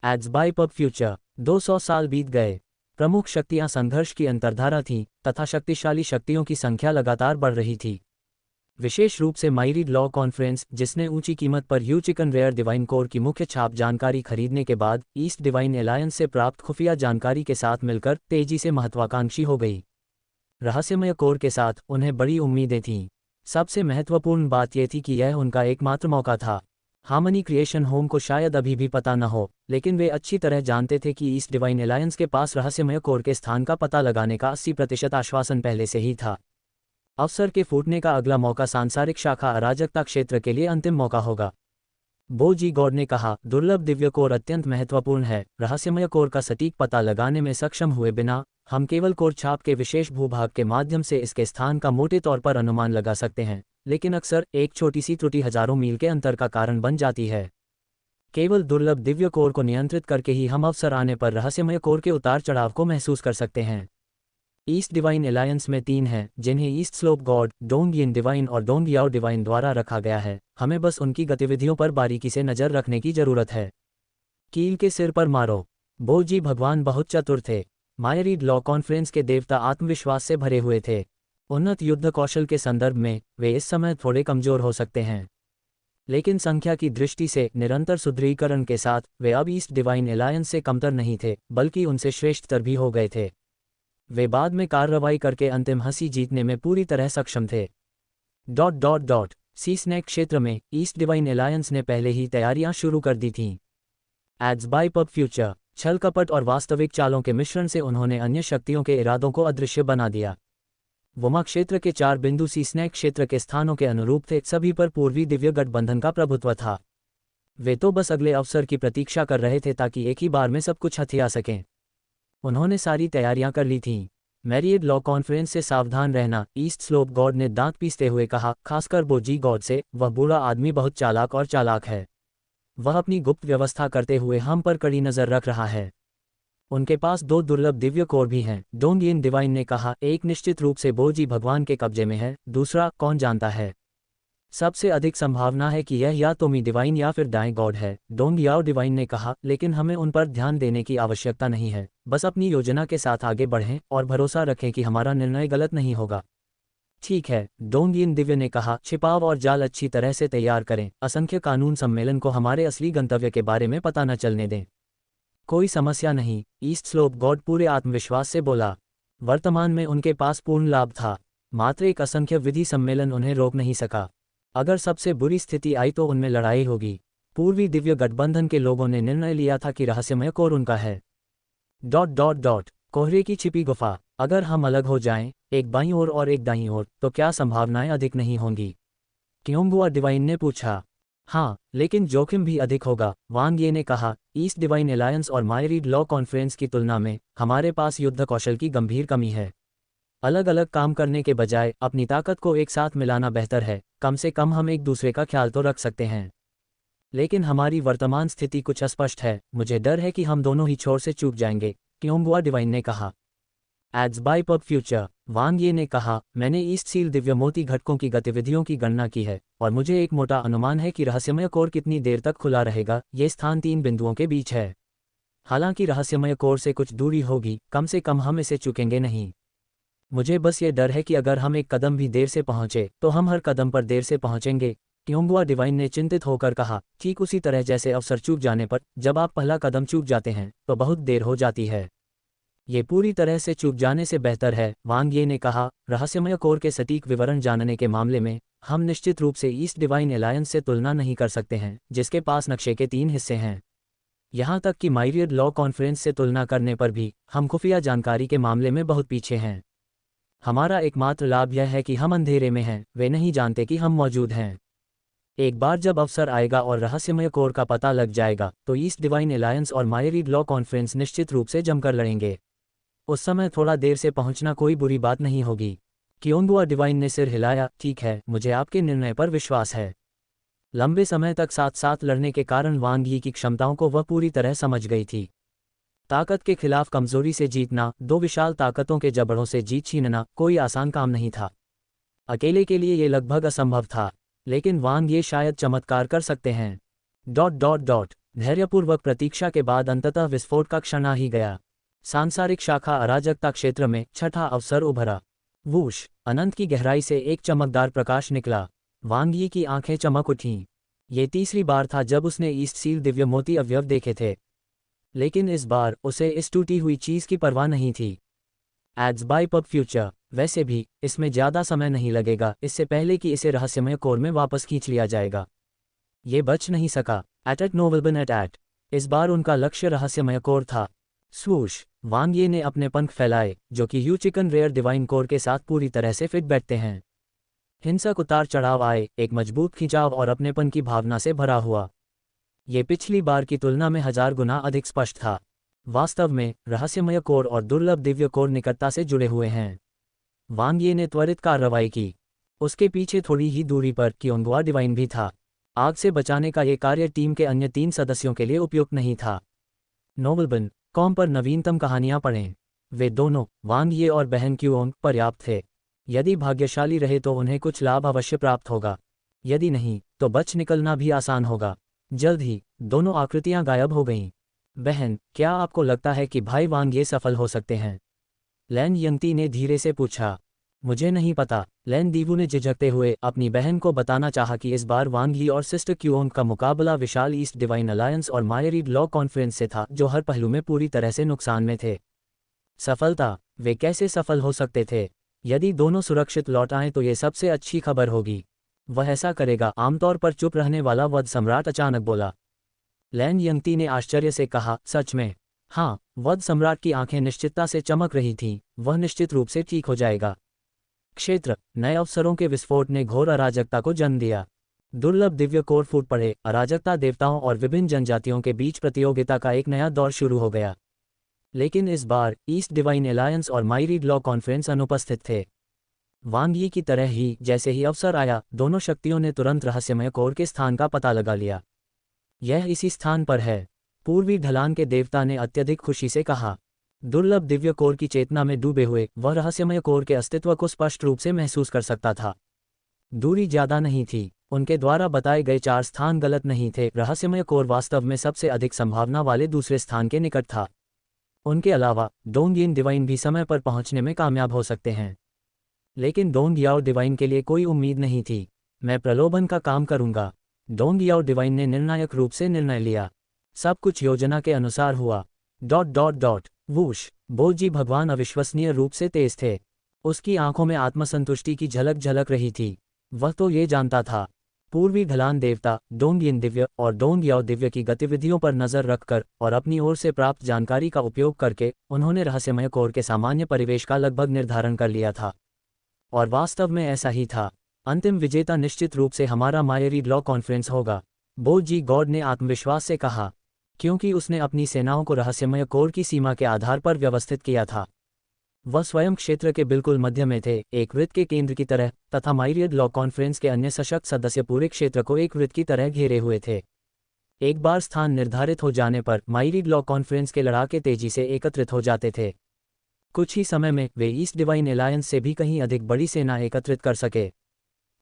Ads by pub future. 200 साल बीत गए। प्रमुख शक्तियां संघर्ष की अंतर्धारा थीं तथा शक्तिशाली शक्तियों की संख्या लगातार बढ़ रही थी। विशेष रूप से माइरीड लॉ कॉन्फ्रेंस, जिसने ऊंची कीमत पर यू चिकन रेयर डिवाइन कोर की मुख्य छाप जानकारी खरीदने के बाद ईस्ट डिवाइन एलायंस से प्राप्त खुफिया जानकारी के साथ मिलकर तेजी से महत्वाकांक्षी हो गई। रहस्यमय कोर के साथ उन्हें बड़ी उम्मीदें थीं। सबसे महत्वपूर्ण बात यह थी कि यह उनका एकमात्र मौका था। हार्मनी क्रिएशन होम को शायद अभी भी पता न हो, लेकिन वे अच्छी तरह जानते थे कि ईस्ट डिवाइन एलायंस के पास रहस्यमय कोर के स्थान का पता लगाने का 80% आश्वासन पहले से ही था। अवसर के फूटने का अगला मौका सांसारिक शाखा अराजकता क्षेत्र के लिए अंतिम मौका होगा। बो जी गॉड ने कहा, दुर्लभ दिव्य कोर अत्यंत महत्वपूर्ण है। रहस्यमय कोर का सटीक पता लगाने में सक्षम हुए बिना हम केवल कोर छाप के विशेष भूभाग के माध्यम से इसके स्थान का मोटे तौर पर अनुमान लगा सकते हैं, लेकिन अक्सर एक छोटी सी त्रुटि हजारों मील के अंतर का कारण बन जाती है। केवल दुर्लभ दिव्य कोर को नियंत्रित करके ही हम अवसर आने पर रहस्यमय कोर के उतार चढ़ाव को महसूस कर सकते हैं। ईस्ट डिवाइन एलायंस में 3 हैं, जिन्हें ईस्ट स्लोप गॉड, डोंगियन डिवाइन और डोंगियाओ डिवाइन द्वारा रखा गया है। हमें बस उनकी गतिविधियों पर बारीकी से नजर रखने की जरूरत है। कील के सिर पर मारो। बो जी भगवान बहुत चतुर थे। मायरीड लॉ कॉन्फ्रेंस के देवता आत्मविश्वास से भरे हुए थे। उन्नत युद्ध कौशल के संदर्भ में वे इस समय थोड़े कमजोर हो सकते हैं, लेकिन संख्या की दृष्टि से निरंतर सुदृढ़ीकरण के साथ वे अब ईस्ट डिवाइन एलायंस से कमतर नहीं थे, बल्कि उनसे श्रेष्ठतर भी हो गए थे। वे बाद में कार्रवाई करके अंतिम हंसी जीतने में पूरी तरह सक्षम थे। सी स्नैक क्षेत्र में ईस्ट डिवाइन एलायंस ने पहले ही तैयारियां शुरू कर दी थीं। Ads by pub future. छल कपट और वास्तविक चालों के मिश्रण से उन्होंने अन्य शक्तियों के इरादों को अदृश्य बना दिया। वुमा क्षेत्र के 4 बिंदु सी स्नैक क्षेत्र के स्थानों के अनुरूप थे। सभी पर पूर्वी दिव्य गठबंधन का प्रभुत्व था। वे तो बस अगले अवसर की प्रतीक्षा कर रहे थे ताकि एक ही बार में सब कुछ हथिया सकें। उन्होंने सारी तैयारियां कर ली थीं। मैरियड लॉ कॉन्फ्रेंस से सावधान रहना, ईस्ट स्लोप गॉड ने दांत पीसते हुए कहा, खासकर बोजी गॉड से। वह बूढ़ा आदमी बहुत चालाक और चालाक है। वह अपनी गुप्त व्यवस्था करते हुए हम पर कड़ी नजर रख रहा है। उनके पास 2 दुर्लभ दिव्य कोर भी हैं, डोंगियन डिवाइन ने कहा। एक निश्चित रूप से बोजी भगवान के कब्जे में है, दूसरा कौन जानता है। सबसे अधिक संभावना है कि यह या तो मी डिवाइन या फिर दाएं गॉड है, डोंगियाओ डिवाइन ने कहा। लेकिन हमें उन पर ध्यान देने की आवश्यकता नहीं है। बस अपनी योजना के साथ आगे बढ़ें और भरोसा रखें कि हमारा निर्णय गलत नहीं होगा। ठीक है, डोंगियन दिव्य ने कहा। छिपाव और जाल अच्छी तरह से तैयार करें। असंख्य कानून सम्मेलन को हमारे असली गंतव्य के बारे में पता न चलने दें। कोई समस्या नहीं, ईस्ट स्लोप गॉड पूरे आत्मविश्वास से बोला। वर्तमान में उनके पास पूर्ण लाभ था। मात्र एक असंख्य विधि सम्मेलन उन्हें रोक नहीं सका। अगर सबसे बुरी स्थिति आई तो उनमें लड़ाई होगी। पूर्वी दिव्य गठबंधन के लोगों ने निर्णय लिया था कि रहस्यमय कोर उनका है। कोहरे की छिपी गुफा। अगर हम अलग हो जाएं, एक बाईं ओर और एक दाईं ओर, तो क्या संभावनाएं अधिक नहीं होंगी? क्योंगुआ डिवाइन ने पूछा। हाँ, लेकिन जोखिम भी अधिक होगा, वांग ये ने कहा। ईस्ट डिवाइन एलायंस और मायरीड लॉ कॉन्फ्रेंस की तुलना में हमारे पास युद्ध कौशल की गंभीर कमी है। अलग अलग काम करने के बजाय अपनी ताकत को एक साथ मिलाना बेहतर है। कम से कम हम एक दूसरे का ख्याल तो रख सकते हैं। लेकिन हमारी वर्तमान स्थिति कुछ अस्पष्ट है। मुझे डर है कि हम दोनों ही छोर से चूक जाएंगे, क्योंगुआ डिवाइन ने कहा। Ads by pub future. Wang Ye ने कहा, मैंने ईस्ट सील दिव्य मोती घटकों की गतिविधियों की गणना की है और मुझे एक मोटा अनुमान है कि रहस्यमय कोर कितनी देर तक खुला रहेगा। ये स्थान 3 बिंदुओं के बीच है। हालांकि रहस्यमय कोर से कुछ दूरी होगी, कम से कम हम इसे चुकेंगे नहीं। मुझे बस ये डर है कि अगर हम एक कदम भी देर से पहुंचे तो हम हर कदम पर देर से पहुंचेंगे, क्योंगुआ डिवाइन ने चिंतित होकर कहा। ठीक उसी तरह जैसे अवसर चूक जाने पर जब आप पहला कदम चूक जाते हैं तो बहुत देर हो जाती है। ये पूरी तरह से चूक जाने से बेहतर है, वांग ये ने कहा। रहस्यमय कोर के सटीक विवरण जानने के मामले में हम निश्चित रूप से ईस्ट डिवाइन एलायंस से तुलना नहीं कर सकते हैं, जिसके पास नक्शे के 3 हिस्से हैं। यहाँ तक कि मायरियड लॉ कॉन्फ्रेंस से तुलना करने पर भी हम खुफिया जानकारी के मामले में बहुत पीछे हैं। हमारा एकमात्र लाभ यह है कि हम अंधेरे में हैं, वे नहीं जानते कि हम मौजूद हैं। एक बार जब अवसर आएगा और रहस्यमय कोर का पता लग जाएगा तो ईस्ट डिवाइन एलायंस और मायरीड लॉ कॉन्फ्रेंस निश्चित रूप से जमकर लड़ेंगे। उस समय थोड़ा देर से पहुंचना कोई बुरी बात नहीं होगी। क्योंगुआ डिवाइन ने सिर हिलाया। ठीक है, मुझे आपके निर्णय पर विश्वास है। लंबे समय तक साथ साथ लड़ने के कारण वांग यी की क्षमताओं को वह पूरी तरह समझ गई थी। ताकत के खिलाफ कमजोरी से जीतना, 2 विशाल ताकतों के जबड़ों से जीत छीनना कोई आसान काम नहीं था। अकेले के लिए ये लगभग असंभव था, लेकिन वांग ये शायद चमत्कार कर सकते हैं। धैर्यपूर्वक प्रतीक्षा के बाद अंततः विस्फोट का क्षण आ ही गया। सांसारिक शाखा अराजकता क्षेत्र में छठा अवसर उभरा। वूश, अनंत की गहराई से एक चमकदार प्रकाश निकला। वांग यी की आंखें चमक उठीं। ये तीसरी बार था जब उसने ईस्ट सील दिव्य मोती अवयव देखे थे, लेकिन इस बार उसे इस टूटी हुई चीज की परवाह नहीं थी। Ads by pub future. वैसे भी इसमें ज्यादा समय नहीं लगेगा, इससे पहले कि इसे रहस्यमय कोर में वापस खींच लिया जाएगा। ये बच नहीं सका। At NovelBin at. इस बार उनका लक्ष्य रहस्यमय कोर था। स्वूश, वांग ये ने अपने पंख फैलाए, जो कि यू चिकन रेयर डिवाइन कोर के साथ पूरी तरह से फिट बैठते हैं। हिंसक उतार चढ़ाव आए, एक मजबूत खिंचाव और अपनेपन की भावना से भरा हुआ। ये पिछली बार की तुलना में 1000 गुना अधिक स्पष्ट था। वास्तव में रहस्यमय कोर और दुर्लभ दिव्य कोर निकटता से जुड़े हुए हैं। वांग ये ने त्वरित कार्रवाई की। उसके पीछे थोड़ी ही दूरी पर क्योंगुआ डिवाइन भी था। आग से बचाने का ये कार्य टीम के अन्य 3 सदस्यों के लिए उपयुक्त नहीं था। नोवेलबन कॉम पर नवीनतम कहानियां पढ़ें। वे दोनों, वांग ये और बहन क्यूओंग, पर्याप्त थे। यदि भाग्यशाली रहे तो उन्हें कुछ लाभ अवश्य प्राप्त होगा। यदि नहीं तो बच निकलना भी आसान होगा। जल्द ही दोनों आकृतियां गायब हो गईं। बहन, क्या आपको लगता है कि भाई वांग ये सफल हो सकते हैं? लैन यंगती ने धीरे से पूछा। मुझे नहीं पता। लैन दीवू ने झिझकते हुए अपनी बहन को बताना चाहा कि इस बार वांग यी और सिस्टर क्यूओंग का मुकाबला विशाल ईस्ट डिवाइन अलायंस और मायरीड लॉ कॉन्फ्रेंस से था, जो हर पहलू में पूरी तरह से नुकसान में थे। सफलता? वे कैसे सफल हो सकते थे? यदि दोनों सुरक्षित लौट आएं तो ये सबसे अच्छी खबर होगी। वह ऐसा करेगा। आमतौर पर चुप रहने वाला वध सम्राट अचानक बोला। लैन यंगती ने आश्चर्य से कहा, सच में? हाँ। वध सम्राट की आंखें निश्चितता से चमक रही थीं। वह निश्चित रूप से ठीक हो जाएगा। क्षेत्र, नए अवसरों के विस्फोट ने घोर अराजकता को जन्म दिया। दुर्लभ दिव्य कोर फूट पड़े। अराजकता देवताओं और विभिन्न जनजातियों के बीच प्रतियोगिता का एक नया दौर शुरू हो गया। लेकिन इस बार ईस्ट डिवाइन एलायंस और मायरीड लॉ कॉन्फ्रेंस अनुपस्थित थे। वांग यी की तरह ही जैसे ही अवसर आया, दोनों शक्तियों ने तुरंत रहस्यमय कोर के स्थान का पता लगा लिया। यह इसी स्थान पर है, पूर्वी ढलान के देवता ने अत्यधिक खुशी से कहा। दुर्लभ दिव्य कोर की चेतना में डूबे हुए वह रहस्यमय कोर के अस्तित्व को स्पष्ट रूप से महसूस कर सकता था। दूरी ज्यादा नहीं थी। उनके द्वारा बताए गए 4 स्थान गलत नहीं थे। रहस्यमय कोर वास्तव में सबसे अधिक संभावना वाले दूसरे स्थान के निकट था। उनके अलावा डोंगियन डिवाइन भी समय पर पहुंचने में कामयाब हो सकते हैं। लेकिन डोंग याओ डिवाइन के लिए कोई उम्मीद नहीं थी। मैं प्रलोभन का काम करूंगा। डोंग याओ डिवाइन ने निर्णायक रूप से निर्णय लिया। सब कुछ योजना के अनुसार हुआ। ... वूश, बोजी भगवान अविश्वसनीय रूप से तेज थे। उसकी आंखों में आत्मसंतुष्टि की झलक झलक रही थी। वह तो ये जानता था। पूर्वी ढलान देवता, डोंगियन दिव्य और डोंग याओ दिव्य की गतिविधियों पर नजर रखकर और अपनी ओर से प्राप्त जानकारी का उपयोग करके उन्होंने रहस्यमय कोर के सामान्य परिवेश का लगभग निर्धारण कर लिया था। और वास्तव में ऐसा ही था। अंतिम विजेता निश्चित रूप से हमारा मायरीड लॉ कॉन्फ्रेंस होगा, बोजी गॉड ने आत्मविश्वास से कहा, क्योंकि उसने अपनी सेनाओं को रहस्यमय कोर की सीमा के आधार पर व्यवस्थित किया था। वह स्वयं क्षेत्र के बिल्कुल मध्य में थे, एक वृत्त के केंद्र की तरह, तथा मायरीड लॉ कॉन्फ्रेंस के अन्य सशक्त सदस्य पूरे क्षेत्र को एक वृत्त की तरह घेरे हुए थे। एक बार स्थान निर्धारित हो जाने पर मायरीड लॉ कॉन्फ्रेंस के लड़ाके तेजी से एकत्रित हो जाते थे। कुछ ही समय में वे ईस्ट डिवाइन एलायंस से भी कहीं अधिक बड़ी सेना एकत्रित कर सके।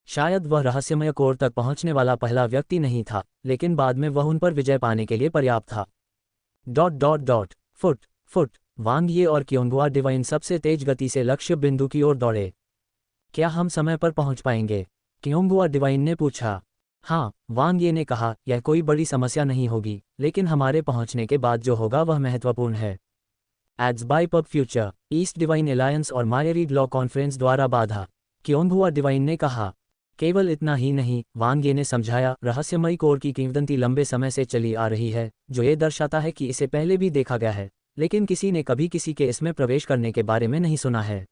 शायद वह रहस्यमय कोर तक पहुंचने वाला पहला व्यक्ति नहीं था, लेकिन बाद में वह उन पर विजय पाने के लिए पर्याप्त था। ... फुट, वांग ये और क्योंगुआ डिवाइन सबसे तेज गति से लक्ष्य बिंदु की ओर दौड़े। क्या हम समय पर पहुंच पाएंगे? क्योंगुआ डिवाइन ने पूछा। हाँ, वांग ये ने कहा, यह कोई बड़ी समस्या नहीं होगी, लेकिन हमारे पहुंचने के बाद जो होगा वह महत्वपूर्ण है। Ads by pub future, east divine alliance और मायरीड लॉ कॉन्फ्रेंस द्वारा बाधा, क्योंगुआ डिवाइन ने कहा। केवल इतना ही नहीं, वांग ये ने समझाया, रहस्यमयी कोर की किंवदंती लंबे समय से चली आ रही है, जो ये दर्शाता है कि इसे पहले भी देखा गया है, लेकिन किसी ने कभी किसी के इसमें प्रवेश करने के बारे में नहीं सुना है।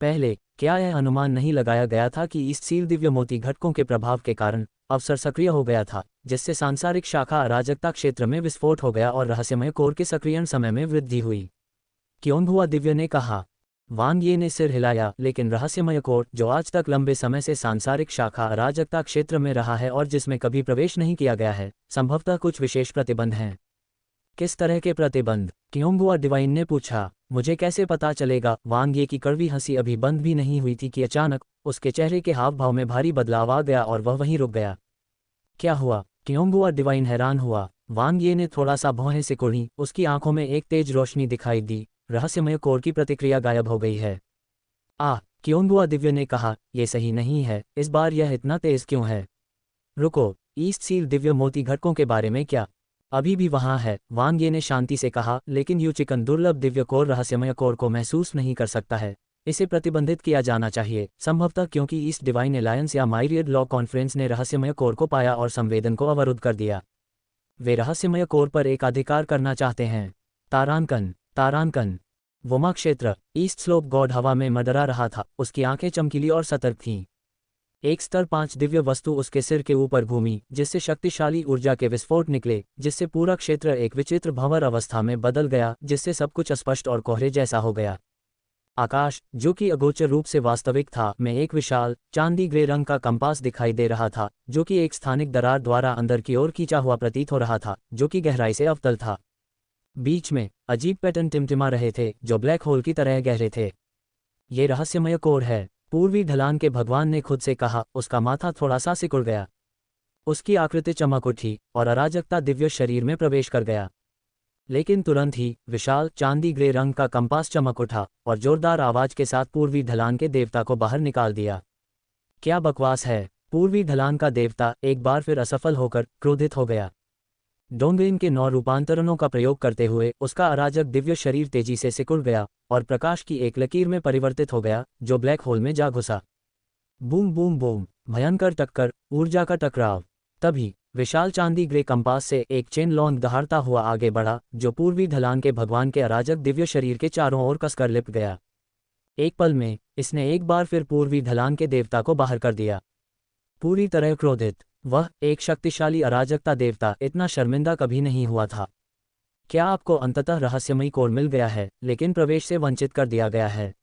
पहले, क्या यह अनुमान नहीं लगाया गया था कि ईस्ट सील दिव्य मोती घटकों के प्रभाव के कारण अवसर सक्रिय हो गया था, जिससे सांसारिक शाखा अराजकता क्षेत्र में विस्फोट हो गया और रहस्यमय कोर के सक्रियण समय में वृद्धि हुई? क्योंगुआ दिव्य ने कहा। वांग ये ने सिर हिलाया, लेकिन रहस्यमय कोर, जो आज तक लंबे समय से सांसारिक शाखा अराजकता क्षेत्र में रहा है और जिसमें कभी प्रवेश नहीं किया गया है, संभवतः कुछ विशेष प्रतिबंध हैं। किस तरह के प्रतिबंध? क्योंगुआ डिवाइन ने पूछा। मुझे कैसे पता चलेगा? वांग ये की कड़वी हंसी अभी बंद भी नहीं हुई थी कि अचानक उसके चेहरे के हाव भाव में भारी बदलाव आ गया और वह वहीं रुक गया। क्या हुआ? क्योंगुआ डिवाइन हैरान हुआ। वांग ये ने थोड़ा सा भौहें सिकुड़ी, उसकी आंखों में एक तेज रोशनी दिखाई दी। रहस्यमय कोर की प्रतिक्रिया गायब हो गई है। क्योंगुआ दिव्य ने कहा, ये सही नहीं है, इस बार यह इतना तेज क्यों है? रुको, ईस्ट सील दिव्य मोती घटकों के बारे में क्या अभी भी वहां है? वांग ये ने शांति से कहा, लेकिन यू चिकन दुर्लभ दिव्य कोर रहस्यमय कोर को महसूस नहीं कर सकता है। इसे प्रतिबंधित किया जाना चाहिए, संभवतः क्योंकि ईस्ट डिवाइन एलायंस या माइरियड लॉ कॉन्फ्रेंस ने रहस्यमय कोर को पाया और संवेदन को अवरुद्ध कर दिया। वे रहस्यमय कोर पर एक अधिकार करना चाहते हैं। तारांकन वोमा क्षेत्र। ईस्ट स्लोप गॉड हवा में मडरा रहा था, उसकी आंखें चमकीली और सतर्क थीं। एक स्तर 5 दिव्य वस्तु उसके सिर के ऊपर घूमी, जिससे शक्तिशाली ऊर्जा के विस्फोट निकले, जिससे पूरा क्षेत्र एक विचित्र भंवर अवस्था में बदल गया, जिससे सब कुछ अस्पष्ट और कोहरे जैसा हो गया। आकाश, जो कि अगोचर रूप से वास्तविक था, में एक विशाल चांदी ग्रे रंग का कंपास दिखाई दे रहा था, जो कि एक स्थानिक दरार द्वारा अंदर की ओर खींचा हुआ प्रतीत हो रहा था, जो कि गहराई से अवतल था। बीच में अजीब पैटर्न टिमटिमा रहे थे, जो ब्लैक होल की तरह गहरे थे। ये रहस्यमय कोर है, पूर्वी ढलान के भगवान ने खुद से कहा। उसका माथा थोड़ा सा सिकुड़ गया, उसकी आकृति चमक उठी और अराजकता दिव्य शरीर में प्रवेश कर गया। लेकिन तुरंत ही विशाल चांदी ग्रे रंग का कंपास चमक उठा और जोरदार आवाज के साथ पूर्वी ढलान के देवता को बाहर निकाल दिया। क्या बकवास है! पूर्वी ढलान का देवता एक बार फिर असफल होकर क्रोधित हो गया। डोंगेन के 9 रूपांतरणों का प्रयोग करते हुए उसका अराजक दिव्य शरीर तेजी से सिकुड़ गया और प्रकाश की एक लकीर में परिवर्तित हो गया, जो ब्लैक होल में जा घुसा। बूम बूम बूम, भयंकर टक्कर, ऊर्जा का टकराव। तभी विशाल चांदी ग्रे कंपास से एक चेन लॉन्ग दहाड़ता हुआ आगे बढ़ा, जो पूर्वी ढलान के भगवान के अराजक दिव्य शरीर के चारों ओर कसकर लिपट गया। एक पल में इसने एक बार फिर पूर्वी ढलान के देवता को बाहर कर दिया। पूरी तरह क्रोधित, वह एक शक्तिशाली अराजकता देवता इतना शर्मिंदा कभी नहीं हुआ था। क्या आपको अंततः रहस्यमयी कोर मिल गया है, लेकिन प्रवेश से वंचित कर दिया गया है?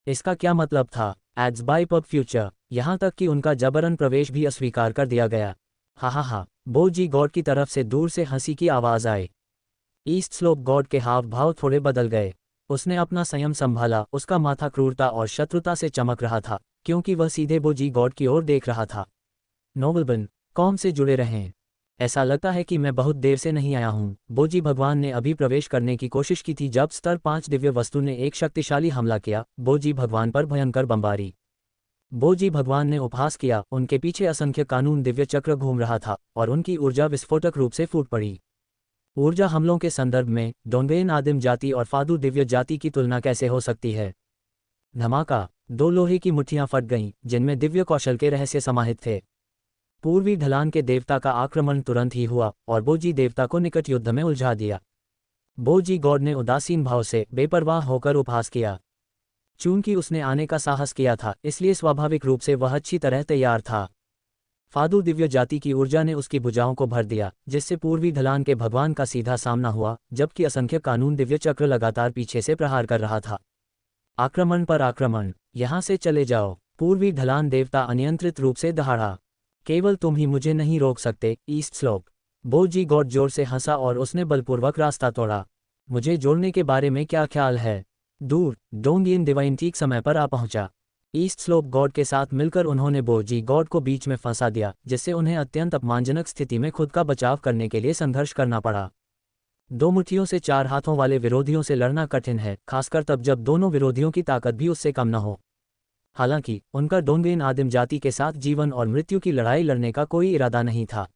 इसका क्या मतलब था? एड्स बाय पब फ्यूचर, यहाँ तक कि उनका जबरन प्रवेश भी अस्वीकार कर दिया गया। हा, बो जी गॉड की तरफ से दूर से हंसी की आवाज आई। ईस्ट स्लोप गॉड के हाव भाव थोड़े बदल गए। उसने अपना संयम संभाला, उसका माथा क्रूरता और शत्रुता से चमक रहा था, क्योंकि वह सीधे बो जी गॉड की ओर देख रहा था। नोबलबन, कौम से जुड़े रहें। ऐसा लगता है कि मैं बहुत देर से नहीं आया हूँ। बोजी भगवान ने अभी प्रवेश करने की कोशिश की थी जब स्तर 5 दिव्य वस्तु ने एक शक्तिशाली हमला किया। बोजी भगवान पर भयंकर बमबारी। बोजी भगवान ने उपहास किया, उनके पीछे असंख्य कानून दिव्य चक्र घूम रहा था और उनकी ऊर्जा विस्फोटक रूप से फूट पड़ी। ऊर्जा हमलों के संदर्भ में डोंगेन आदिम जाति और फादू दिव्य जाति की तुलना कैसे हो सकती है? धमाका, 2 लोहे की मुट्ठियां फट गईं, जिनमें दिव्य कौशल के रहस्य समाहित थे। पूर्वी ढलान के देवता का आक्रमण तुरंत ही हुआ और बोजी देवता को निकट युद्ध में उलझा दिया। बोजी गॉड ने उदासीन भाव से बेपरवाह होकर उपहास किया। चूंकि उसने आने का साहस किया था, इसलिए स्वाभाविक रूप से वह अच्छी तरह तैयार था। फादू दिव्य जाति की ऊर्जा ने उसकी भुजाओं को भर दिया, जिससे पूर्वी ढलान के भगवान का सीधा सामना हुआ, जबकि असंख्य कानून दिव्य चक्र लगातार पीछे से प्रहार कर रहा था। आक्रमण पर आक्रमण, यहां से चले जाओ! पूर्वी ढलान देवता अनियंत्रित रूप से दहाड़ा। केवल तुम ही मुझे नहीं रोक सकते, ईस्ट स्लोप। बोजी गॉड जोर से हंसा और उसने बलपूर्वक रास्ता तोड़ा। मुझे जोड़ने के बारे में क्या ख्याल है? दूर, डोंगियन डिवाइन ठीक समय पर आ पहुंचा। ईस्ट स्लोप गॉड के साथ मिलकर उन्होंने बोजी गॉड को बीच में फंसा दिया, जिससे उन्हें अत्यंत अपमानजनक स्थिति में खुद का बचाव करने के लिए संघर्ष करना पड़ा। 2 मुट्ठियों से 4 हाथों वाले विरोधियों से लड़ना कठिन है, खासकर तब जब दोनों विरोधियों की ताकत भी उससे कम न हो। हालांकि उनका डोंगेन आदिम जाति के साथ जीवन और मृत्यु की लड़ाई लड़ने का कोई इरादा नहीं था।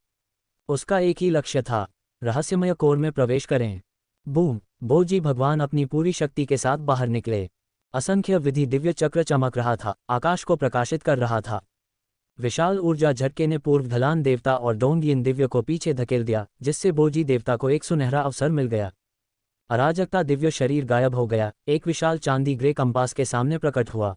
उसका एक ही लक्ष्य था, रहस्यमय कोर में प्रवेश करें। बूम! बोजी भगवान अपनी पूरी शक्ति के साथ बाहर निकले। असंख्य विधि दिव्य चक्र चमक रहा था, आकाश को प्रकाशित कर रहा था। विशाल ऊर्जा झटके ने पूर्व ढलान देवता और डोंगियन दिव्य को पीछे धकेल दिया, जिससे बोजी देवता को एक सुनहरा अवसर मिल गया। अराजकता दिव्य शरीर गायब हो गया, एक विशाल चांदी ग्रे कंपास के सामने प्रकट हुआ।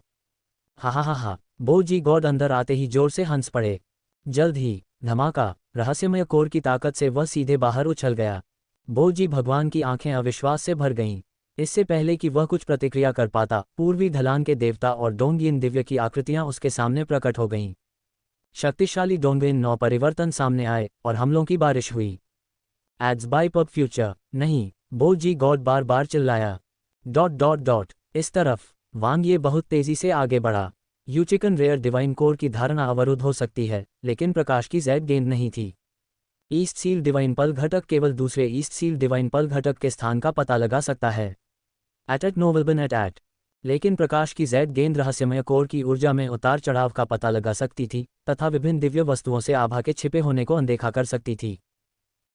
हा, बोजी गॉड अंदर आते ही जोर से हंस पड़े। जल्द ही धमाका, रहस्यमय कोर की ताकत से वह सीधे बाहर उछल गया। बोजी भगवान की आंखें अविश्वास से भर गईं। इससे पहले कि वह कुछ प्रतिक्रिया कर पाता, पूर्वी ढलान के देवता और डोंगियन दिव्य की आकृतियां उसके सामने प्रकट हो गईं। शक्तिशाली डोंगियन 9 परिवर्तन सामने आए और हमलों की बारिश हुई। एड्स बाय पब फ्यूचर, नहीं! बोजी गॉड बार बार चिल्लाया। ... इस तरफ वांग ये बहुत तेजी से आगे बढ़ा। यूचिकन रेयर डिवाइन कोर की धारणा अवरुद्ध हो सकती है, लेकिन प्रकाश की ज़ैड गेंद नहीं थी। ईस्ट सील डिवाइन पल घटक केवल दूसरे ईस्ट सील डिवाइन पल घटक के स्थान का पता लगा सकता है। एट नोवेल्बन एट लेकिन प्रकाश की जेड गेंद रहस्यमय कोर की ऊर्जा में उतार चढ़ाव का पता लगा सकती थी तथा विभिन्न दिव्य वस्तुओं से आभा के छिपे होने को अनदेखा कर सकती थी।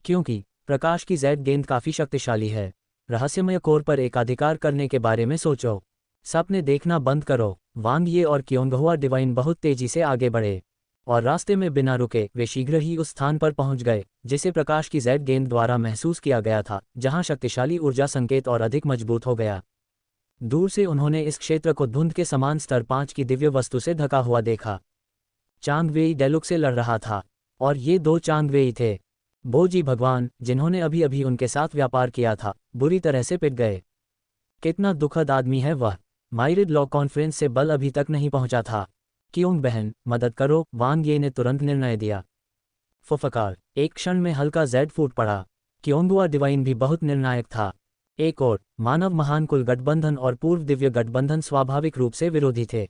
क्योंकि प्रकाश की जेड गेंद काफ़ी शक्तिशाली है, रहस्यमय कोर पर एकाधिकार करने के बारे में सोचो। सपने देखना बंद करो। वांग ये और क्योंगहुआ डिवाइन बहुत तेजी से आगे बढ़े और रास्ते में बिना रुके वे शीघ्र ही उस स्थान पर पहुंच गए जिसे प्रकाश की जेड गेंद द्वारा महसूस किया गया था, जहां शक्तिशाली ऊर्जा संकेत और अधिक मजबूत हो गया। दूर से उन्होंने इस क्षेत्र को धुंध के समान स्तर 5 की दिव्य वस्तु से ढका हुआ देखा। चांग वेई डेलुक से लड़ रहा था और ये 2 चांग वेई थे, बोजी भगवान, जिन्होंने अभी अभी उनके साथ व्यापार किया था, बुरी तरह से पिट गए। कितना दुखद आदमी है वह। माइरिड लॉ कॉन्फ्रेंस से बल अभी तक नहीं पहुंचा था। क्योंग बहन, मदद करो, वांग ये ने तुरंत निर्णय दिया। फुफकार, एक क्षण में हल्का जेड फूट पड़ा। क्योंगुआ डिवाइन भी बहुत निर्णायक था। एक और मानव महान कुल गठबंधन और पूर्व दिव्य गठबंधन स्वाभाविक रूप से विरोधी थे।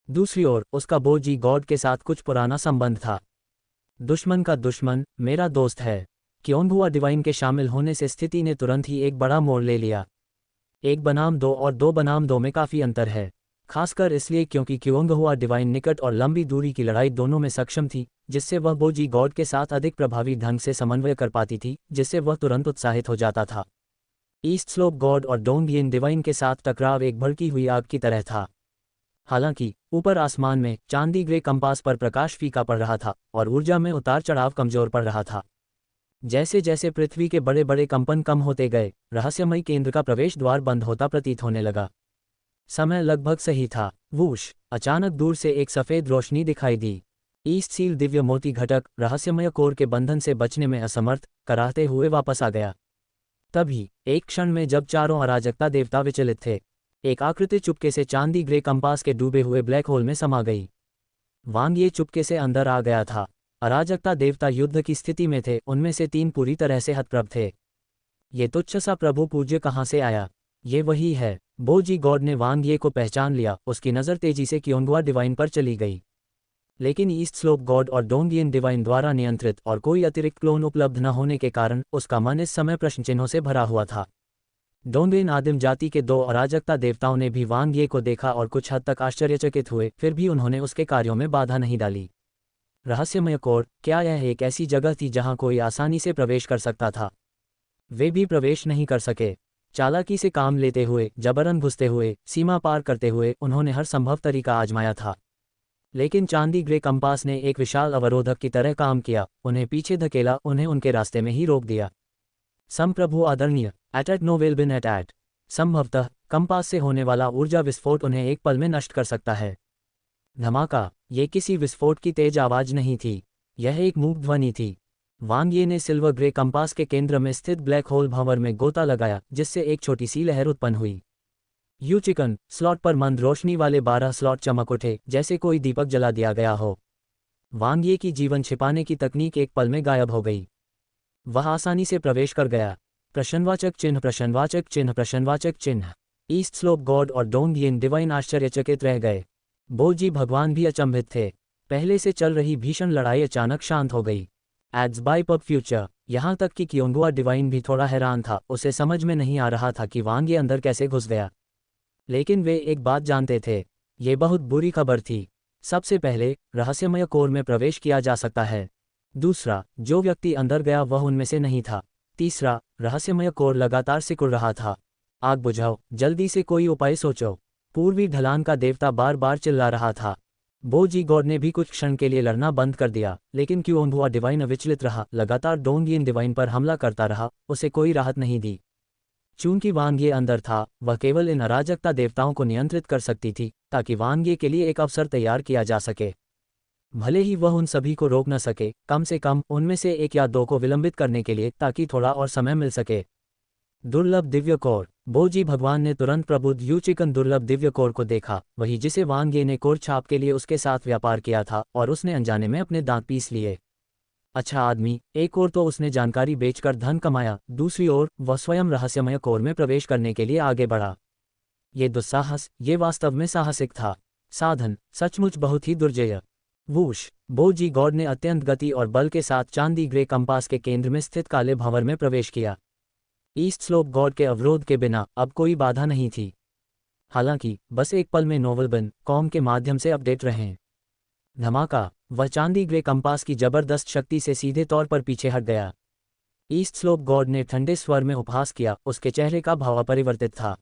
दूसरी ओर उसका बोजी गॉड के साथ कुछ पुराना संबंध था। दुश्मन का दुश्मन मेरा दोस्त है। क्योंगुआ डिवाइन के शामिल होने से स्थिति ने तुरंत ही एक बड़ा मोड़ ले लिया। 1 बनाम 2 और 2 बनाम 2 में काफ़ी अंतर है, खासकर इसलिए क्योंकि क्योंगहुआ डिवाइन निकट और लंबी दूरी की लड़ाई दोनों में सक्षम थी, जिससे वह बोजी गॉड के साथ अधिक प्रभावी ढंग से समन्वय कर पाती थी, जिससे वह तुरंत उत्साहित हो जाता था। ईस्ट स्लोप गॉड और डोंगियन डिवाइन के साथ टकराव एक भड़की हुई आग की तरह था। हालांकि ऊपर आसमान में चांदी ग्रे कंपास पर प्रकाश फीका पड़ रहा था और ऊर्जा में उतार चढ़ाव कमजोर पड़ रहा था। जैसे जैसे पृथ्वी के बड़े बड़े कंपन कम होते गए, रहस्यमयी केंद्र का प्रवेश द्वार बंद होता प्रतीत होने लगा। समय लगभग सही था। वूश, अचानक दूर से एक सफ़ेद रोशनी दिखाई दी। ईस्ट सील दिव्य मोती घटक रहस्यमय कोर के बंधन से बचने में असमर्थ कराहते हुए वापस आ गया। तभी एक क्षण में जब चारों अराजकता देवता विचलित थे, एक आकृति चुपके से चांदी ग्रे कंपास के डूबे हुए ब्लैक होल में समा गई। वांग ये चुपके से अंदर आ गया था। अराजकता देवता युद्ध की स्थिति में थे, उनमें से 3 पूरी तरह से हतप्रभ थे। ये तुच्छ सा प्रभु पूज्य कहाँ से आया? ये वही है। बोजी गॉड ने वांग ये को पहचान लिया। उसकी नज़र तेजी से क्योंगुआ डिवाइन पर चली गई। लेकिन ईस्ट स्लोप गॉड और डोंगियन डिवाइन द्वारा नियंत्रित और कोई अतिरिक्त क्लोन उपलब्ध न होने के कारण उसका मन इस समय प्रश्नचिन्हों से भरा हुआ था। डोंगियन आदिम जाति के 2 अराजकता देवताओं ने भी वांग ये को देखा और कुछ हद तक आश्चर्यचकित हुए, फिर भी उन्होंने उसके कार्यों में बाधा नहीं डाली। रहस्यमय कोर, क्या यह एक ऐसी जगह थी जहां कोई आसानी से प्रवेश कर सकता था? वे भी प्रवेश नहीं कर सके। चालाकी से काम लेते हुए, जबरन घुसते हुए, सीमा पार करते हुए उन्होंने हर संभव तरीका आजमाया था। लेकिन चांदी ग्रे कंपास ने एक विशाल अवरोधक की तरह काम किया, उन्हें पीछे धकेला, उन्हें उनके रास्ते में ही रोक दिया। संप्रभु आदरणीय, एट नोवेल बिन एट संभवतः कंपास से होने वाला ऊर्जा विस्फोट उन्हें एक पल में नष्ट कर सकता है। धमाका, ये किसी विस्फोट की तेज आवाज नहीं थी, यह एक मूक ध्वनि थी। वांग ये ने सिल्वर ग्रे कंपास के केंद्र में स्थित ब्लैक होल भंवर में गोता लगाया, जिससे एक छोटी सी लहर उत्पन्न हुई। यू चिकन स्लॉट पर मंद रोशनी वाले 12 स्लॉट चमक उठे, जैसे कोई दीपक जला दिया गया हो। वांग ये की जीवन छिपाने की तकनीक एक पल में गायब हो गई। वह आसानी से प्रवेश कर गया। प्रश्नवाचक चिन्ह प्रश्नवाचक चिन्ह प्रश्नवाचक चिन्ह। ईस्ट स्लोप गॉड और डोंगियन डिवाइन आश्चर्यचकित रह गए। बोजी भगवान भी अचंभित थे। पहले से चल रही भीषण लड़ाई अचानक शांत हो गई। एड्स बाय पब फ्यूचर, यहाँ तक कि क्योंगुआ डिवाइन भी थोड़ा हैरान था। उसे समझ में नहीं आ रहा था कि वांग ये अंदर कैसे घुस गया। लेकिन वे एक बात जानते थे, ये बहुत बुरी खबर थी। सबसे पहले, रहस्यमय कोर में प्रवेश किया जा सकता है। दूसरा, जो व्यक्ति अंदर गया वह उनमें से नहीं था। तीसरा, रहस्यमय कोर लगातार सिकुड़ रहा था। आग बुझाओ, जल्दी से कोई उपाय सोचो। पूर्वी ढलान का देवता बार बार चिल्ला रहा था। बोजी गॉड ने भी कुछ क्षण के लिए लड़ना बंद कर दिया, लेकिन क्योंगुआ डिवाइन अविचलित रहा, लगातार डोंगियन डिवाइन पर हमला करता रहा, उसे कोई राहत नहीं दी। चूंकि वांग ये अंदर था, वह केवल इन अराजकता देवताओं को नियंत्रित कर सकती थी, ताकि वांग ये के लिए एक अवसर तैयार किया जा सके। भले ही वह उन सभी को रोक न सके, कम से कम उनमें से 1 या 2 को विलंबित करने के लिए, ताकि थोड़ा और समय मिल सके। दुर्लभ दिव्य कोर। बोजी भगवान ने तुरंत प्रबुद्ध यू चिकन दुर्लभ दिव्य कोर को देखा, वही जिसे वांग ये ने कोर छाप के लिए उसके साथ व्यापार किया था और उसने अनजाने में अपने दांत पीस लिए। अच्छा आदमी, एक ओर तो उसने जानकारी बेचकर धन कमाया, दूसरी ओर वह स्वयं रहस्यमय कोर में प्रवेश करने के लिए आगे बढ़ा। ये दुस्साहस, ये वास्तव में साहसिक था। साधन, सचमुच बहुत ही दुर्जेय। वूश, बो जी गॉड ने अत्यंत गति और बल के साथ चांदी ग्रे कंपास के केंद्र में स्थित काले भंवर में प्रवेश किया। ईस्ट स्लोप गॉड के अवरोध के बिना अब कोई बाधा नहीं थी। हालांकि बस एक पल में नोवेलबन कॉम के माध्यम से अपडेट रहें। धमाका, वह चांदी ग्रे कंपास की जबरदस्त शक्ति से सीधे तौर पर पीछे हट गया। ईस्ट स्लोप गॉड ने ठंडे स्वर में उपहास किया, उसके चेहरे का भाव अपरिवर्तित था।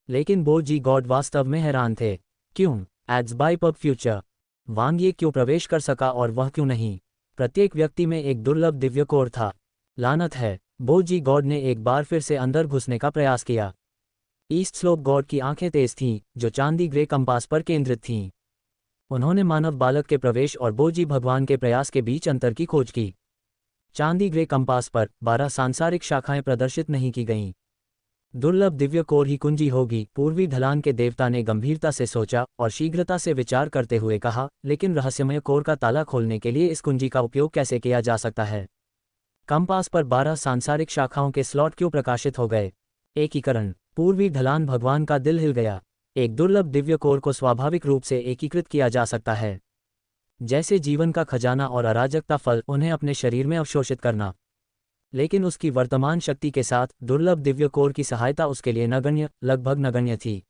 लेकिन बो जी गॉड वास्तव में हैरान थे। क्यों? Ads by pub future. Wang Ye क्यों प्रवेश कर सका और वह क्यों नहीं? प्रत्येक व्यक्ति में एक दुर्लभ दिव्य कोर था। लानत है, बो जी गॉड ने एक बार फिर से अंदर घुसने का प्रयास किया। ईस्ट स्लोप गॉड की आंखें तेज थीं, जो चांदी ग्रे कंपास पर केंद्रित थीं। उन्होंने मानव बालक के प्रवेश और बोजी भगवान के प्रयास के बीच अंतर की खोज की। चांदी ग्रे कंपास पर 12 सांसारिक शाखाएं प्रदर्शित नहीं की गईं। दुर्लभ दिव्य कोर ही कुंजी होगी, पूर्वी ढलान के देवता ने गंभीरता से सोचा और शीघ्रता से विचार करते हुए कहा, लेकिन रहस्यमय कोर का ताला खोलने के लिए इस कुंजी का उपयोग कैसे किया जा सकता है? कंपास पर 12 सांसारिक शाखाओं के स्लॉट क्यों प्रकाशित हो गए? एकीकरण। पूर्वी ढलान भगवान का दिल हिल गया। एक दुर्लभ दिव्य कोर को स्वाभाविक रूप से एकीकृत किया जा सकता है, जैसे जीवन का खजाना और अराजकता फल, उन्हें अपने शरीर में अवशोषित करना। लेकिन उसकी वर्तमान शक्ति के साथ दुर्लभ दिव्य कोर की सहायता उसके लिए नगण्य, लगभग नगण्य थी।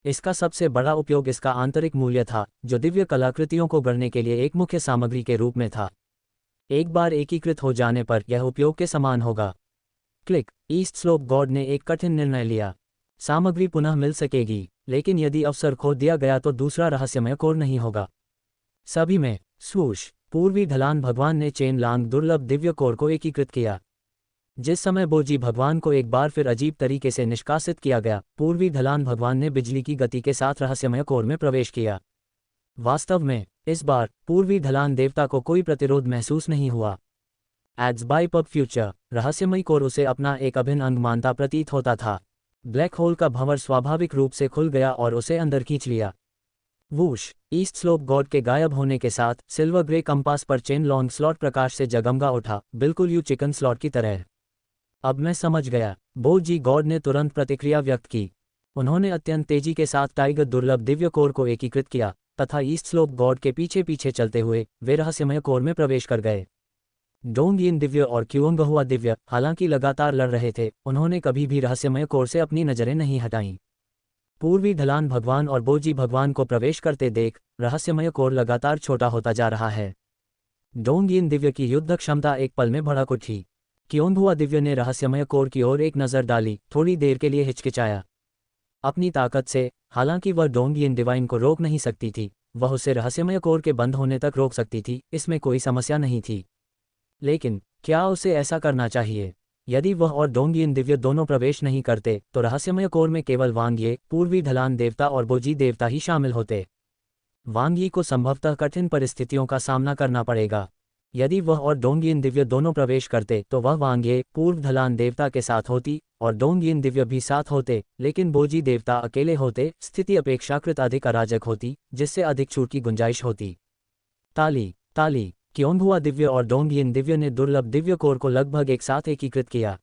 इसका सबसे बड़ा उपयोग इसका आंतरिक मूल्य था, जो दिव्य कलाकृतियों को गढ़ने के लिए एक मुख्य सामग्री के रूप में था। एक बार एकीकृत हो जाने पर यह उपयोग के समान होगा। क्लिक। ईस्ट स्लोप गॉड ने एक कठिन निर्णय लिया। सामग्री पुनः मिल सकेगी, लेकिन यदि अवसर खो दिया गया तो दूसरा रहस्यमय कोर नहीं होगा। सभी में स्वूश, पूर्वी ढलान भगवान ने चेन लांग दुर्लभ दिव्य कोर को एकीकृत किया। जिस समय बोजी भगवान को एक बार फिर अजीब तरीके से निष्कासित किया गया, पूर्वी ढलान भगवान ने बिजली की गति के साथ रहस्यमय कोर में प्रवेश किया। वास्तव में इस बार पूर्वी ढलान देवता को कोई प्रतिरोध महसूस नहीं हुआ। Ads by pub future. रहस्यमय कोर उसे अपना एक अभिन्न अंग मानता प्रतीत होता था। ब्लैक होल का भंवर स्वाभाविक रूप से खुल गया और उसे अंदर खींच लिया। वूश, ईस्ट स्लोप गॉड के गायब होने के साथ सिल्वर ग्रे कंपास पर चेन लॉन्ग स्लॉट प्रकाश से जगमगा उठा, बिल्कुल यू चिकन स्लॉट की तरह। अब मैं समझ गया, बो जी गॉड ने तुरंत प्रतिक्रिया व्यक्त की। उन्होंने अत्यंत तेजी के साथ टाइगर दुर्लभ दिव्य कोर को एकीकृत किया तथा ईस्ट स्लोप गॉड के पीछे पीछे चलते हुए वे रहस्यमय कोर में प्रवेश कर गए। डोंगियन दिव्य और क्यूंगहुआ दिव्य हालांकि लगातार लड़ रहे थे, उन्होंने कभी भी रहस्यमय कोर से अपनी नजरें नहीं हटाईं। पूर्वी ढलान भगवान और बोजी भगवान को प्रवेश करते देख रहस्यमय कोर लगातार छोटा होता जा रहा है। डोंगियन दिव्य की युद्ध क्षमता एक पल में भड़क उठी। क्योंगहुआ दिव्य ने रहस्यमय कोर की ओर एक नज़र डाली, थोड़ी देर के लिए हिचकिचाया। अपनी ताकत से हालांकि वह डोंगियन डिवाइन को रोक नहीं सकती थी, वह उसे रहस्यमय कोर के बंद होने तक रोक सकती थी, इसमें कोई समस्या नहीं थी। लेकिन क्या उसे ऐसा करना चाहिए? यदि वह और डोंगियन दिव्य दोनों प्रवेश नहीं करते तो रहस्यमय कोर में केवल वांग्ये, पूर्वी ढलान देवता और बोजी देवता ही शामिल होते। वांग्ये को संभवतः कठिन परिस्थितियों का सामना करना पड़ेगा। यदि वह और डोंगियन दिव्य दोनों प्रवेश करते तो वह वांग्ये, पूर्व ढलान देवता के साथ होती और डोंगियन दिव्य भी साथ होते, लेकिन बोजी देवता अकेले होते। स्थिति अपेक्षाकृत अधिक अराजक होती, जिससे अधिक छूट की गुंजाइश होती। ताली ताली। क्योंगहुआ दिव्य और डोंगियन दिव्य ने दुर्लभ दिव्य कोर को लगभग एक साथ एकीकृत किया।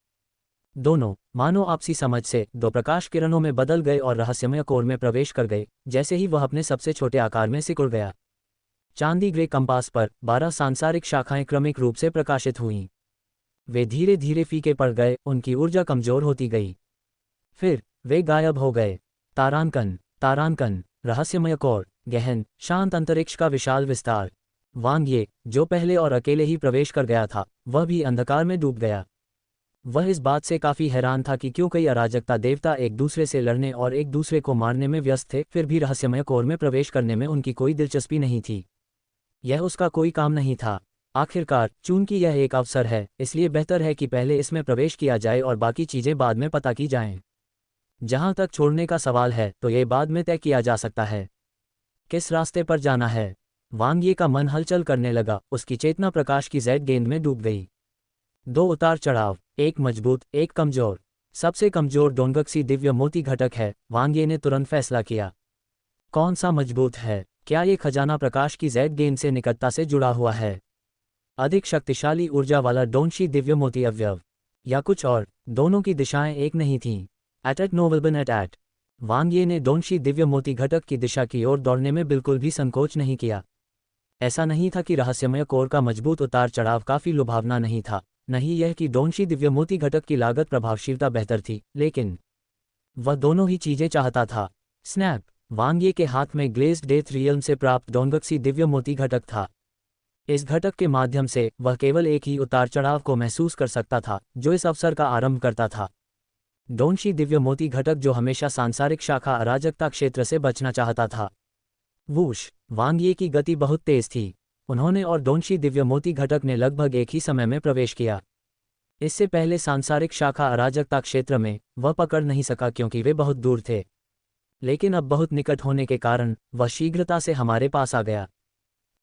दोनों मानो आपसी समझ से दो प्रकाश किरणों में बदल गए और रहस्यमय कोर में प्रवेश कर गए, जैसे ही वह अपने सबसे छोटे आकार में सिकुड़ गया। चांदी ग्रे कंपास पर 12 सांसारिक शाखाएं क्रमिक रूप से प्रकाशित हुईं। वे धीरे धीरे फीके पड़ गए, उनकी ऊर्जा कमजोर होती गई। फिर वे गायब हो गए। तारांकन तारांकन। रहस्यमय कोर, गहन शांत अंतरिक्ष का विशाल विस्तार। वांग्ये, जो पहले और अकेले ही प्रवेश कर गया था, वह भी अंधकार में डूब गया। वह इस बात से काफी हैरान था कि क्यों कई अराजकता देवता एक दूसरे से लड़ने और एक दूसरे को मारने में व्यस्त थे, फिर भी रहस्यमय कोर में प्रवेश करने में उनकी कोई दिलचस्पी नहीं थी। यह उसका कोई काम नहीं था। आखिरकार चूंकि यह एक अवसर है, इसलिए बेहतर है कि पहले इसमें प्रवेश किया जाए और बाकी चीजें बाद में पता की जाएं। जहां तक छोड़ने का सवाल है तो यह बाद में तय किया जा सकता है। किस रास्ते पर जाना है? वांग्ये का मन हलचल करने लगा, उसकी चेतना प्रकाश की जेड गेंद में डूब गई। दो उतार चढ़ाव, एक मजबूत, एक कमजोर। सबसे कमजोर डोंगक्सी दिव्य मोती घटक है, वांग्ये ने तुरंत फैसला किया। कौन सा मजबूत है? क्या ये खजाना प्रकाश की जेड गेंद से निकटता से जुड़ा हुआ है? अधिक शक्तिशाली ऊर्जा वाला डोंशी दिव्य मोती अवयव, या कुछ और? दोनों की दिशाएं एक नहीं थीं। Eight NovelBin eight. वांग्ये ने डोंशी दिव्य मोती घटक की दिशा की ओर दौड़ने में बिल्कुल भी संकोच नहीं किया। ऐसा नहीं था कि रहस्यमय कोर का मजबूत उतार चढ़ाव काफी लुभावना नहीं था, नहीं यह कि डोनशी दिव्यमोती घटक की लागत प्रभावशीलता बेहतर थी, लेकिन वह दोनों ही चीजें चाहता था। स्नैप, वांग ये के हाथ में ग्लेज्ड डेथ रियल्म से प्राप्त डोंगक्सी दिव्यमोती घटक था। इस घटक के माध्यम से वह केवल एक ही उतार चढ़ाव को महसूस कर सकता था जो इस अवसर का आरंभ करता था। डोनशी दिव्यमोती घटक जो हमेशा सांसारिक शाखा अराजकता क्षेत्र से बचना चाहता था। वूश, वांग ये की गति बहुत तेज थी। उन्होंने और डोनशी दिव्यमोती घटक ने लगभग एक ही समय में प्रवेश किया। इससे पहले सांसारिक शाखा अराजकता क्षेत्र में वह पकड़ नहीं सका क्योंकि वे बहुत दूर थे, लेकिन अब बहुत निकट होने के कारण वह शीघ्रता से हमारे पास आ गया।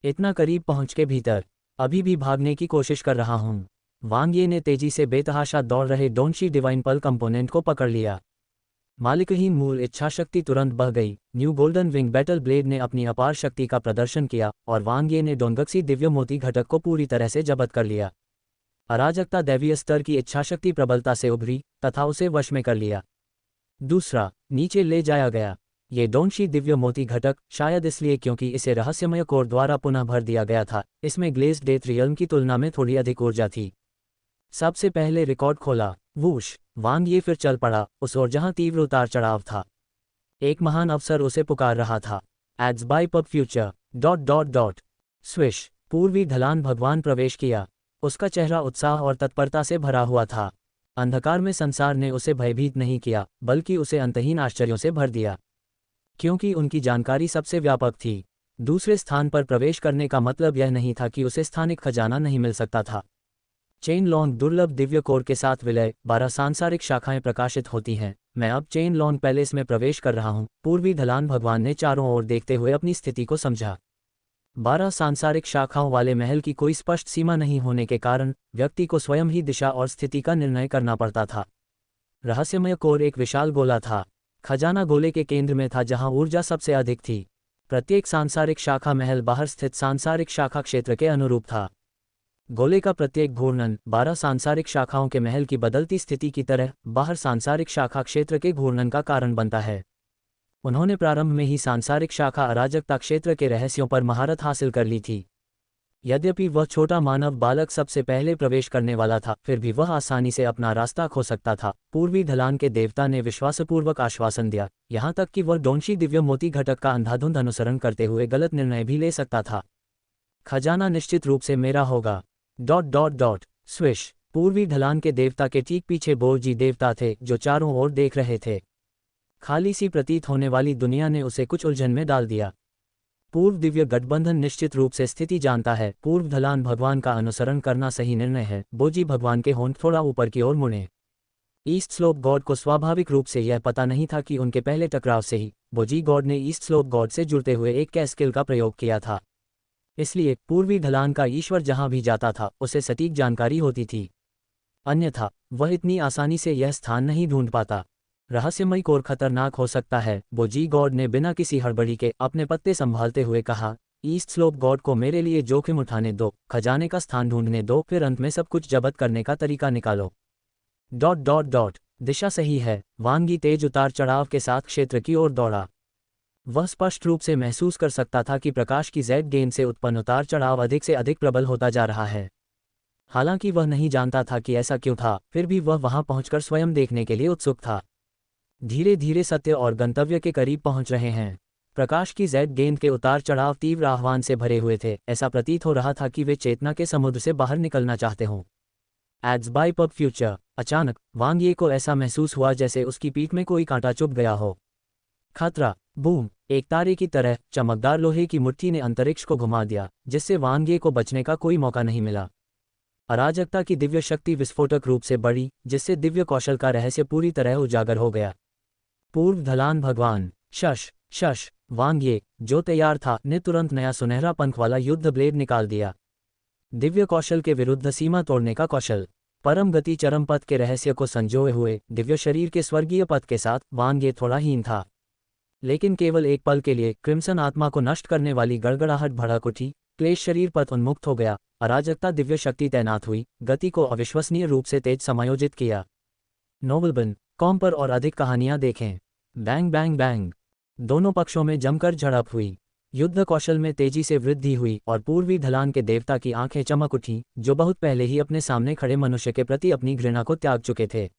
इतना करीब पहुंच के भीतर अभी भी भागने की कोशिश कर रहा हूं। वांग ये ने तेजी से बेतहाशा दौड़ रहे डोनशी डिवाइन पल कंपोनेंट को पकड़ लिया। मालिकहीन मूल इच्छाशक्ति तुरंत बह गई। New golden wing battle blade ने अपनी अपार शक्ति का प्रदर्शन किया और वांग ये ने डोंगक्सी दिव्यमोती घटक को पूरी तरह से जब्त कर लिया। अराजकता दैवीय स्तर की इच्छाशक्ति प्रबलता से उभरी तथा उसे वश में कर लिया। दूसरा, नीचे ले जाया गया। ये डोनशी दिव्यमोती घटक शायद इसलिए क्योंकि इसे रहस्यमय कोर द्वारा पुनः भर दिया गया था, इसमें ग्लेज्ड डेथ रियल्म की तुलना में थोड़ी अधिक ऊर्जा थी। सबसे पहले रिकॉर्ड खोला। वूश, वांग ये फिर चल पड़ा उस ओर जहां तीव्र उतार चढ़ाव था। एक महान अवसर उसे पुकार रहा था। Ads by pub future ... swish, पूर्वी ढलान भगवान प्रवेश किया। उसका चेहरा उत्साह और तत्परता से भरा हुआ था। अंधकार में संसार ने उसे भयभीत नहीं किया, बल्कि उसे अंतहीन आश्चर्यों से भर दिया, क्योंकि उनकी जानकारी सबसे व्यापक थी। दूसरे स्थान पर प्रवेश करने का मतलब यह नहीं था कि उसे स्थानिक खजाना नहीं मिल सकता था। चेन लॉन्ग दुर्लभ दिव्य कोर के साथ विलय 12 सांसारिक शाखाएं प्रकाशित होती हैं। मैं अब चेन लॉन्ग पैलेस में प्रवेश कर रहा हूं। पूर्वी ढलान भगवान ने चारों ओर देखते हुए अपनी स्थिति को समझा। 12 सांसारिक शाखाओं वाले महल की कोई स्पष्ट सीमा नहीं होने के कारण व्यक्ति को स्वयं ही दिशा और स्थिति का निर्णय करना पड़ता था। रहस्यमय कोर एक विशाल गोला था। खजाना गोले के केंद्र में था जहां ऊर्जा सबसे अधिक थी। प्रत्येक सांसारिक शाखा महल बाहर स्थित सांसारिक शाखा क्षेत्र के अनुरूप था। गोले का प्रत्येक घूर्णन 12 सांसारिक शाखाओं के महल की बदलती स्थिति की तरह बाहर सांसारिक शाखा क्षेत्र के घूर्णन का कारण बनता है। उन्होंने प्रारंभ में ही सांसारिक शाखा अराजकता क्षेत्र के रहस्यों पर महारत हासिल कर ली थी। यद्यपि वह छोटा मानव बालक सबसे पहले प्रवेश करने वाला था, फिर भी वह आसानी से अपना रास्ता खो सकता था। पूर्वी ढलान के देवता ने विश्वासपूर्वक आश्वासन दिया, यहाँ तक कि वह डोनशी दिव्यमोती घटक का अंधाधुंध अनुसरण करते हुए गलत निर्णय भी ले सकता था। खजाना निश्चित रूप से मेरा होगा। स्विश, पूर्वी ढलान के देवता के ठीक पीछे बोर्जी देवता थे जो चारों ओर देख रहे थे। खाली सी प्रतीत होने वाली दुनिया ने उसे कुछ उलझन में डाल दिया। पूर्व दिव्य गठबंधन निश्चित रूप से स्थिति जानता है। पूर्व ढलान भगवान का अनुसरण करना सही निर्णय है। बोजी भगवान के होंठ थोड़ा ऊपर की ओर मुड़े। ईस्ट स्लोप गॉड को स्वाभाविक रूप से यह पता नहीं था कि उनके पहले टकराव से ही बोजी गॉड ने ईस्ट स्लोप गॉड से जुड़ते हुए एक कैस्किल का प्रयोग किया था। इसलिए पूर्वी ढलान का ईश्वर जहां भी जाता था उसे सटीक जानकारी होती थी, अन्यथा वह इतनी आसानी से यह स्थान नहीं ढूंढ पाता। रहस्यमय कोर खतरनाक हो सकता है, बोजी गॉड ने बिना किसी हड़बड़ी के अपने पत्ते संभालते हुए कहा। ईस्ट स्लोप गॉड को मेरे लिए जोखिम उठाने दो, खजाने का स्थान ढूंढने दो, फिर अंत में सब कुछ जब्त करने का तरीका निकालो। दिशा सही है। वांगी तेज उतार चढ़ाव के साथ क्षेत्र की ओर दौड़ा। वह स्पष्ट रूप से महसूस कर सकता था कि प्रकाश की जेड गेंद से उत्पन्न उतार चढ़ाव अधिक से अधिक प्रबल होता जा रहा है। हालांकि वह नहीं जानता था कि ऐसा क्यों था, फिर भी वह वहां पहुंचकर स्वयं देखने के लिए उत्सुक था। धीरे धीरे सत्य और गंतव्य के करीब पहुंच रहे हैं। प्रकाश की जेड गेंद के उतार चढ़ाव तीव्र आह्वान से भरे हुए थे। ऐसा प्रतीत हो रहा था कि वे चेतना के समुद्र से बाहर निकलना चाहते हों। Ads by pub future. अचानक वांग ये को ऐसा महसूस हुआ जैसे उसकी पीठ में कोई कांटा चुभ गया हो। खतरा। बूम, एक तारे की तरह चमकदार लोहे की मुट्ठी ने अंतरिक्ष को घुमा दिया, जिससे वांग ये को बचने का कोई मौका नहीं मिला। अराजकता की दिव्य शक्ति विस्फोटक रूप से बढ़ी, जिससे दिव्य कौशल का रहस्य पूरी तरह उजागर हो गया। पूर्व ढलान भगवान। शश, वांग ये, जो तैयार था, ने तुरंत नया सुनहरा पंख वाला युद्ध ब्लेड निकाल दिया। दिव्य कौशल के विरुद्ध सीमा तोड़ने का कौशल। परम गति चरम पथ के रहस्य को संजोए हुए दिव्य शरीर के स्वर्गीय पथ के साथ वांग ये थोड़ा हीन था, लेकिन केवल एक पल के लिए क्रिम्सन आत्मा को नष्ट करने वाली गड़गड़ाहट भड़क उठी। क्लेश शरीर पथ उन्मुक्त हो गया। अराजकता दिव्य शक्ति तैनात हुई, गति को अविश्वसनीय रूप से तेज समायोजित किया। नोबलबन कॉम पर और अधिक कहानियां देखें। Bang bang bang. दोनों पक्षों में जमकर झड़प हुई। युद्ध कौशल में तेजी से वृद्धि हुई और पूर्वी ढलान के देवता की आंखें चमक उठीं, जो बहुत पहले ही अपने सामने खड़े मनुष्य के प्रति अपनी घृणा को त्याग चुके थे।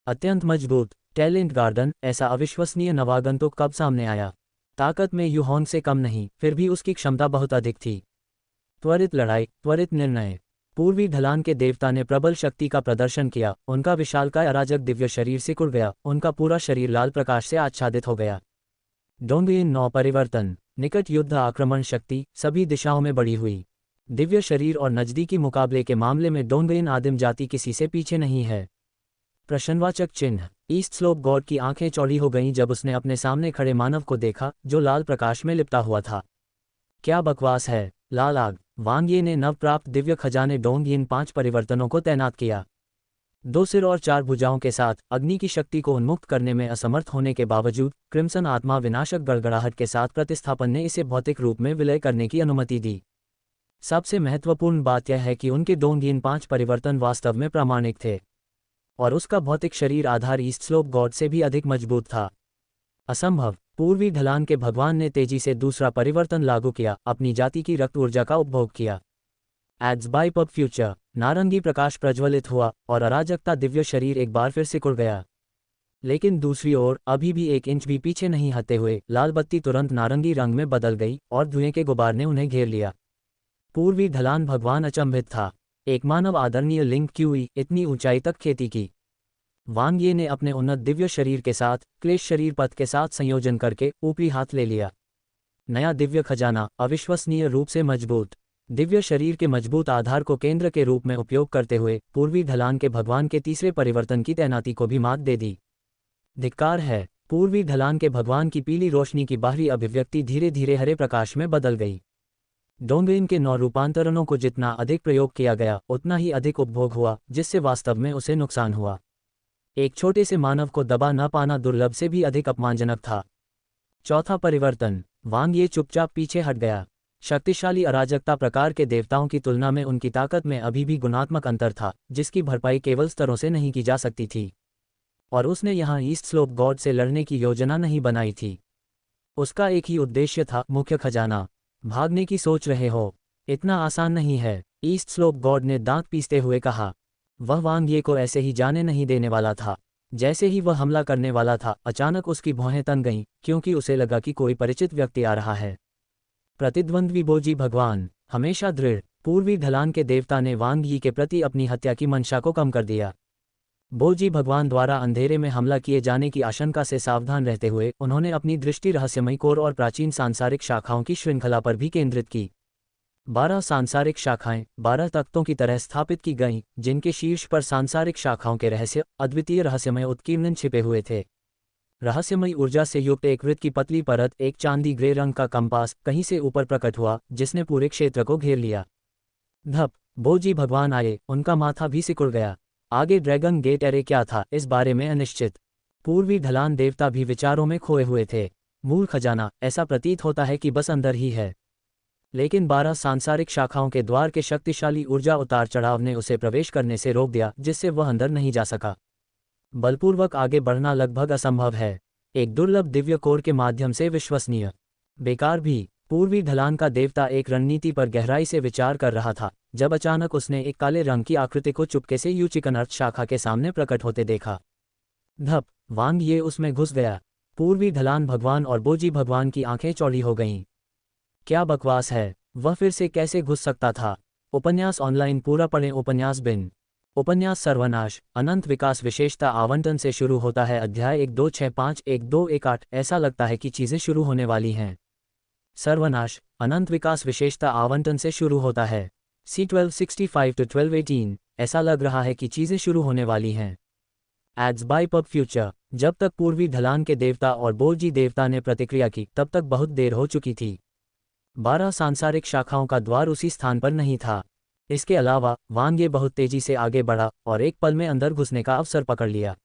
अत्यंत मजबूत टैलेंट गार्डन, ऐसा अविश्वसनीय नवागंतुक कब सामने आया? ताकत में यूहोंग से कम नहीं, फिर भी उसकी क्षमता बहुत अधिक थी। त्वरित लड़ाई, त्वरित निर्णय। पूर्वी ढलान के देवता ने प्रबल शक्ति का प्रदर्शन किया, उनका विशालकाय अराजक दिव्य शरीर सिकुड़ गया, उनका पूरा शरीर लाल प्रकाश से आच्छादित हो गया। डोंगयिन 9 परिवर्तन, निकट युद्ध आक्रमण शक्ति सभी दिशाओं में बढ़ी हुई। दिव्य शरीर और नजदीकी मुकाबले के मामले में डोंगयिन आदिम जाति किसी से पीछे नहीं है। प्रश्नवाचक चिन्ह। ईस्ट स्लोप गॉड की आंखें चौड़ी हो गईं जब उसने अपने सामने खड़े मानव को देखा, जो लाल प्रकाश में लिपटा हुआ था। क्या बकवास है! लाल आग। वांग ये ने नवप्राप्त दिव्य खजाने डोंगयिन 5 परिवर्तनों को तैनात किया। 2 सिर और 4 भुजाओं के साथ अग्नि की शक्ति को उन्मुक्त करने में असमर्थ होने के बावजूद क्रिम्सन आत्मा विनाशक गड़गड़ाहट के साथ प्रतिस्थापन ने इसे भौतिक रूप में विलय करने की अनुमति दी। सबसे महत्वपूर्ण बात यह है कि उनके डोंगयिन 5 परिवर्तन वास्तव में प्रामाणिक थे, और उसका भौतिक शरीर आधार ईस्ट स्लोप गॉड से भी अधिक मजबूत था। असंभव। पूर्वी ढलान के भगवान ने तेजी से दूसरा परिवर्तन लागू किया, अपनी जाति की रक्त ऊर्जा का उपभोग किया। Ads by pub future. नारंगी प्रकाश प्रज्वलित हुआ और अराजकता दिव्य शरीर एक बार फिर सिकुड़ गया। लेकिन दूसरी ओर, अभी भी 1 इंच भी पीछे नहीं हटे हुए, लाल बत्ती तुरंत नारंगी रंग में बदल गई और धुएं के गुबार ने उन्हें घेर लिया। पूर्वी ढलान भगवान अचंभित था। एक मानव आदरणीय लिंग क्यों इतनी ऊंचाई तक खेती की? वांग ये ने अपने उन्नत दिव्य शरीर के साथ क्लेश शरीर पथ के साथ संयोजन करके ऊपरी हाथ ले लिया। नया दिव्य खजाना, अविश्वसनीय रूप से मजबूत। दिव्य शरीर के मजबूत आधार को केंद्र के रूप में उपयोग करते हुए पूर्वी ढलान के भगवान के तीसरे परिवर्तन की तैनाती को भी मात दे दी। धिक्कार है! पूर्वी ढलान के भगवान की पीली रोशनी की बाहरी अभिव्यक्ति धीरे धीरे हरे प्रकाश में बदल गई। डोंगयिन के 9 रूपांतरणों को जितना अधिक प्रयोग किया गया, उतना ही अधिक उपभोग हुआ, जिससे वास्तव में उसे नुकसान हुआ। एक छोटे से मानव को दबा न पाना दुर्लभ से भी अधिक अपमानजनक था। चौथा परिवर्तन। वांग ये चुपचाप पीछे हट गया। शक्तिशाली अराजकता प्रकार के देवताओं की तुलना में उनकी ताकत में अभी भी गुणात्मक अंतर था, जिसकी भरपाई केवल स्तरों से नहीं की जा सकती थी। और उसने यहाँ ईस्ट स्लोप गॉड से लड़ने की योजना नहीं बनाई थी। उसका एक ही उद्देश्य था, मुख्य खजाना। भागने की सोच रहे हो? इतना आसान नहीं है, ईस्ट स्लोप गॉड ने दांत पीसते हुए कहा। वह वांग ये को ऐसे ही जाने नहीं देने वाला था। जैसे ही वह हमला करने वाला था, अचानक उसकी भौहें तन गईं, क्योंकि उसे लगा कि कोई परिचित व्यक्ति आ रहा है। प्रतिद्वंद्वी बोजी भगवान, हमेशा दृढ़। पूर्वी ढलान के देवता ने वांग यी के प्रति अपनी हत्या की मंशा को कम कर दिया। बोजी भगवान द्वारा अंधेरे में हमला किए जाने की आशंका से सावधान रहते हुए उन्होंने अपनी दृष्टि रहस्यमयी कोर और प्राचीन सांसारिक शाखाओं की श्रृंखला पर भी केंद्रित की। 12 सांसारिक शाखाएं 12 तख्तों की तरह स्थापित की गईं, जिनके शीर्ष पर सांसारिक शाखाओं के रहस्य, अद्वितीय रहस्यमय उत्कीर्णन छिपे हुए थे। रहस्यमयी ऊर्जा से युक्त एक वृत्त की पतली परत, एक चांदी ग्रे रंग का कंपास, कहीं से ऊपर प्रकट हुआ, जिसने पूरे क्षेत्र को घेर लिया। धप! बोजी भगवान आए, उनका माथा भी सिकुड़ गया। आगे ड्रैगन गेट एरे क्या था, इस बारे में अनिश्चित। पूर्वी ढलान देवता भी विचारों में खोए हुए थे। मूल खजाना, ऐसा प्रतीत होता है कि बस अंदर ही है। लेकिन 12 सांसारिक शाखाओं के द्वार के शक्तिशाली ऊर्जा उतार चढ़ाव ने उसे प्रवेश करने से रोक दिया, जिससे वह अंदर नहीं जा सका। बलपूर्वक आगे बढ़ना लगभग असंभव है, एक दुर्लभ दिव्य कोर के माध्यम से विश्वसनीय। बेकार भी। पूर्वी ढलान का देवता एक रणनीति पर गहराई से विचार कर रहा था, जब अचानक उसने एक काले रंग की आकृति को चुपके से यूचिकन अर्थ शाखा के सामने प्रकट होते देखा। धप! वांग ये उसमें घुस गया। पूर्वी ढलान भगवान और बोजी भगवान की आंखें चौड़ी हो गईं। क्या बकवास है! वह फिर से कैसे घुस सकता था? उपन्यास ऑनलाइन पूरा पढ़ें। उपन्यास बिन। उपन्यास सर्वनाश, अनंत विकास विशेषता आवंटन से शुरू होता है। अध्याय 12651218। ऐसा लगता है कि चीजें शुरू होने वाली हैं। सर्वनाश, अनंत विकास विशेषता आवंटन से शुरू होता है। C1265 to 1218। ऐसा लग रहा है कि चीजें शुरू होने वाली हैं। Ads by pub future. जब तक पूर्वी ढलान के देवता और बोजी देवता ने प्रतिक्रिया की, तब तक बहुत देर हो चुकी थी। 12 सांसारिक शाखाओं का द्वार उसी स्थान पर नहीं था। इसके अलावा वांग ये बहुत तेजी से आगे बढ़ा और एक पल में अंदर घुसने का अवसर पकड़ लिया।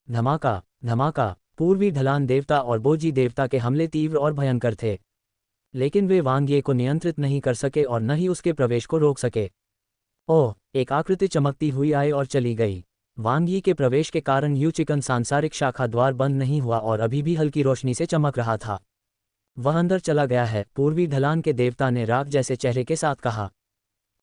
धमाका धमाका! पूर्वी ढलान देवता और बोजी देवता के हमले तीव्र और भयंकर थे, लेकिन वे वांग ये को नियंत्रित नहीं कर सके और न ही उसके प्रवेश को रोक सके। ओह! एक आकृति चमकती हुई आई और चली गई। वांग यी के प्रवेश के कारण यूचिकन सांसारिक शाखा द्वार बंद नहीं हुआ और अभी भी हल्की रोशनी से चमक रहा था। वह अंदर चला गया है, पूर्वी ढलान के देवता ने राग जैसे चेहरे के साथ कहा।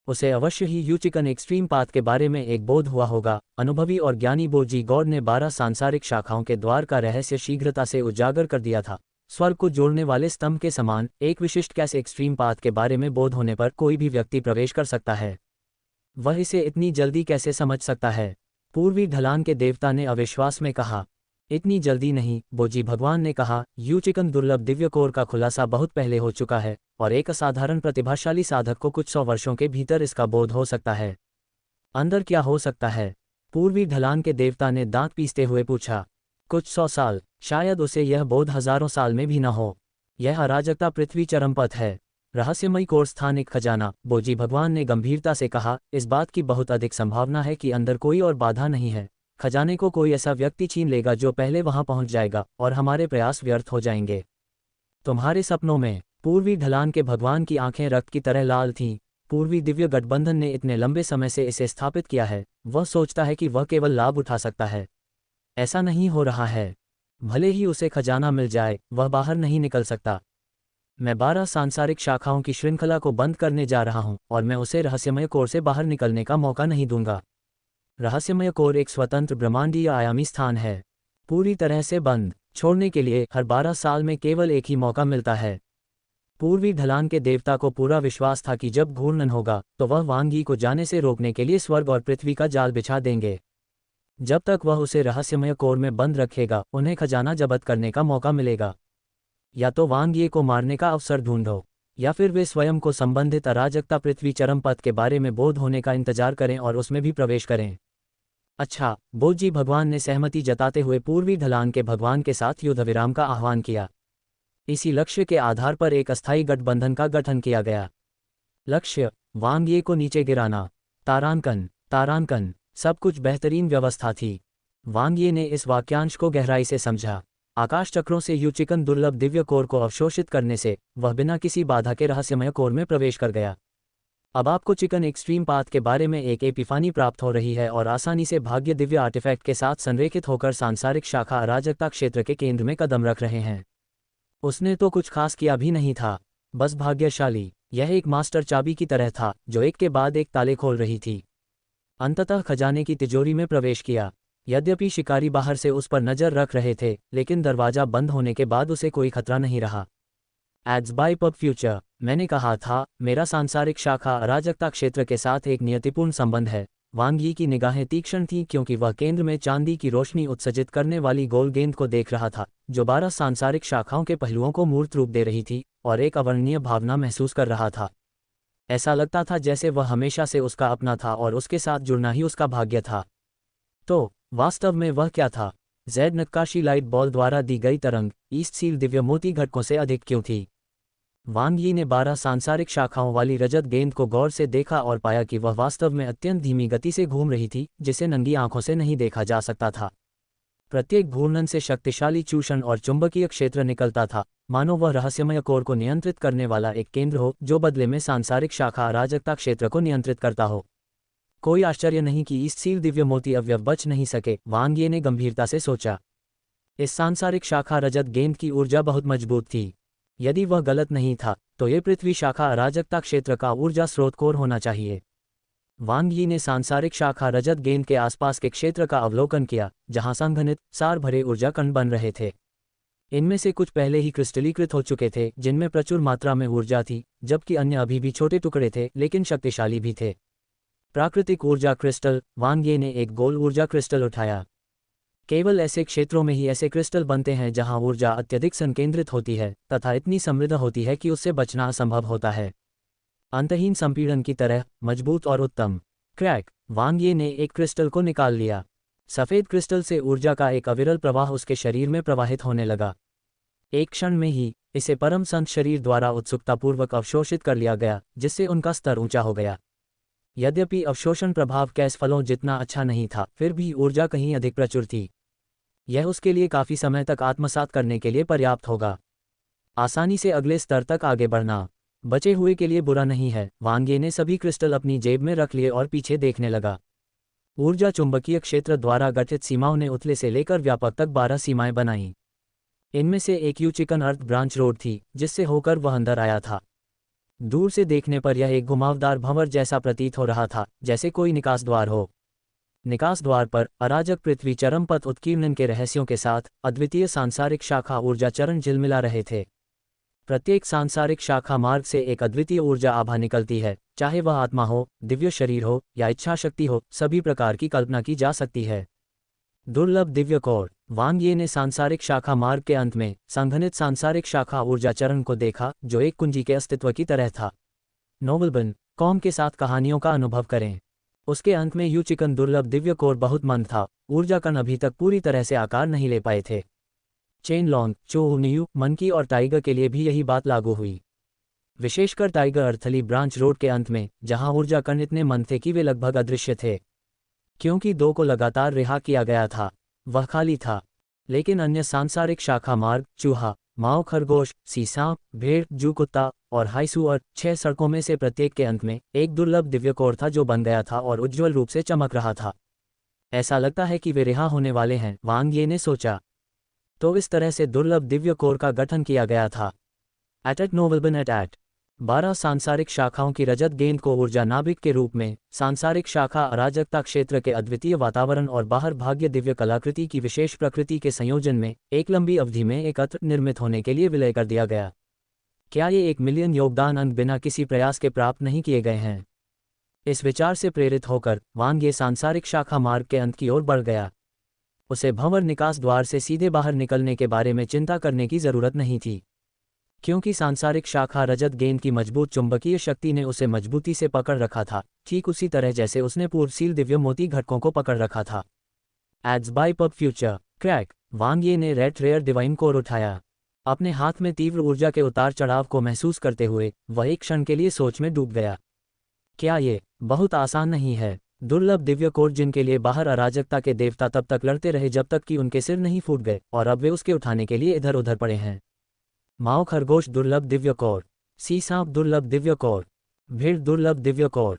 उसे अवश्य ही यूचिकन एक्सट्रीम पाथ के बारे में एक बोध हुआ होगा। अनुभवी और ज्ञानी बोजी गॉड ने 12 सांसारिक शाखाओं के द्वार का रहस्य शीघ्रता से उजागर कर दिया था। स्वर्ग को जोड़ने वाले स्तंभ के समान एक विशिष्ट कैसे एक्सट्रीम पाथ के बारे में बोध होने पर कोई भी व्यक्ति प्रवेश कर सकता है। वह इसे इतनी जल्दी कैसे समझ सकता है? पूर्वी ढलान के देवता ने अविश्वास में कहा। इतनी जल्दी नहीं, बोजी भगवान ने कहा। यूचिकन दुर्लभ दिव्य कोर का खुलासा बहुत पहले हो चुका है और एक असाधारण प्रतिभाशाली साधक को कुछ 100 वर्षों के भीतर इसका बोध हो सकता है। अंदर क्या हो सकता है? पूर्वी ढलान के देवता ने दांत पीसते हुए पूछा। कुछ 100 साल, शायद उसे यह बोध हजारों साल में भी न हो। यह अराजकता पृथ्वी चरमपथ है। रहस्यमयी कोर स्थानिक खजाना, बोजी भगवान ने गंभीरता से कहा। इस बात की बहुत अधिक संभावना है कि अंदर कोई और बाधा नहीं है। खजाने को कोई ऐसा व्यक्ति छीन लेगा जो पहले वहां पहुंच जाएगा और हमारे प्रयास व्यर्थ हो जाएंगे। तुम्हारे सपनों में? पूर्वी ढलान के भगवान की आंखें रक्त की तरह लाल थीं। पूर्वी दिव्य गठबंधन ने इतने लंबे समय से इसे स्थापित किया है। वह सोचता है कि वह केवल लाभ उठा सकता है। ऐसा नहीं हो रहा है। भले ही उसे खजाना मिल जाए, वह बाहर नहीं निकल सकता। मैं 12 सांसारिक शाखाओं की श्रृंखला को बंद करने जा रहा हूं और मैं उसे रहस्यमय कोर से बाहर निकलने का मौका नहीं दूंगा। रहस्यमय कोर एक स्वतंत्र ब्रह्मांडीय आयामी स्थान है, पूरी तरह से बंद। छोड़ने के लिए हर 12 साल में केवल एक ही मौका मिलता है। पूर्वी ढलान के देवता को पूरा विश्वास था कि जब घूर्णन होगा तो वह वांग यी को जाने से रोकने के लिए स्वर्ग और पृथ्वी का जाल बिछा देंगे। जब तक वह उसे रहस्यमय कोर में बंद रखेगा, उन्हें खजाना जब्त करने का मौका मिलेगा। या तो वांग यी को मारने का अवसर ढूंढो, या फिर वे स्वयं को संबंधित अराजकता पृथ्वी चरमपथ के बारे में बोध होने का इंतजार करें और उसमें भी प्रवेश करें। अच्छा, बोजी भगवान ने सहमति जताते हुए पूर्वी ढलान के भगवान के साथ युद्ध विराम का आह्वान किया। इसी लक्ष्य के आधार पर एक अस्थायी गठबंधन का गठन किया गया। लक्ष्य, वांग यी को नीचे गिराना। तारांकन, सब कुछ बेहतरीन व्यवस्था थी। वांग यी ने इस वाक्यांश को गहराई से समझा। आकाश चक्रों से यूचिकन दुर्लभ दिव्य कोर को अवशोषित करने से वह बिना किसी बाधा के रहस्यमय कोर में प्रवेश कर गया। अब आपको चिकन एक्सट्रीम पाथ के बारे में एक एपिफानी प्राप्त हो रही है और आसानी से भाग्य दिव्य आर्टिफैक्ट के साथ संरेखित होकर सांसारिक शाखा अराजकता क्षेत्र के केंद्र में कदम रख रहे हैं। उसने तो कुछ खास किया भी नहीं था, बस भाग्यशाली। यह एक मास्टर चाबी की तरह था जो एक के बाद एक ताले खोल रही थी। अंततः खजाने की तिजोरी में प्रवेश किया। यद्यपि शिकारी बाहर से उस पर नजर रख रहे थे, लेकिन दरवाजा बंद होने के बाद उसे कोई खतरा नहीं रहा। एड्स बाय पब फ्यूचर, मैंने कहा था, मेरा सांसारिक शाखा अराजकता क्षेत्र के साथ एक नियतिपूर्ण संबंध है। वांग यी की निगाहें तीक्ष्ण थीं क्योंकि वह केंद्र में चांदी की रोशनी उत्सर्जित करने वाली गोल गेंद को देख रहा था, जो 12 सांसारिक शाखाओं के पहलुओं को मूर्त रूप दे रही थी और एक अवर्णनीय भावना महसूस कर रहा था। ऐसा लगता था जैसे वह हमेशा से उसका अपना था और उसके साथ जुड़ना ही उसका भाग्य था। तो वास्तव में वह क्या था? जेड नक्काशी लाइट बॉल द्वारा दी गई तरंग ईस्ट सील दिव्य मोती घटकों से अधिक क्यों थी? वांग यी ने 12 सांसारिक शाखाओं वाली रजत गेंद को गौर से देखा और पाया कि वह वास्तव में अत्यंत धीमी गति से घूम रही थी, जिसे नंगी आंखों से नहीं देखा जा सकता था। प्रत्येक घूर्णन से शक्तिशाली चूषण और चुंबकीय क्षेत्र निकलता था, मानो वह रहस्यमय कोर को नियंत्रित करने वाला एक केंद्र हो जो बदले में सांसारिक शाखा अराजकता क्षेत्र को नियंत्रित करता हो। कोई आश्चर्य नहीं कि ईस्ट सील दिव्य मोती अवयव बच नहीं सके, वांग यी ने गंभीरता से सोचा। इस सांसारिक शाखा रजत गेंद की ऊर्जा बहुत मजबूत थी। यदि वह गलत नहीं था तो ये पृथ्वी शाखा अराजकता क्षेत्र का ऊर्जा स्रोत कोर होना चाहिए। वांग यी ने सांसारिक शाखा रजत गेंद के आसपास के क्षेत्र का अवलोकन किया, जहां संघनित सार भरे ऊर्जा कण बन रहे थे। इनमें से कुछ पहले ही क्रिस्टलीकृत हो चुके थे, जिनमें प्रचुर मात्रा में ऊर्जा थी, जबकि अन्य अभी भी छोटे टुकड़े थे लेकिन शक्तिशाली भी थे। प्राकृतिक ऊर्जा क्रिस्टल, वांग यी ने एक गोल ऊर्जा क्रिस्टल उठाया। केवल ऐसे क्षेत्रों में ही ऐसे क्रिस्टल बनते हैं जहां ऊर्जा अत्यधिक संकेंद्रित होती है तथा इतनी समृद्ध होती है कि उससे बचना असंभव होता है। अंतहीन संपीड़न की तरह मजबूत और उत्तम। क्रैक, वांग यी ने एक क्रिस्टल को निकाल लिया। सफेद क्रिस्टल से ऊर्जा का एक अविरल प्रवाह उसके शरीर में प्रवाहित होने लगा। एक क्षण में ही इसे परम संत शरीर द्वारा उत्सुकतापूर्वक अवशोषित कर लिया गया, जिससे उनका स्तर ऊंचा हो गया। यद्यपि अवशोषण प्रभाव कैस फलों जितना अच्छा नहीं था, फिर भी ऊर्जा कहीं अधिक प्रचुर थी। यह उसके लिए काफी समय तक आत्मसात करने के लिए पर्याप्त होगा। आसानी से अगले स्तर तक आगे बढ़ना बचे हुए के लिए बुरा नहीं है। वांग यी ने सभी क्रिस्टल अपनी जेब में रख लिए और पीछे देखने लगा। ऊर्जा चुंबकीय क्षेत्र द्वारा गठित सीमाओं ने उथले से लेकर व्यापक तक 12 सीमाएं बनाईं। इनमें से एक you chicken earth branch road थी जिससे होकर वह अंदर आया था। दूर से देखने पर यह एक घुमावदार भंवर जैसा प्रतीत हो रहा था, जैसे कोई निकास द्वार हो। निकास द्वार पर अराजक पृथ्वी चरम पथ उत्कीर्णन के रहस्यों के साथ अद्वितीय सांसारिक शाखा ऊर्जा चरण झिलमिला रहे थे। प्रत्येक सांसारिक शाखा मार्ग से एक अद्वितीय ऊर्जा आभा निकलती है, चाहे वह आत्मा हो, दिव्य शरीर हो या इच्छा शक्ति हो, सभी प्रकार की कल्पना की जा सकती है। दुर्लभ दिव्य कोर। वांग ये ने सांसारिक शाखा मार्ग के अंत में संघनित सांसारिक शाखा ऊर्जा चरण को देखा, जो एक कुंजी के अस्तित्व की तरह था। नोबलबन कॉम के साथ कहानियों का अनुभव करें। उसके अंत में यू चिकन दुर्लभ दिव्य कोर बहुत मंद था, ऊर्जा कण अभी तक पूरी तरह से आकार नहीं ले पाए थे। चेन लॉन्ग चोनियू मंकी और टाइगर के लिए भी यही बात लागू हुई, विशेषकर टाइगर अर्थली ब्रांच रोड के अंत में, जहां ऊर्जा कण इतने मंद थे कि वे लगभग अदृश्य थे। क्योंकि 2 को लगातार रिहा किया गया था, वह खाली था। लेकिन अन्य सांसारिक शाखा मार्ग, चूहा, माओ खरगोश, सीसांप, भेड़, जू कुत्ता और हाइसुअर, 6 सड़कों में से प्रत्येक के अंत में एक दुर्लभ दिव्य कोर था जो बन गया था और उज्ज्वल रूप से चमक रहा था। ऐसा लगता है कि वे रिहा होने वाले हैं, वांग ये ने सोचा। तो इस तरह से दुर्लभ दिव्य कोर का गठन किया गया था। एट नोबलबन एट 12 सांसारिक शाखाओं की रजत गेंद को ऊर्जा नाभिक के रूप में, सांसारिक शाखा अराजकता क्षेत्र के अद्वितीय वातावरण और बाहर भाग्य दिव्य कलाकृति की विशेष प्रकृति के संयोजन में एक लंबी अवधि में एकत्र निर्मित होने के लिए विलय कर दिया गया। क्या ये 1 मिलियन योगदान अंक बिना किसी प्रयास के प्राप्त नहीं किए गए हैं? इस विचार से प्रेरित होकर वांग ये सांसारिक शाखा मार्ग के अंत की ओर बढ़ गया। उसे भंवर निकास द्वार से सीधे बाहर निकलने के बारे में चिंता करने की जरूरत नहीं थी, क्योंकि सांसारिक शाखा रजत गेंद की मजबूत चुंबकीय शक्ति ने उसे मजबूती से पकड़ रखा था, ठीक उसी तरह जैसे उसने पूर्वशील दिव्य मोती घटकों को पकड़ रखा था। Ads by pub future crack. Wang Ye ने रेड रेयर डिवाइन कोर उठाया। अपने हाथ में तीव्र ऊर्जा के उतार चढ़ाव को महसूस करते हुए वह एक क्षण के लिए सोच में डूब गया। क्या ये बहुत आसान नहीं है? दुर्लभ दिव्य कोर जिनके लिए बाहर अराजकता के देवता तब तक लड़ते रहे जब तक कि उनके सिर नहीं फूट गए, और अब वे उसके उठाने के लिए इधर उधर पड़े हैं। माओ खरगोश दुर्लभ दिव्य कोर, सी सांप दुर्लभ दिव्य कोर, भेड़ दुर्लभ दिव्य कोर ...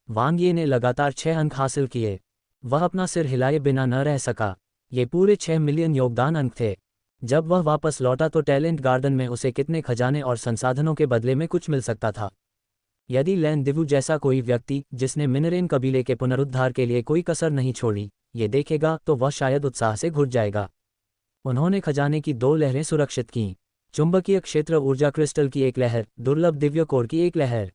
वांग ये ने लगातार 6 अंक हासिल किए। वह अपना सिर हिलाए बिना न रह सका। ये पूरे 6 मिलियन योगदान अंक थे। जब वह वापस लौटा तो टैलेंट गार्डन में उसे कितने खजाने और संसाधनों के बदले में कुछ मिल सकता था। यदि लैन दिवू जैसा कोई व्यक्ति, जिसने मिनरेन कबीले के पुनरुद्धार के लिए कोई कसर नहीं छोड़ी, ये देखेगा तो वह शायद उत्साह से घुट जाएगा। उन्होंने खजाने की 2 लहरें सुरक्षित कीं, चुंबकीय क्षेत्र ऊर्जा क्रिस्टल की एक लहर, दुर्लभ दिव्य कोर की एक लहर।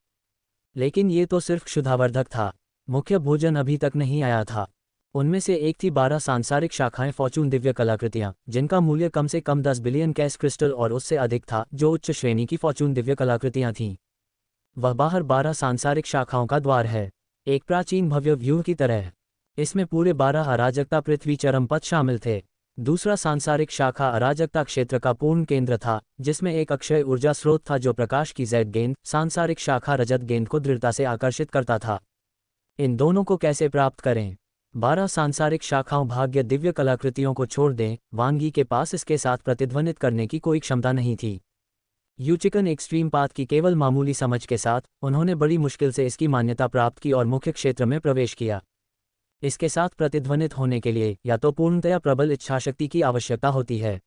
लेकिन ये तो सिर्फ क्षुधावर्धक था, मुख्य भोजन अभी तक नहीं आया था। उनमें से एक थी 12 सांसारिक शाखाएं फॉर्चून दिव्य कलाकृतियां, जिनका मूल्य कम से कम 10 बिलियन कैश क्रिस्टल और उससे अधिक था, जो उच्च श्रेणी की फॉर्चून दिव्य कलाकृतियां थीं। वह बाहर 12 सांसारिक शाखाओं का द्वार है, एक प्राचीन भव्य व्यूह की तरह। इसमें पूरे 12 अराजकता पृथ्वी चरम पथ शामिल थे। दूसरा सांसारिक शाखा अराजकता क्षेत्र का पूर्ण केंद्र था, जिसमें एक अक्षय ऊर्जा स्रोत था जो प्रकाश की जेड गेंद, सांसारिक शाखा रजत गेंद को दृढ़ता से आकर्षित करता था। इन दोनों को कैसे प्राप्त करें? 12 सांसारिक शाखाओं भाग्य दिव्य कलाकृतियों को छोड़ दें, वांगी के पास इसके साथ प्रतिध्वनित करने की कोई क्षमता नहीं थी। यू चिकन एक्सट्रीम पाथ की केवल मामूली समझ के साथ उन्होंने बड़ी मुश्किल से इसकी मान्यता प्राप्त की और मुख्य क्षेत्र में प्रवेश किया। इसके साथ प्रतिध्वनित होने के लिए या तो पूर्णतया प्रबल इच्छाशक्ति की आवश्यकता होती है,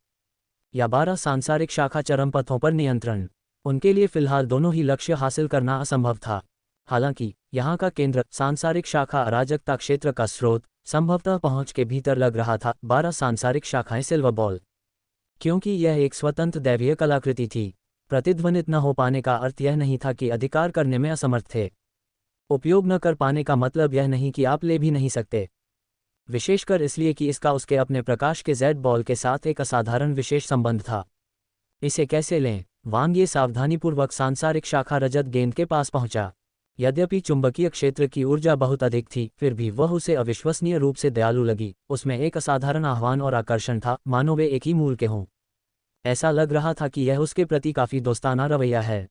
या 12 सांसारिक शाखा चरम पथों पर नियंत्रण। उनके लिए फिलहाल दोनों ही लक्ष्य हासिल करना असंभव था। हालांकि यहाँ का केंद्र, सांसारिक शाखा अराजकता क्षेत्र का स्रोत, संभवतः पहुंच के भीतर लग रहा था। 12 सांसारिक शाखाएं सिल्वर बॉल। क्योंकि यह एक स्वतंत्र दैवीय कलाकृति थी, प्रतिध्वनित न हो पाने का अर्थ यह नहीं था कि अधिकार करने में असमर्थ थे। उपयोग न कर पाने का मतलब यह नहीं कि आप ले भी नहीं सकते, विशेषकर इसलिए कि इसका उसके अपने प्रकाश के जेड बॉल के साथ एक असाधारण विशेष संबंध था। इसे कैसे लें? वांग ये सावधानीपूर्वक सांसारिक शाखा रजत गेंद के पास पहुंचा। यद्यपि चुंबकीय क्षेत्र की ऊर्जा बहुत अधिक थी, फिर भी वह उसे अविश्वसनीय रूप से दयालु लगी। उसमें एक असाधारण आह्वान और आकर्षण था, मानो वे एक ही मूल के हों। ऐसा लग रहा था कि यह उसके प्रति काफी दोस्ताना रवैया है।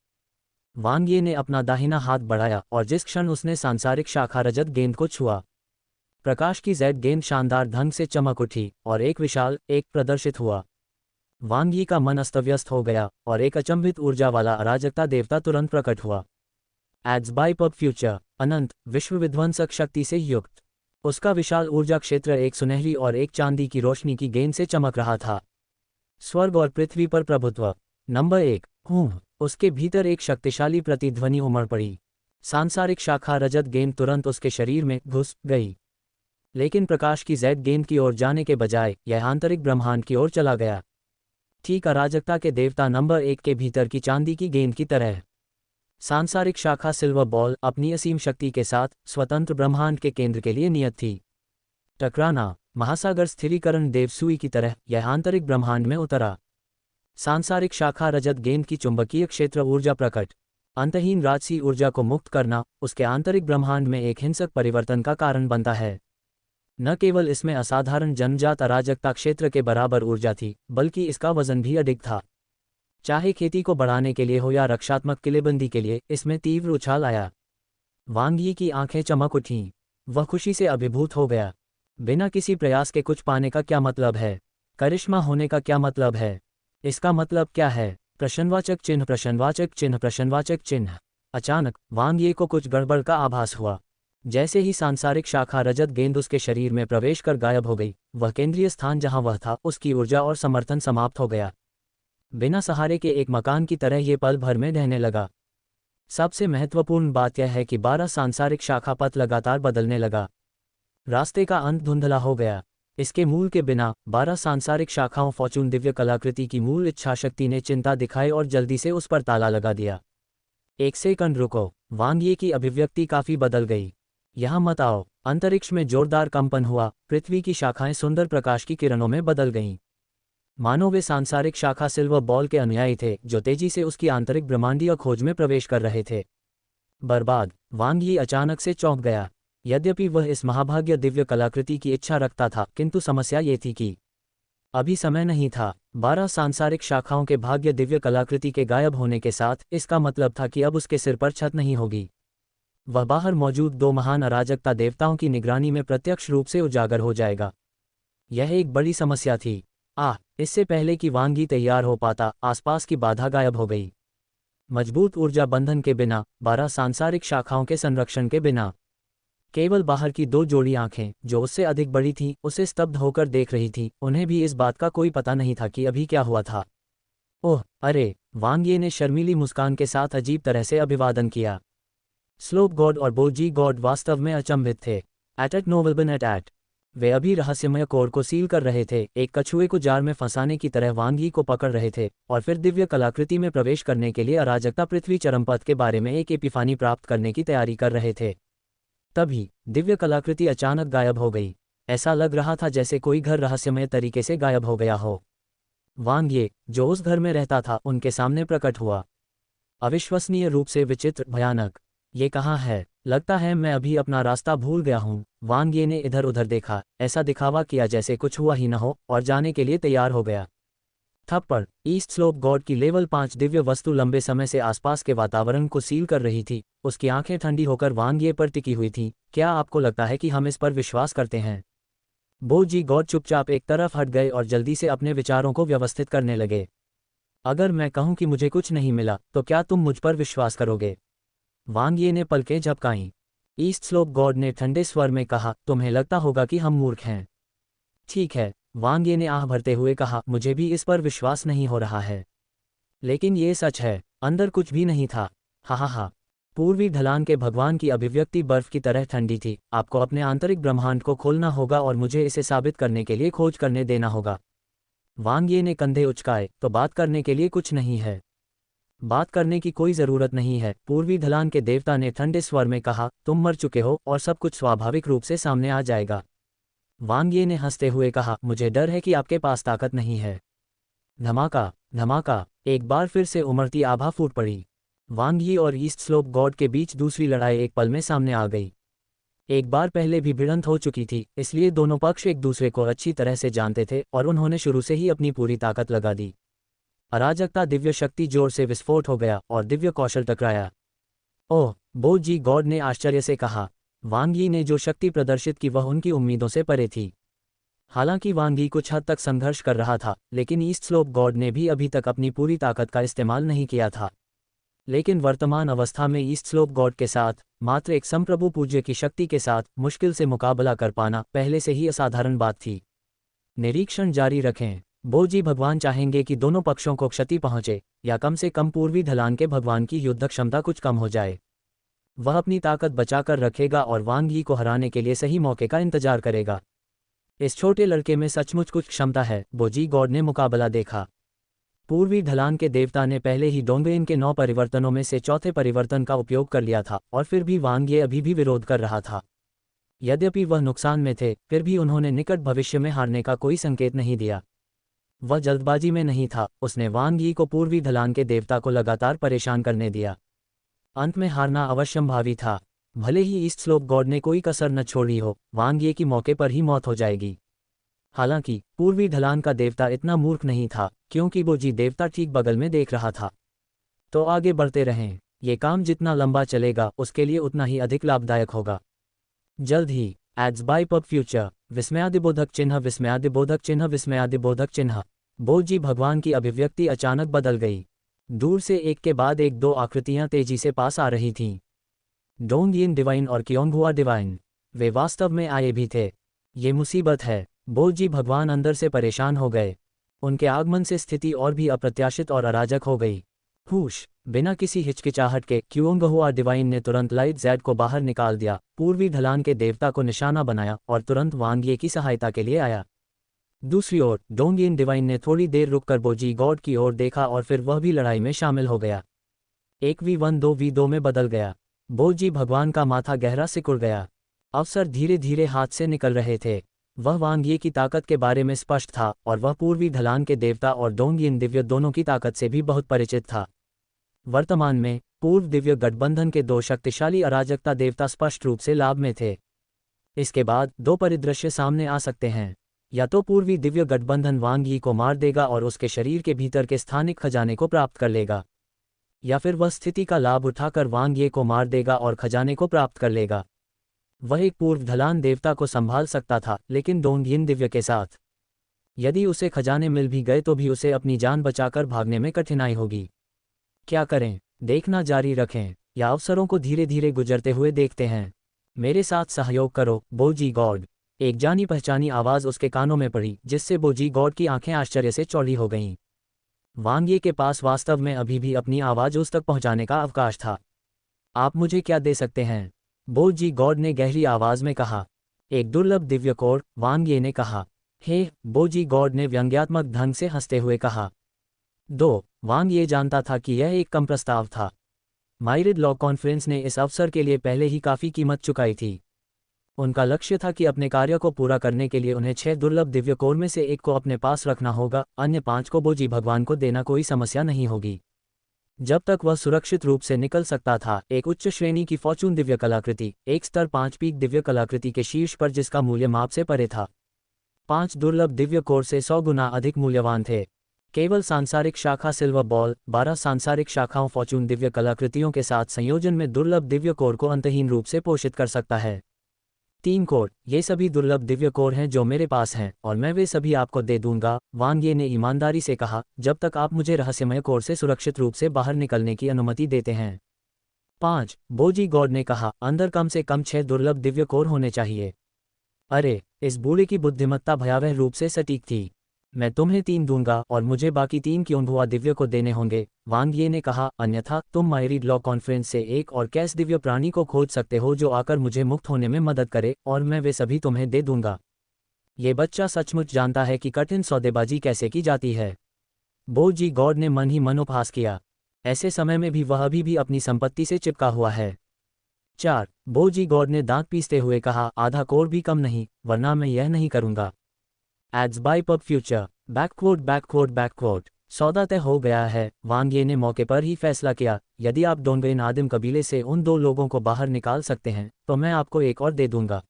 वांग ये ने अपना दाहिना हाथ बढ़ाया और जिस क्षण उसने सांसारिक शाखा रजत गेंद को छुआ, प्रकाश की जेड गेंद शानदार ढंग से चमक उठी और एक विशाल एक प्रदर्शित हुआ। वांग यी का मन अस्तव्यस्त हो गया और एक अचंभित ऊर्जा वाला अराजकता देवता तुरंत प्रकट हुआ। एड्स बाय पब फ्यूचर अनंत विश्व विध्वंसक शक्ति से युक्त। उसका विशाल ऊर्जा क्षेत्र एक सुनहरी और एक चांदी की रोशनी की गेंद से चमक रहा था। स्वर्ग और पृथ्वी पर प्रभुत्व। नंबर 1। हूँ। उसके भीतर एक शक्तिशाली प्रतिध्वनि उमड़ पड़ी। सांसारिक शाखा रजत गेंद तुरंत उसके शरीर में घुस गई। लेकिन प्रकाश की जेड गेंद की ओर जाने के बजाय यह आंतरिक ब्रह्मांड की ओर चला गया, ठीक अराजकता के देवता नंबर 1 के भीतर की चांदी की गेंद की तरह। सांसारिक शाखा सिल्वर बॉल अपनी असीम शक्ति के साथ स्वतंत्र ब्रह्मांड के केंद्र के लिए नियत थी। टकराना। महासागर स्थिरीकरण देवसुई की तरह यह आंतरिक ब्रह्मांड में उतरा। सांसारिक शाखा रजत गेंद की चुंबकीय क्षेत्र ऊर्जा प्रकट। अंतहीन राजसी ऊर्जा को मुक्त करना उसके आंतरिक ब्रह्मांड में एक हिंसक परिवर्तन का कारण बनता है। न केवल इसमें असाधारण जन्मजात अराजकता क्षेत्र के बराबर ऊर्जा थी, बल्कि इसका वजन भी अधिक था। चाहे खेती को बढ़ाने के लिए हो या रक्षात्मक किलेबंदी के लिए, इसमें तीव्र उछाल आया। वांग यी की आंखें चमक उठीं। वह खुशी से अभिभूत हो गया। बिना किसी प्रयास के कुछ पाने का क्या मतलब है? करिश्मा होने का क्या मतलब है? इसका मतलब क्या है? प्रश्नवाचक चिन्ह प्रश्नवाचक चिन्ह प्रश्नवाचक चिन्ह। अचानक वांग यी को कुछ गड़बड़ का आभास हुआ। जैसे ही सांसारिक शाखा रजत गेंद उसके शरीर में प्रवेश कर गायब हो गई, वह केंद्रीय स्थान जहां वह था उसकी ऊर्जा और समर्थन समाप्त हो गया। बिना सहारे के एक मकान की तरह ये पल भर में ढहने लगा। सबसे महत्वपूर्ण बात यह है कि 12 सांसारिक शाखा पथ लगातार बदलने लगा। रास्ते का अंत धुंधला हो गया। इसके मूल के बिना 12 सांसारिक शाखाओं फॉर्चून दिव्य कलाकृति की मूल इच्छाशक्ति ने चिंता दिखाई और जल्दी से उस पर ताला लगा दिया। एक सेकंड रुको। वांग यी की अभिव्यक्ति काफी बदल गई। यहाँ मत आओ। अंतरिक्ष में जोरदार कंपन हुआ। पृथ्वी की शाखाएं सुंदर प्रकाश की किरणों में बदल गईं। मानो वे सांसारिक शाखा सिल्वर बॉल के अनुयायी थे जो तेजी से उसकी आंतरिक ब्रह्मांडीय खोज में प्रवेश कर रहे थे। बर्बाद। वांग यी अचानक से चौंक गया। यद्यपि वह इस महाभाग्य दिव्य कलाकृति की इच्छा रखता था, किंतु समस्या ये थी कि अभी समय नहीं था। 12 सांसारिक शाखाओं के भाग्य दिव्य कलाकृति के गायब होने के साथ इसका मतलब था कि अब उसके सिर पर छत नहीं होगी। वह बाहर मौजूद 2 महान अराजकता देवताओं की निगरानी में प्रत्यक्ष रूप से उजागर हो जाएगा। यह एक बड़ी समस्या थी। इससे पहले कि वांग यी तैयार हो पाता, आसपास की बाधा गायब हो गई। मजबूत ऊर्जा बंधन के बिना, 12 सांसारिक शाखाओं के संरक्षण के बिना, केवल बाहर की 2 जोड़ी आंखें जो उससे अधिक बड़ी थीं, उसे स्तब्ध होकर देख रही थीं। उन्हें भी इस बात का कोई पता नहीं था कि अभी क्या हुआ था। ओह अरे! वांग यी ने शर्मीली मुस्कान के साथ अजीब तरह से अभिवादन किया। स्लोप गॉड और बोजी गॉड वास्तव में अचंभित थे। एट नोवेलबन एट वे अभी रहस्यमय कोड को सील कर रहे थे, एक कछुए को जार में फंसाने की तरह वांग यी को पकड़ रहे थे और फिर दिव्य कलाकृति में प्रवेश करने के लिए अराजकता पृथ्वी चरमपथ के बारे में एक एपिफानी प्राप्त करने की तैयारी कर रहे थे। तभी दिव्य कलाकृति अचानक गायब हो गई। ऐसा लग रहा था जैसे कोई घर रहस्यमय तरीके से गायब हो गया हो। वांग यी, जो उस घर में रहता था, उनके सामने प्रकट हुआ। अविश्वसनीय रूप से विचित्र, भयानक। ये कहाँ है? लगता है मैं अभी अपना रास्ता भूल गया हूँ। वांग यी ने इधर उधर देखा, ऐसा दिखावा किया जैसे कुछ हुआ ही न हो, और जाने के लिए तैयार हो गया। थप्पड़। ईस्ट स्लोप गॉड की लेवल 5 दिव्य वस्तु लंबे समय से आसपास के वातावरण को सील कर रही थी। उसकी आंखें ठंडी होकर वांग यी पर टिकी हुई थीं। क्या आपको लगता है कि हम इस पर विश्वास करते हैं? बोजी गॉड चुपचाप एक तरफ हट गए और जल्दी से अपने विचारों को व्यवस्थित करने लगे। अगर मैं कहूं कि मुझे कुछ नहीं मिला, तो क्या तुम मुझ पर विश्वास करोगे? वांग यी ने पलकें झपकाईं। ईस्ट स्लोप गॉड ने ठंडे स्वर में कहा, तुम्हें लगता होगा कि हम मूर्ख हैं। ठीक है, वांग यी ने आह भरते हुए कहा, मुझे भी इस पर विश्वास नहीं हो रहा है। लेकिन ये सच है, अंदर कुछ भी नहीं था। हा। पूर्वी ढलान के भगवान की अभिव्यक्ति बर्फ की तरह ठंडी थी। आपको अपने आंतरिक ब्रह्मांड को खोलना होगा और मुझे इसे साबित करने के लिए खोज करने देना होगा। वांग यी ने कंधे उचकाए, तो बात करने के लिए कुछ नहीं है। बात करने की कोई जरूरत नहीं है, पूर्वी ढलान के देवता ने ठंडे स्वर में कहा, तुम मर चुके हो और सब कुछ स्वाभाविक रूप से सामने आ जाएगा। वांग यी ने हंसते हुए कहा, मुझे डर है कि आपके पास ताकत नहीं है। धमाका धमाका, एक बार फिर से उमड़ती आभा फूट पड़ी। वांग यी और ईस्ट स्लोप गॉड के बीच दूसरी लड़ाई एक पल में सामने आ गई। एक बार पहले भी भिड़ंत हो चुकी थी, इसलिए दोनों पक्ष एक दूसरे को अच्छी तरह से जानते थे और उन्होंने शुरू से ही अपनी पूरी ताकत लगा दी। अराजकता दिव्य शक्ति जोर से विस्फोट हो गया और दिव्य कौशल टकराया। ओह! बोजी गॉड ने आश्चर्य से कहा। वांग यी ने जो शक्ति प्रदर्शित की वह उनकी उम्मीदों से परे थी। हालांकि वांग यी कुछ हद तक संघर्ष कर रहा था, लेकिन ईस्ट स्लोप गॉड ने भी अभी तक अपनी पूरी ताकत का इस्तेमाल नहीं किया था। लेकिन वर्तमान अवस्था में ईस्ट स्लोप गॉड के साथ मात्र एक संप्रभु पूज्य की शक्ति के साथ मुश्किल से मुकाबला कर पाना पहले से ही असाधारण बात थी। निरीक्षण जारी रखें। बोजी भगवान चाहेंगे कि दोनों पक्षों को क्षति पहुंचे, या कम से कम पूर्वी ढलान के भगवान की युद्ध क्षमता कुछ कम हो जाए। वह अपनी ताकत बचाकर रखेगा और वांग यी को हराने के लिए सही मौके का इंतजार करेगा। इस छोटे लड़के में सचमुच कुछ क्षमता है, बोजी गॉड ने मुकाबला देखा। पूर्वी ढलान के देवता ने पहले ही डोंगबेन के 9 परिवर्तनों में से चौथे परिवर्तन का उपयोग कर लिया था, और फिर भी वांग ये अभी भी विरोध कर रहा था। यद्यपि वह नुकसान में थे, फिर भी उन्होंने निकट भविष्य में हारने का कोई संकेत नहीं दिया। वह जल्दबाजी में नहीं था, उसने वांग यी को पूर्वी ढलान के देवता को लगातार परेशान करने दिया। अंत में हारना अवश्यंभावी था। भले ही ईस्ट स्लोप गॉड ने कोई कसर न छोड़ी हो, वांग ये की मौके पर ही मौत हो जाएगी। हालांकि पूर्वी ढलान का देवता इतना मूर्ख नहीं था, क्योंकि बोजी देवता ठीक बगल में देख रहा था। तो आगे बढ़ते रहें, ये काम जितना लंबा चलेगा उसके लिए उतना ही अधिक लाभदायक होगा। जल्द ही एड्स बाय पब फ्यूचर, विस्मयादिबोधक चिन्ह विस्मयादिबोधक चिन्ह विस्मयादिबोधक चिन्ह। बोजी भगवान की अभिव्यक्ति अचानक बदल गई। दूर से एक के बाद एक 2 आकृतियां तेजी से पास आ रही थीं। डोंगयिन डिवाइन और क्योंगहुआ डिवाइन, वे वास्तव में आए भी थे। ये मुसीबत है, बोजी भगवान अंदर से परेशान हो गए। उनके आगमन से स्थिति और भी अप्रत्याशित और अराजक हो गई। हुश, बिना किसी हिचकिचाहट के क्योंगहुआ डिवाइन ने तुरंत लाइट जैड को बाहर निकाल दिया, पूर्वी ढलान के देवता को निशाना बनाया और तुरंत वांग ये की सहायता के लिए आया। दूसरी ओर डोंगयिन डिवाइन ने थोड़ी देर रुककर बोजी गॉड की ओर देखा और फिर वह भी लड़ाई में शामिल हो गया। 1v1 2v2 में बदल गया। बोजी भगवान का माथा गहरा सिकुड़ गया। अवसर धीरे धीरे हाथ से निकल रहे थे। वह वांग ये की ताकत के बारे में स्पष्ट था, और वह पूर्वी ढलान के देवता और डोंगयिन दिव्य दोनों की ताकत से भी बहुत परिचित था। वर्तमान में पूर्व दिव्य गठबंधन के 2 शक्तिशाली अराजकता देवता स्पष्ट रूप से लाभ में थे। इसके बाद 2 परिदृश्य सामने आ सकते हैं। या तो पूर्वी दिव्य गठबंधन वांग यी को मार देगा और उसके शरीर के भीतर के स्थानिक खजाने को प्राप्त कर लेगा, या फिर वह स्थिति का लाभ उठाकर वांग ये को मार देगा और खजाने को प्राप्त कर लेगा। वह एक पूर्व ढलान देवता को संभाल सकता था, लेकिन डोंगयिन दिव्य के साथ यदि उसे खजाने मिल भी गए तो भी उसे अपनी जान बचाकर भागने में कठिनाई होगी। क्या करें? देखना जारी रखें या अवसरों को धीरे धीरे गुजरते हुए देखते हैं? मेरे साथ सहयोग करो, बोजी गॉड। एक जानी पहचानी आवाज उसके कानों में पड़ी, जिससे बोजी गॉड की आंखें आश्चर्य से चौड़ी हो गईं। वांग ये के पास वास्तव में अभी भी अपनी आवाज उस तक पहुंचाने का अवकाश था। आप मुझे क्या दे सकते हैं? बोजी गॉड ने गहरी आवाज में कहा। एक दुर्लभ दिव्य कोर, वांग ये ने कहा। हे, बोजी गॉड ने व्यंग्यात्मक ढंग से हंसते हुए कहा। 2 वांग ये जानता था कि यह एक कम प्रस्ताव था। माइरिड लॉ कॉन्फ्रेंस ने इस अवसर के लिए पहले ही काफ़ी कीमत चुकाई थी। उनका लक्ष्य था कि अपने कार्य को पूरा करने के लिए उन्हें 6 दुर्लभ दिव्य कोर में से एक को अपने पास रखना होगा, अन्य 5 को बोजी भगवान को देना कोई समस्या नहीं होगी। जब तक वह सुरक्षित रूप से निकल सकता था, एक उच्च श्रेणी की फॉर्चून दिव्य कलाकृति, एक स्तर 5 पीक दिव्य कलाकृति के शीर्ष पर जिसका मूल्य माप से परे था। 5 दुर्लभ दिव्य कोर से 100 गुना अधिक मूल्यवान थे। केवल सांसारिक शाखा सिल्वर बॉल, 12 सांसारिक शाखाओं फॉर्चून दिव्य कलाकृतियों के साथ संयोजन में दुर्लभ दिव्य कोर को अंतहीन रूप से पोषित कर सकता है। 3 कोर, ये सभी दुर्लभ दिव्य कोर हैं जो मेरे पास हैं, और मैं वे सभी आपको दे दूंगा, वांग ये ने ईमानदारी से कहा, जब तक आप मुझे रहस्यमय कोर से सुरक्षित रूप से बाहर निकलने की अनुमति देते हैं। 5 बोजी गॉड ने कहा, अंदर कम से कम 6 दुर्लभ दिव्य कोर होने चाहिए। अरे, इस बूढ़े की बुद्धिमत्ता भयावह रूप से सटीक थी। मैं तुम्हें 3 दूंगा और मुझे बाकी 3 क्योंगहुआ दिव्य को देने होंगे, वांग ये ने कहा, अन्यथा तुम माइरिड लॉ कॉन्फ्रेंस से एक और कैस दिव्य प्राणी को खोज सकते हो जो आकर मुझे मुक्त होने में मदद करे, और मैं वे सभी तुम्हें दे दूंगा। ये बच्चा सचमुच जानता है कि कठिन सौदेबाजी कैसे की जाती है। बोजी गॉड ने मन ही मन उपहास किया। ऐसे समय में भी वह अभी भी अपनी संपत्ति से चिपका हुआ है। 4 बोजी गॉड ने दांत पीसते हुए कहा, आधा कोर भी कम नहीं, वरना मैं यह नहीं करूंगा। एड्स बाय पब फ्यूचर, बैककोट। सौदा तय हो गया है, वांग ये ने मौके पर ही फैसला किया। यदि आप डोंगबेन आदिम कबीले से उन 2 लोगों को बाहर निकाल सकते हैं, तो मैं आपको एक और दे दूंगा।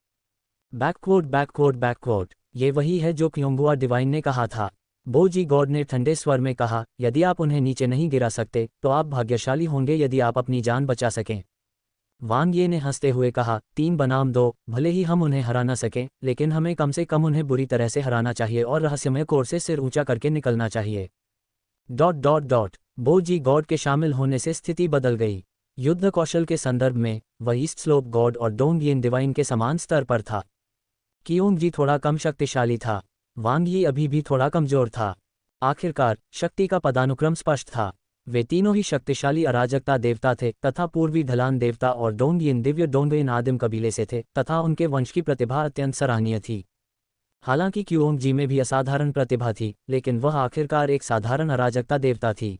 बैककोट, ये वही है जो क्योंगहुआ डिवाइन ने कहा था। बोजी गॉड ने ठंडे स्वर में कहा, यदि आप उन्हें नीचे नहीं गिरा सकते, तो आप भाग्यशाली होंगे यदि आप अपनी जान बचा सकें। वांग ये ने हंसते हुए कहा, 3 बनाम 2, भले ही हम उन्हें हरा न सकें, लेकिन हमें कम से कम उन्हें बुरी तरह से हराना चाहिए और रहस्यमय कोर से सिर ऊंचा करके निकलना चाहिए। ... बोजी गॉड के शामिल होने से स्थिति बदल गई। युद्ध कौशल के संदर्भ में वह ईस्ट स्लोप गॉड और डोंगयिन डिवाइन के समान स्तर पर था। कियोंगजी थोड़ा कम शक्तिशाली था। वांग यी अभी भी थोड़ा कमजोर था। आखिरकार शक्ति का पदानुक्रम स्पष्ट था। वे तीनों ही शक्तिशाली अराजकता देवता थे तथा पूर्वी ढलान देवता और डोंगयिन दिव्य डोंगयिन आदिम कबीले से थे तथा उनके वंश की प्रतिभा अत्यंत सराहनीय थी। हालांकि क्युओंगजी में भी असाधारण प्रतिभा थी, लेकिन वह आखिरकार एक साधारण अराजकता देवता थी।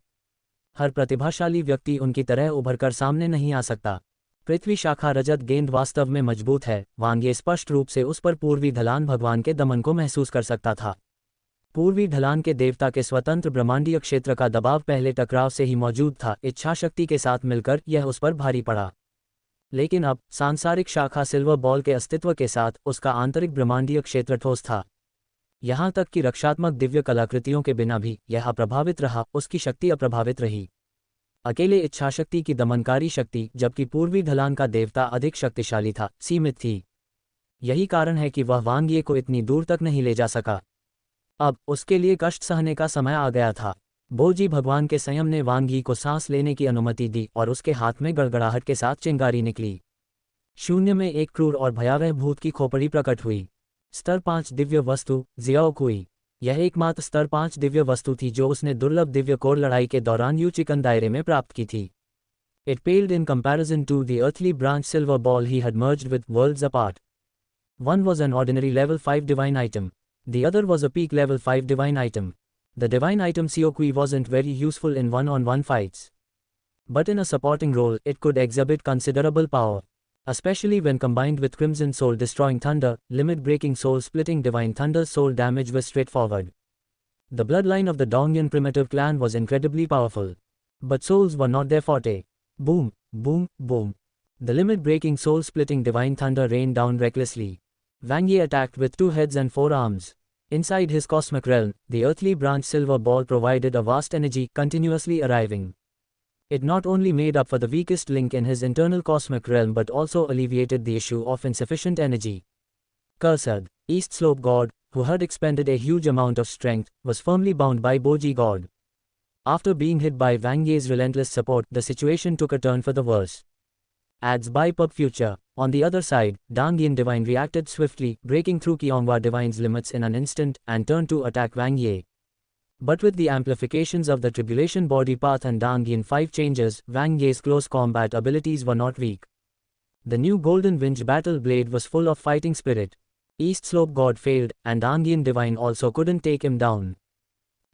हर प्रतिभाशाली व्यक्ति उनकी तरह उभरकर सामने नहीं आ सकता। पृथ्वी शाखा रजत गेंद वास्तव में मजबूत है। वांग ये स्पष्ट रूप से उस पर पूर्वी ढलान भगवान के दमन को महसूस कर सकता था। पूर्वी ढलान के देवता के स्वतंत्र ब्रह्मांडीय क्षेत्र का दबाव पहले टकराव से ही मौजूद था। इच्छाशक्ति के साथ मिलकर यह उस पर भारी पड़ा। लेकिन अब सांसारिक शाखा सिल्वर बॉल के अस्तित्व के साथ उसका आंतरिक ब्रह्मांडीय क्षेत्र ठोस था। यहाँ तक कि रक्षात्मक दिव्य कलाकृतियों के बिना भी यह अप्रभावित रहा, उसकी शक्ति अप्रभावित रही। अकेले इच्छाशक्ति की दमनकारी शक्ति, जबकि पूर्वी ढलान का देवता अधिक शक्तिशाली था, सीमित थी। यही कारण है कि वह वांग ये को इतनी दूर तक नहीं ले जा सका। अब उसके लिए कष्ट सहने का समय आ गया था। बोजी भगवान के संयम ने वांग यी को सांस लेने की अनुमति दी और उसके हाथ में गड़गड़ाहट के साथ चिंगारी निकली। शून्य में एक क्रूर और भयावह भूत की खोपड़ी प्रकट हुई। स्तर 5 दिव्य वस्तु जियाओकुई। यह एकमात्र स्तर 5 दिव्य वस्तु थी जो उसने दुर्लभ दिव्य कोर लड़ाई के दौरान यूचिकन दायरे में प्राप्त की थी। It paled in comparison to the earthly branch silver ball he had merged with worlds apart. One was an ordinary level 5 divine item. The other was a peak level 5 divine item. The divine item Siokui wasn't very useful in one-on-one fights. But in a supporting role, it could exhibit considerable power. Especially when combined with Crimson Soul Destroying Thunder, limit-breaking soul-splitting Divine Thunder's soul damage was straightforward. The bloodline of the Dongyan primitive clan was incredibly powerful. But souls were not their forte. Boom, boom, boom. The limit-breaking soul-splitting Divine Thunder rained down recklessly. Wang Yi attacked with 2 heads and 4 arms. Inside his cosmic realm, the earthly branch silver ball provided a vast energy, continuously arriving. It not only made up for the weakest link in his internal cosmic realm but also alleviated the issue of insufficient energy. Cursed, East Slope God, who had expended a huge amount of strength, was firmly bound by Boji God. After being hit by Wang Yi's relentless support, the situation took a turn for the worse. Adds by Pub Future. On the other side, Dangyan Divine reacted swiftly, breaking through Qiongwa Divine's limits in an instant, and turned to attack Wang Yi. But with the amplifications of the Tribulation Body Path and Dangyan 5 changes, Wang Yi's close combat abilities were not weak. The new Golden Winch Battle Blade was full of fighting spirit. East Slope God failed, and Dangyan Divine also couldn't take him down.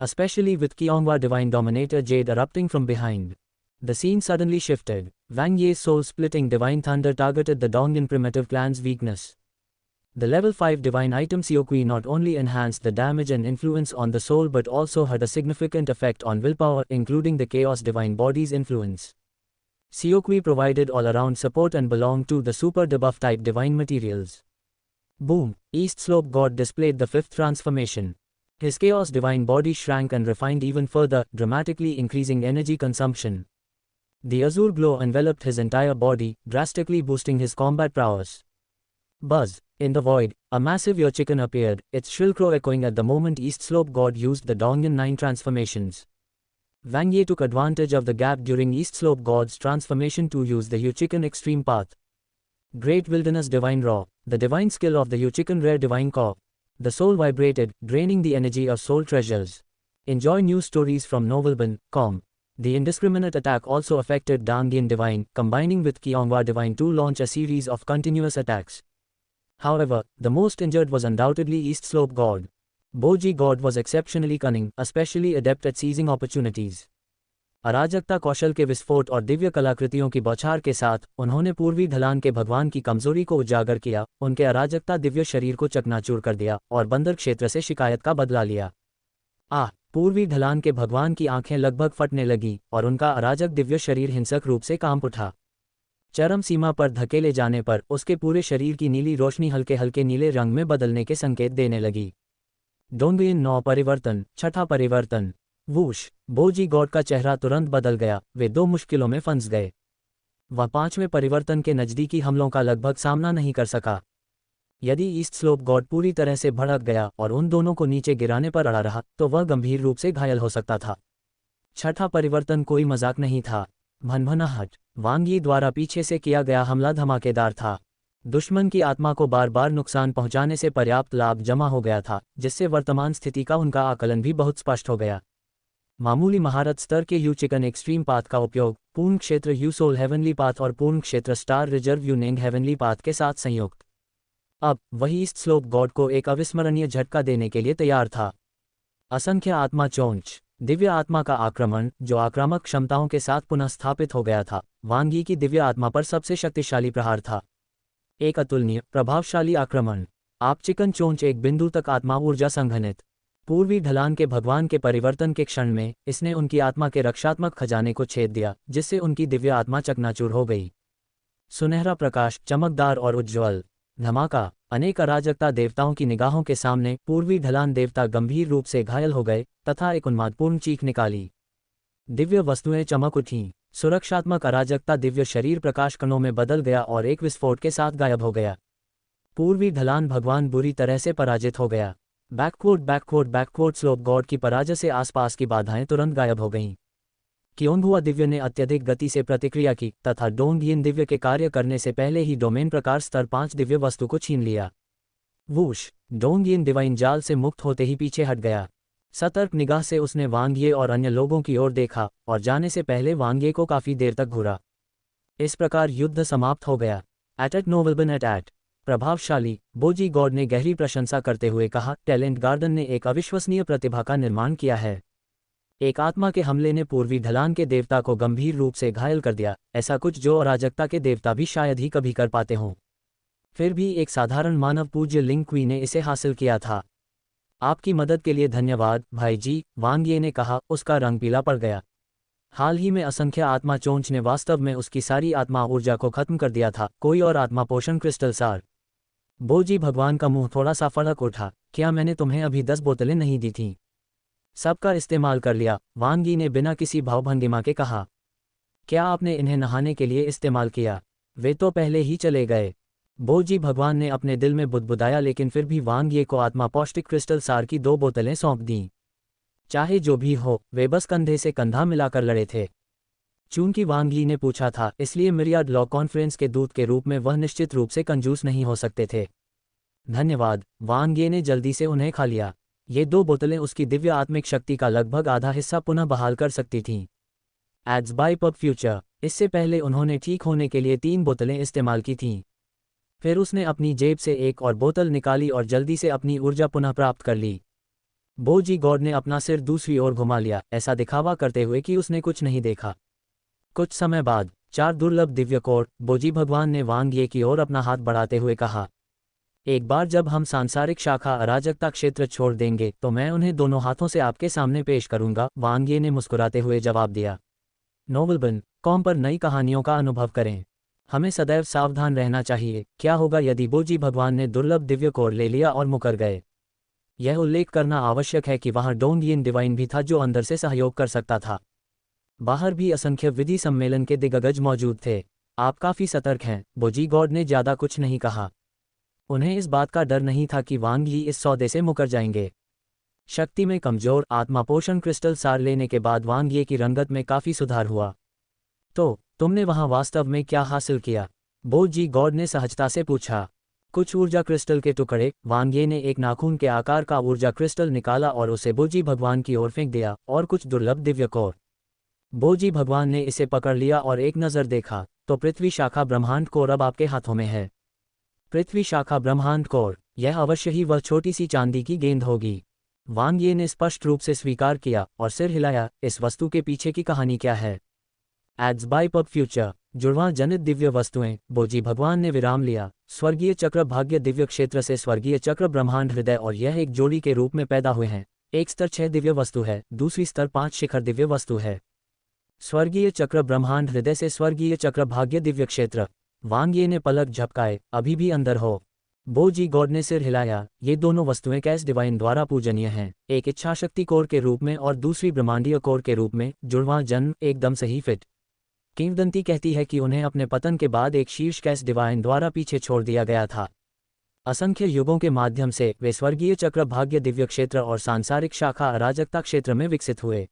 Especially with Qiongwa Divine Dominator Jade erupting from behind. The scene suddenly shifted. Wang Yi's soul-splitting Divine Thunder targeted the Dongyan primitive clan's weakness. The level 5 divine item Siokui not only enhanced the damage and influence on the soul but also had a significant effect on willpower, including the Chaos Divine Body's influence. Siokui provided all-around support and belonged to the super debuff type divine materials. Boom! East Slope God displayed the 5th transformation. His Chaos Divine Body shrank and refined even further, dramatically increasing energy consumption. The azure glow enveloped his entire body, drastically boosting his combat prowess. Buzz! In the void, a massive Urchikan appeared, its shrill crow echoing at the moment East Slope God used the Dongyan 9 transformations. Wang Yi took advantage of the gap during East Slope God's transformation to use the Urchikan Extreme Path. Great Wilderness Divine Raw, the divine skill of the Urchikan Rare Divine Core. The soul vibrated, draining the energy of soul treasures. Enjoy news stories from Novelbin.com. The indiscriminate attack also affected Dangyan Divine, combining with Qiongwa Divine to launch a series of continuous attacks. However, the most injured was undoubtedly East Slope God. Boji God was exceptionally cunning, especially adept at seizing opportunities. अराजकता कौशल के विस्फोट और दिव्य कलाकृतियों की बौछार के साथ, उन्होंने पूर्वी ढलान के भगवान की कमजोरी को उजागर किया, उनके अराजकता दिव्य शरीर को चकनाचूर कर दिया और बंदर क्षेत्र से शिकायत का बदला लिया। पूर्वी ढलान के भगवान की आंखें लगभग फटने लगी और उनका अराजक दिव्य शरीर हिंसक रूप से कांप उठा। चरम सीमा पर धकेले जाने पर उसके पूरे शरीर की नीली रोशनी हल्के हल्के नीले रंग में बदलने के संकेत देने लगी। डोंगयिन 9 परिवर्तन, छठा परिवर्तन। वूश! बोजी गॉड का चेहरा तुरंत बदल गया, वे 2 मुश्किलों में फंस गए। वह 5वें परिवर्तन के नज़दीकी हमलों का लगभग सामना नहीं कर सका। यदि ईस्ट स्लोप गॉड पूरी तरह से भड़क गया और उन दोनों को नीचे गिराने पर अड़ा रहा, तो वह गंभीर रूप से घायल हो सकता था। छठा परिवर्तन कोई मजाक नहीं था। भनभनाहट! वांग यी द्वारा पीछे से किया गया हमला धमाकेदार था। दुश्मन की आत्मा को बार बार नुकसान पहुंचाने से पर्याप्त लाभ जमा हो गया था, जिससे वर्तमान स्थिति का उनका आकलन भी बहुत स्पष्ट हो गया। मामूली महारत स्तर के यू चिकन एक्सट्रीम पाथ का उपयोग पूर्ण क्षेत्र यू सोल हेवनली पाथ और पूर्ण क्षेत्र स्टार रिजर्व यू नेंग हेवनली पाथ के साथ संयुक्त। अब वही ईस्ट स्लोप गॉड को एक अविस्मरणीय झटका देने के लिए तैयार था। असंख्य आत्मा चोंच, दिव्य आत्मा का आक्रमण जो आक्रामक क्षमताओं के साथ पुनः स्थापित हो गया था, वांग यी की दिव्य आत्मा पर सबसे शक्तिशाली प्रहार था। एक अतुलनीय प्रभावशाली आक्रमण। आप चिकन चोंच एक बिंदु तक आत्मा ऊर्जा संघनित पूर्वी ढलान के भगवान के परिवर्तन के क्षण में इसने उनकी आत्मा के रक्षात्मक खजाने को छेद दिया, जिससे उनकी दिव्य आत्मा चकनाचूर हो गई। सुनहरा प्रकाश, चमकदार और उज्ज्वल धमाका। अनेक अराजकता देवताओं की निगाहों के सामने पूर्वी ढलान देवता गंभीर रूप से घायल हो गए तथा एक उन्मादपूर्ण चीख निकाली। दिव्य वस्तुएं चमक उठीं। सुरक्षात्मक अराजकता दिव्य शरीर प्रकाश कणों में बदल गया और एक विस्फोट के साथ गायब हो गया। पूर्वी ढलान भगवान बुरी तरह से पराजित हो गया। बैकवर्ड स्लोप गॉड की पराजय से आसपास की बाधाएं तुरंत गायब हो गईं। क्योंगुआ दिव्य ने अत्यधिक गति से प्रतिक्रिया की तथा डोंग यिन दिव्य के कार्य करने से पहले ही डोमेन प्रकार स्तर 5 दिव्य वस्तु को छीन लिया। वूश, डोंग यिन डिवाइन जाल से मुक्त होते ही पीछे हट गया। सतर्क निगाह से उसने वांग ये और अन्य लोगों की ओर देखा और जाने से पहले वांग ये को काफी देर तक घूरा। इस प्रकार युद्ध समाप्त हो गया। एट नोवेलबन एट प्रभावशाली, बोजी गॉड ने गहरी प्रशंसा करते हुए कहा, टैलेंट गार्डन ने एक अविश्वसनीय प्रतिभा का निर्माण किया है। एक आत्मा के हमले ने पूर्वी ढलान के देवता को गंभीर रूप से घायल कर दिया, ऐसा कुछ जो अराजकता के देवता भी शायद ही कभी कर पाते हों। फिर भी एक साधारण मानव पूज्य लिंग क्वी ने इसे हासिल किया था। आपकी मदद के लिए धन्यवाद भाई जी, वांग ये ने कहा। उसका रंग पीला पड़ गया। हाल ही में असंख्य आत्मा चोंच ने वास्तव में उसकी सारी आत्मा ऊर्जा को खत्म कर दिया था। कोई और आत्मा पोषण क्रिस्टल सार। बोजी भगवान का मुंह थोड़ा सा फड़क उठा। क्या मैंने तुम्हें अभी 10 बोतलें नहीं दी थीं? सबका इस्तेमाल कर लिया, वांग यी ने बिना किसी भावभंगिमा के कहा। क्या आपने इन्हें नहाने के लिए इस्तेमाल किया? वे तो पहले ही चले गए। बोजी भगवान ने अपने दिल में बुदबुदाया, लेकिन फिर भी वांग ये को आत्मा पौष्टिक क्रिस्टल सार की 2 बोतलें सौंप दीं। चाहे जो भी हो, वे बस कंधे से कंधा मिलाकर लड़े थे। चूंकि वांग यी ने पूछा था, इसलिए मिरियाड लॉ कॉन्फ्रेंस के दूत के रूप में वह निश्चित रूप से कंजूस नहीं हो सकते थे। धन्यवाद, वांग ये ने जल्दी से उन्हें खा लिया। ये 2 बोतलें उसकी दिव्य आत्मिक शक्ति का लगभग आधा हिस्सा पुनः बहाल कर सकती थीं। Ads by pub future. इससे पहले उन्होंने ठीक होने के लिए 3 बोतलें इस्तेमाल की थीं। फिर उसने अपनी जेब से एक और बोतल निकाली और जल्दी से अपनी ऊर्जा पुनः प्राप्त कर ली। बोजी गॉड ने अपना सिर दूसरी ओर घुमा लिया, ऐसा दिखावा करते हुए कि उसने कुछ नहीं देखा। कुछ समय बाद 4 दुर्लभ दिव्य कोर। बोजी भगवान ने वांग ये की ओर अपना हाथ बढ़ाते हुए कहा, एक बार जब हम सांसारिक शाखा अराजकता क्षेत्र छोड़ देंगे तो मैं उन्हें दोनों हाथों से आपके सामने पेश करूंगा, वांग ये ने मुस्कुराते हुए जवाब दिया। नोवेलबन कॉम पर नई कहानियों का अनुभव करें। हमें सदैव सावधान रहना चाहिए। क्या होगा यदि बोजी भगवान ने दुर्लभ दिव्य कोर ले लिया और मुकर गए? यह उल्लेख करना आवश्यक है कि वहां डोंग यिन डिवाइन भी था जो अंदर से सहयोग कर सकता था। बाहर भी असंख्य विधि सम्मेलन के दिग्गज मौजूद थे। आप काफी सतर्क हैं, बोजी गॉड ने ज्यादा कुछ नहीं कहा। उन्हें इस बात का डर नहीं था कि वांग यी इस सौदे से मुकर जाएंगे। शक्ति में कमजोर आत्मा पोषण क्रिस्टल सार लेने के बाद वांग ये की रंगत में काफी सुधार हुआ। तो तुमने वहां वास्तव में क्या हासिल किया? बोजी गॉड ने सहजता से पूछा। कुछ ऊर्जा क्रिस्टल के टुकड़े। वांग ये ने एक नाखून के आकार का ऊर्जा क्रिस्टल निकाला और उसे बोजी भगवान की ओर फेंक दिया। और कुछ दुर्लभ दिव्य कोर। बोजी भगवान ने इसे पकड़ लिया और एक नज़र देखा तो पृथ्वी शाखा ब्रह्मांड कोर अब आपके हाथों में है। पृथ्वी शाखा ब्रह्मांड कोर, यह अवश्य ही वह छोटी सी चांदी की गेंद होगी। वांग ये ने स्पष्ट रूप से स्वीकार किया और सिर हिलाया। इस वस्तु के पीछे की कहानी क्या है? Ads by pub future. जुड़वां जनित दिव्य वस्तुएं। बोजी भगवान ने विराम लिया। स्वर्गीय चक्र भाग्य दिव्य क्षेत्र से स्वर्गीय चक्र ब्रह्मांड हृदय और यह एक जोड़ी के रूप में पैदा हुए हैं। एक स्तर 6 दिव्य वस्तु है, दूसरी स्तर 5 शिखर दिव्य वस्तु है। स्वर्गीय चक्र ब्रह्मांड हृदय से स्वर्गीय चक्र भाग्य दिव्य क्षेत्र। वांग ये ने पलक झपकाए, अभी भी अंदर हो? बोजी गॉड ने सिर हिलाया। ये दोनों वस्तुएं कैस डिवाइन द्वारा पूजनीय हैं, एक इच्छाशक्ति कोर के रूप में और दूसरी ब्रह्मांडीय कोर के रूप में। जुड़वां जन्म एकदम सही फिट। किंवदंती कहती है कि उन्हें अपने पतन के बाद एक शीर्ष कैस डिवाइन द्वारा पीछे छोड़ दिया गया था। असंख्य युगों के माध्यम से वे स्वर्गीय चक्र भाग्य दिव्य क्षेत्र और सांसारिक शाखा अराजकता क्षेत्र में विकसित हुए।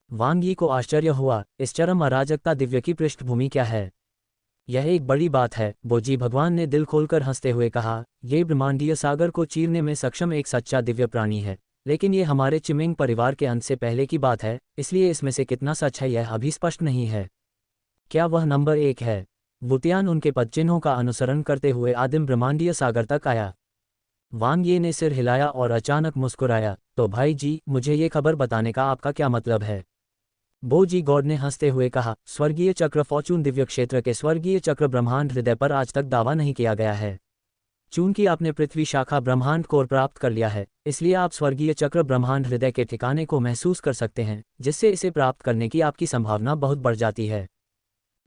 वांग यी को आश्चर्य हुआ, इस चरम अराजकता दिव्य की पृष्ठभूमि क्या है? यह एक बड़ी बात है, बोजी भगवान ने दिल खोलकर हंसते हुए कहा। ये ब्रह्मांडीय सागर को चीरने में सक्षम एक सच्चा दिव्य प्राणी है, लेकिन ये हमारे चिमिंग परिवार के अंत से पहले की बात है, इसलिए इसमें से कितना सच है यह अभी स्पष्ट नहीं है। क्या वह नंबर 1 है? वुतियान उनके पदचिन्हों का अनुसरण करते हुए आदिम ब्रह्मांडीय सागर तक आया। वांग ये ने सिर हिलाया और अचानक मुस्कुराया। तो भाई जी, मुझे ये खबर बताने का आपका क्या मतलब है? बो जी गॉड ने हंसते हुए कहा, स्वर्गीय चक्र फॉर्चून दिव्य क्षेत्र के स्वर्गीय चक्र ब्रह्मांड हृदय पर आज तक दावा नहीं किया गया है। चूंकि आपने पृथ्वी शाखा ब्रह्मांड कोर प्राप्त कर लिया है, इसलिए आप स्वर्गीय चक्र ब्रह्मांड हृदय के ठिकाने को महसूस कर सकते हैं, जिससे इसे प्राप्त करने की आपकी संभावना बहुत बढ़ जाती है।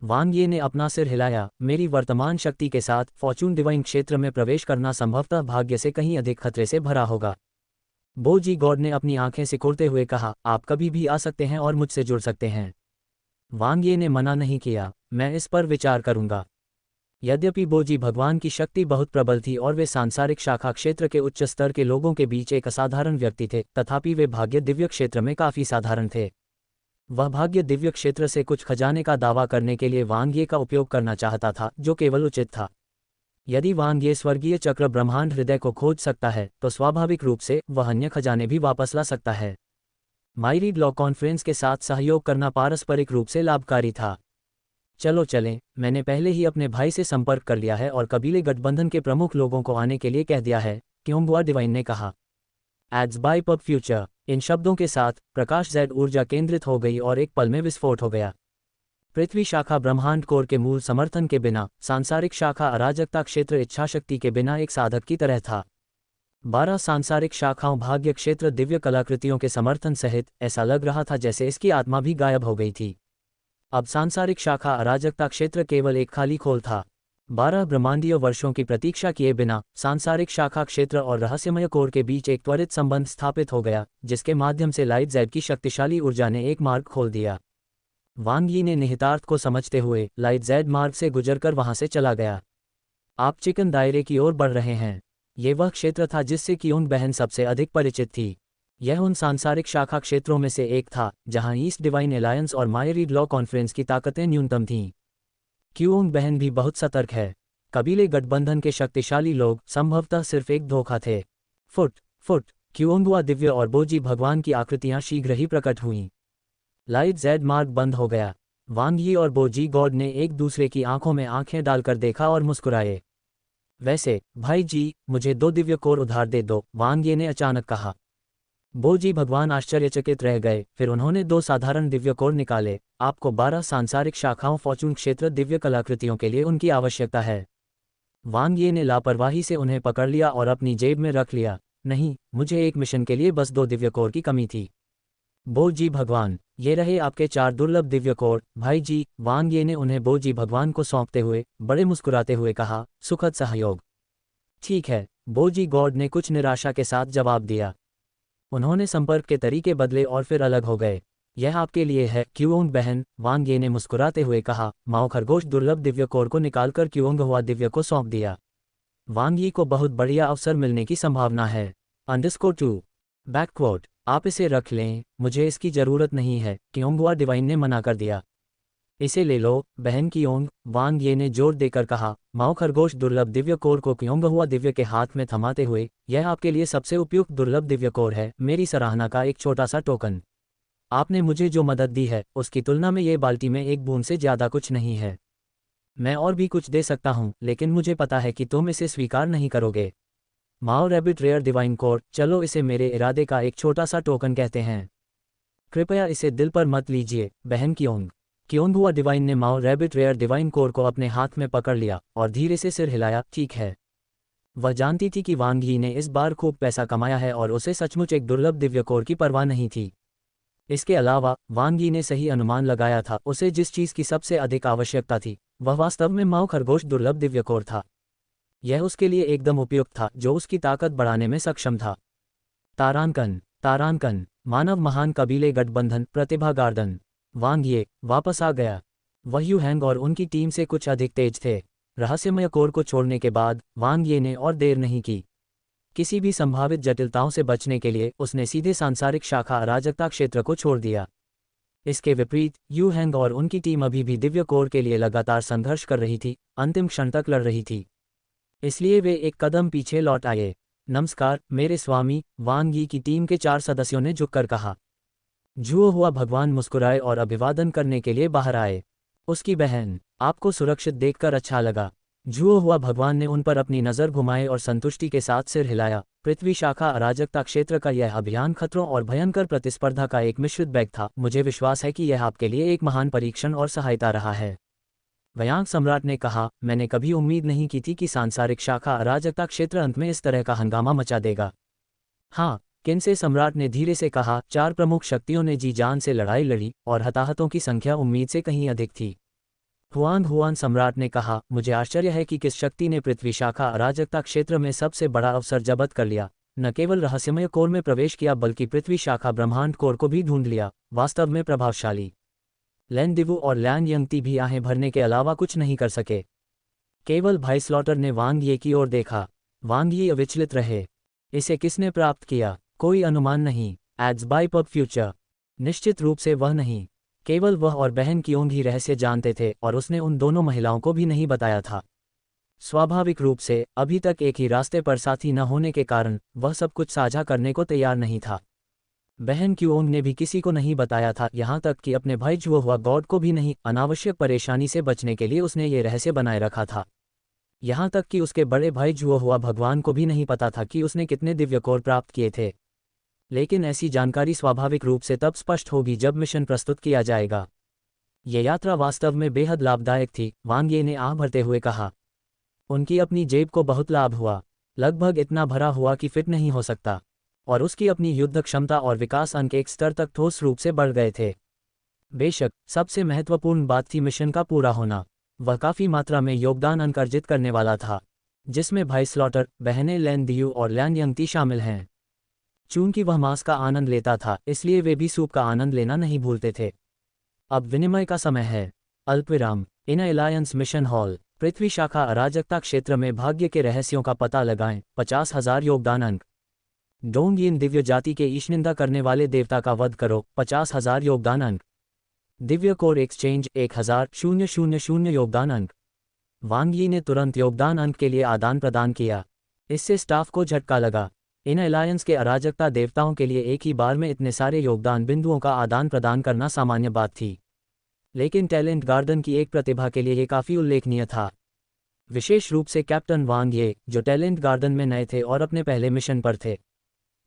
वांग ये ने अपना सिर हिलाया। मेरी वर्तमान शक्ति के साथ फॉर्चून डिवाइन क्षेत्र में प्रवेश करना संभवतः भाग्य से कहीं अधिक खतरे से भरा होगा। बो जी गॉड ने अपनी आंखें सिकोड़ते हुए कहा, आप कभी भी आ सकते हैं और मुझसे जुड़ सकते हैं। वांग ये ने मना नहीं किया, मैं इस पर विचार करूंगा। यद्यपि बोजी भगवान की शक्ति बहुत प्रबल थी और वे सांसारिक शाखा क्षेत्र के उच्च स्तर के लोगों के बीच एक असाधारण व्यक्ति थे, तथापि वे भाग्य दिव्य क्षेत्र में काफी साधारण थे। वह भाग्य दिव्य क्षेत्र से कुछ खजाने का दावा करने के लिए वांग ये का उपयोग करना चाहता था, जो केवल उचित था। यदि वांग ये स्वर्गीय चक्र ब्रह्मांड हृदय को खोज सकता है, तो स्वाभाविक रूप से वह अन्य खजाने भी वापस ला सकता है। माइरीड लॉ कॉन्फ्रेंस के साथ सहयोग करना पारस्परिक रूप से लाभकारी था। चलो चलें, मैंने पहले ही अपने भाई से संपर्क कर लिया है और कबीले गठबंधन के प्रमुख लोगों को आने के लिए कह दिया है, क्योंगुआ डिवाइन ने कहा। Ads by pub future. इन शब्दों के साथ प्रकाश जेड ऊर्जा केंद्रित हो गई और एक पल में विस्फोट हो गया। पृथ्वी शाखा ब्रह्मांड कोर के मूल समर्थन के बिना, सांसारिक शाखा अराजकता क्षेत्र इच्छाशक्ति के बिना एक साधक की तरह था। 12 सांसारिक शाखाओं भाग्य क्षेत्र दिव्य कलाकृतियों के समर्थन सहित ऐसा लग रहा था जैसे इसकी आत्मा भी गायब हो गई थी। अब सांसारिक शाखा अराजकता क्षेत्र केवल एक खाली खोल था। 12 ब्रह्मांडीय वर्षों की प्रतीक्षा किए बिना सांसारिक शाखा क्षेत्र और रहस्यमय कोर के बीच एक त्वरित संबंध स्थापित हो गया, जिसके माध्यम से लाइट जेड की शक्तिशाली ऊर्जा ने एक मार्ग खोल दिया। वांग यी ने निहितार्थ को समझते हुए लाइट जेड मार्ग से गुजरकर वहां से चला गया। आप चिकन दायरे की ओर बढ़ रहे हैं। ये वह क्षेत्र था जिससे कियोंग बहन सबसे अधिक परिचित थी। यह उन सांसारिक शाखा क्षेत्रों में से एक था जहां ईस्ट डिवाइन एलायंस और मायरीड लॉ कॉन्फ्रेंस की ताकतें न्यूनतम थीं। कियोंग बहन भी बहुत सतर्क है। कबीले गठबंधन के शक्तिशाली लोग संभवतः सिर्फ एक धोखा थे। फुट क्योंगुआ दिव्य और बोजी भगवान की आकृतियां शीघ्र ही प्रकट हुईं। लाइट जेड मार्ग बंद हो गया। वांग यी और बोजी गॉड ने एक दूसरे की आंखों में आंखें डालकर देखा और मुस्कुराए। वैसे भाई जी, मुझे 2 दिव्य कोर उधार दे दो, वांग ये ने अचानक कहा। बोजी भगवान आश्चर्यचकित रह गए, फिर उन्होंने 2 साधारण दिव्य कोर निकाले। आपको 12 सांसारिक शाखाओं फॉर्चून क्षेत्र दिव्य कलाकृतियों के लिए उनकी आवश्यकता है। वांग ये ने लापरवाही से उन्हें पकड़ लिया और अपनी जेब में रख लिया। नहीं, मुझे एक मिशन के लिए बस 2 दिव्य कोर की कमी थी। बोजी भगवान, ये रहे आपके 4 दुर्लभ दिव्य कोर, भाई जी। वांग ये ने उन्हें बोजी भगवान को सौंपते हुए बड़े मुस्कुराते हुए कहा, सुखद सहयोग। ठीक है, बोजी गॉड ने कुछ निराशा के साथ जवाब दिया। उन्होंने संपर्क के तरीके बदले और फिर अलग हो गए। यह आपके लिए है क्योंग बहन, वांग ये ने मुस्कुराते हुए कहा। माओ खरगोश दुर्लभ दिव्य कोर को निकालकर क्योंग हुआ दिव्य को सौंप दिया। वांग यी को बहुत बढ़िया अवसर मिलने की संभावना है। _2 बैकक्वोट, आप इसे रख लें, मुझे इसकी जरूरत नहीं है, क्योंगुआ डिवाइन ने मना कर दिया। इसे ले लो बहन कियोंग, वांग ये ने जोर देकर कहा। माओ खरगोश दुर्लभ दिव्य कोर को क्योंगहुआ दिव्य के हाथ में थमाते हुए, यह आपके लिए सबसे उपयुक्त दुर्लभ दिव्य कोर है, मेरी सराहना का एक छोटा सा टोकन। आपने मुझे जो मदद दी है उसकी तुलना में ये बाल्टी में एक बूंद से ज्यादा कुछ नहीं है। मैं और भी कुछ दे सकता हूँ, लेकिन मुझे पता है कि तुम इसे स्वीकार नहीं करोगे। माओ रैबिट रेयर डिवाइन कोर, चलो इसे मेरे इरादे का एक छोटा सा टोकन कहते हैं। कृपया इसे दिल पर मत लीजिए बहन कियोंग। क्योंगुआ डिवाइन ने माओ रैबिट रेयर डिवाइन कोर को अपने हाथ में पकड़ लिया और धीरे से सिर हिलाया। ठीक है। वह जानती थी कि वांग यी ने इस बार खूब पैसा कमाया है और उसे सचमुच एक दुर्लभ दिव्य कोर की परवाह नहीं थी। इसके अलावा वांग यी ने सही अनुमान लगाया था, उसे जिस चीज की सबसे अधिक आवश्यकता थी वह वास्तव में माओ खरगोश दुर्लभ दिव्य कोर था। यह उसके लिए एकदम उपयुक्त था, जो उसकी ताकत बढ़ाने में सक्षम था। तारांकन, मानव महान कबीले गठबंधन प्रतिभा गार्डन। वांग ये वापस आ गया। वह यू हैंग और उनकी टीम से कुछ अधिक तेज थे। रहस्यमय कोर को छोड़ने के बाद वांग ये ने और देर नहीं की। किसी भी संभावित जटिलताओं से बचने के लिए उसने सीधे सांसारिक शाखा अराजकता क्षेत्र को छोड़ दिया। इसके विपरीत यू हैंग और उनकी टीम अभी भी दिव्य कोर के लिए लगातार संघर्ष कर रही थी, अंतिम क्षण तक लड़ रही थी। इसलिए वे एक कदम पीछे लौट आए। नमस्कार मेरे स्वामी, वांग यी की टीम के 4 सदस्यों ने झुककर कहा। झुओ हुआ भगवान मुस्कुराए और अभिवादन करने के लिए बाहर आए। उसकी बहन, आपको सुरक्षित देखकर अच्छा लगा। झुओ हुआ भगवान ने उन पर अपनी नज़र घुमाई और संतुष्टि के साथ सिर हिलाया। पृथ्वी शाखा अराजकता क्षेत्र का यह अभियान खतरों और भयंकर प्रतिस्पर्धा का एक मिश्रित बैग था। मुझे विश्वास है कि यह आपके लिए एक महान परीक्षण और सहायता रहा है। वयांग सम्राट ने कहा, मैंने कभी उम्मीद नहीं की थी कि सांसारिक शाखा अराजकता क्षेत्र अंत में इस तरह का हंगामा मचा देगा। हाँ, किनसे सम्राट ने धीरे से कहा। 4 प्रमुख शक्तियों ने जी जान से लड़ाई लड़ी और हताहतों की संख्या उम्मीद से कहीं अधिक थी। हुआन सम्राट ने कहा, मुझे आश्चर्य है कि किस शक्ति ने पृथ्वी शाखा अराजकता क्षेत्र में सबसे बड़ा अवसर जब्त कर लिया। न केवल रहस्यमय कोर में प्रवेश किया बल्कि पृथ्वी शाखा ब्रह्मांड कोर को भी ढूंढ लिया। वास्तव में प्रभावशाली। लैन दिवु और लैन यंगती भी आहें भरने के अलावा कुछ नहीं कर सके। केवल भाई स्लॉटर ने वांग ये की ओर देखा। वांग ये अविचलित रहे। इसे किसने प्राप्त किया? कोई अनुमान नहीं। Ads by pub future. निश्चित रूप से वह नहीं। केवल वह और बहन क्योंग ही रहस्य जानते थे और उसने उन दोनों महिलाओं को भी नहीं बताया था। स्वाभाविक रूप से अभी तक एक ही रास्ते पर साथी न होने के कारण वह सब कुछ साझा करने को तैयार नहीं था। बहन क्योंग ने भी किसी को नहीं बताया था, यहाँ तक कि अपने भाई जुओ हुआ गॉड को भी नहीं। अनावश्यक परेशानी से बचने के लिए उसने ये रहस्य बनाए रखा था। यहाँ तक कि उसके बड़े भाई जुओ हुआ भगवान को भी नहीं पता था कि उसने कितने दिव्य कोर प्राप्त किए थे। लेकिन ऐसी जानकारी स्वाभाविक रूप से तब स्पष्ट होगी जब मिशन प्रस्तुत किया जाएगा। ये यात्रा वास्तव में बेहद लाभदायक थी, वांग ये ने आह भरते हुए कहा। उनकी अपनी जेब को बहुत लाभ हुआ, लगभग इतना भरा हुआ कि फिट नहीं हो सकता। और उसकी अपनी युद्ध क्षमता और विकास अंक एक स्तर तक ठोस रूप से बढ़ गए थे। बेशक सबसे महत्वपूर्ण बात थी मिशन का पूरा होना। वह काफ़ी मात्रा में योगदान अंक अर्जित करने वाला था, जिसमें भाई स्लॉटर, बहनें लैन दियू और लैन यंगती शामिल हैं। चूंकि वह मांस का आनंद लेता था, इसलिए वे भी सूप का आनंद लेना नहीं भूलते थे। अब विनिमय का समय है। अल्पविराम। इन अलायंस मिशन हॉल। पृथ्वी शाखा अराजकता क्षेत्र में भाग्य के रहस्यों का पता लगाएं। 50,000 योगदान अंक। डोंगियन दिव्य जाति के ईशनिंदा करने वाले देवता का वध करो। 50,000 योगदान अंक। दिव्य कोर एक्सचेंज 1000 योगदान अंक। वांग यी ने तुरंत योगदान अंक के लिए आदान प्रदान किया। इससे स्टाफ को झटका लगा। इन अलायंस के अराजकता देवताओं के लिए एक ही बार में इतने सारे योगदान बिंदुओं का आदान प्रदान करना सामान्य बात थी। लेकिन टैलेंट गार्डन की एक प्रतिभा के लिए ये काफ़ी उल्लेखनीय था। विशेष रूप से कैप्टन वांग ये, जो टैलेंट गार्डन में नए थे और अपने पहले मिशन पर थे।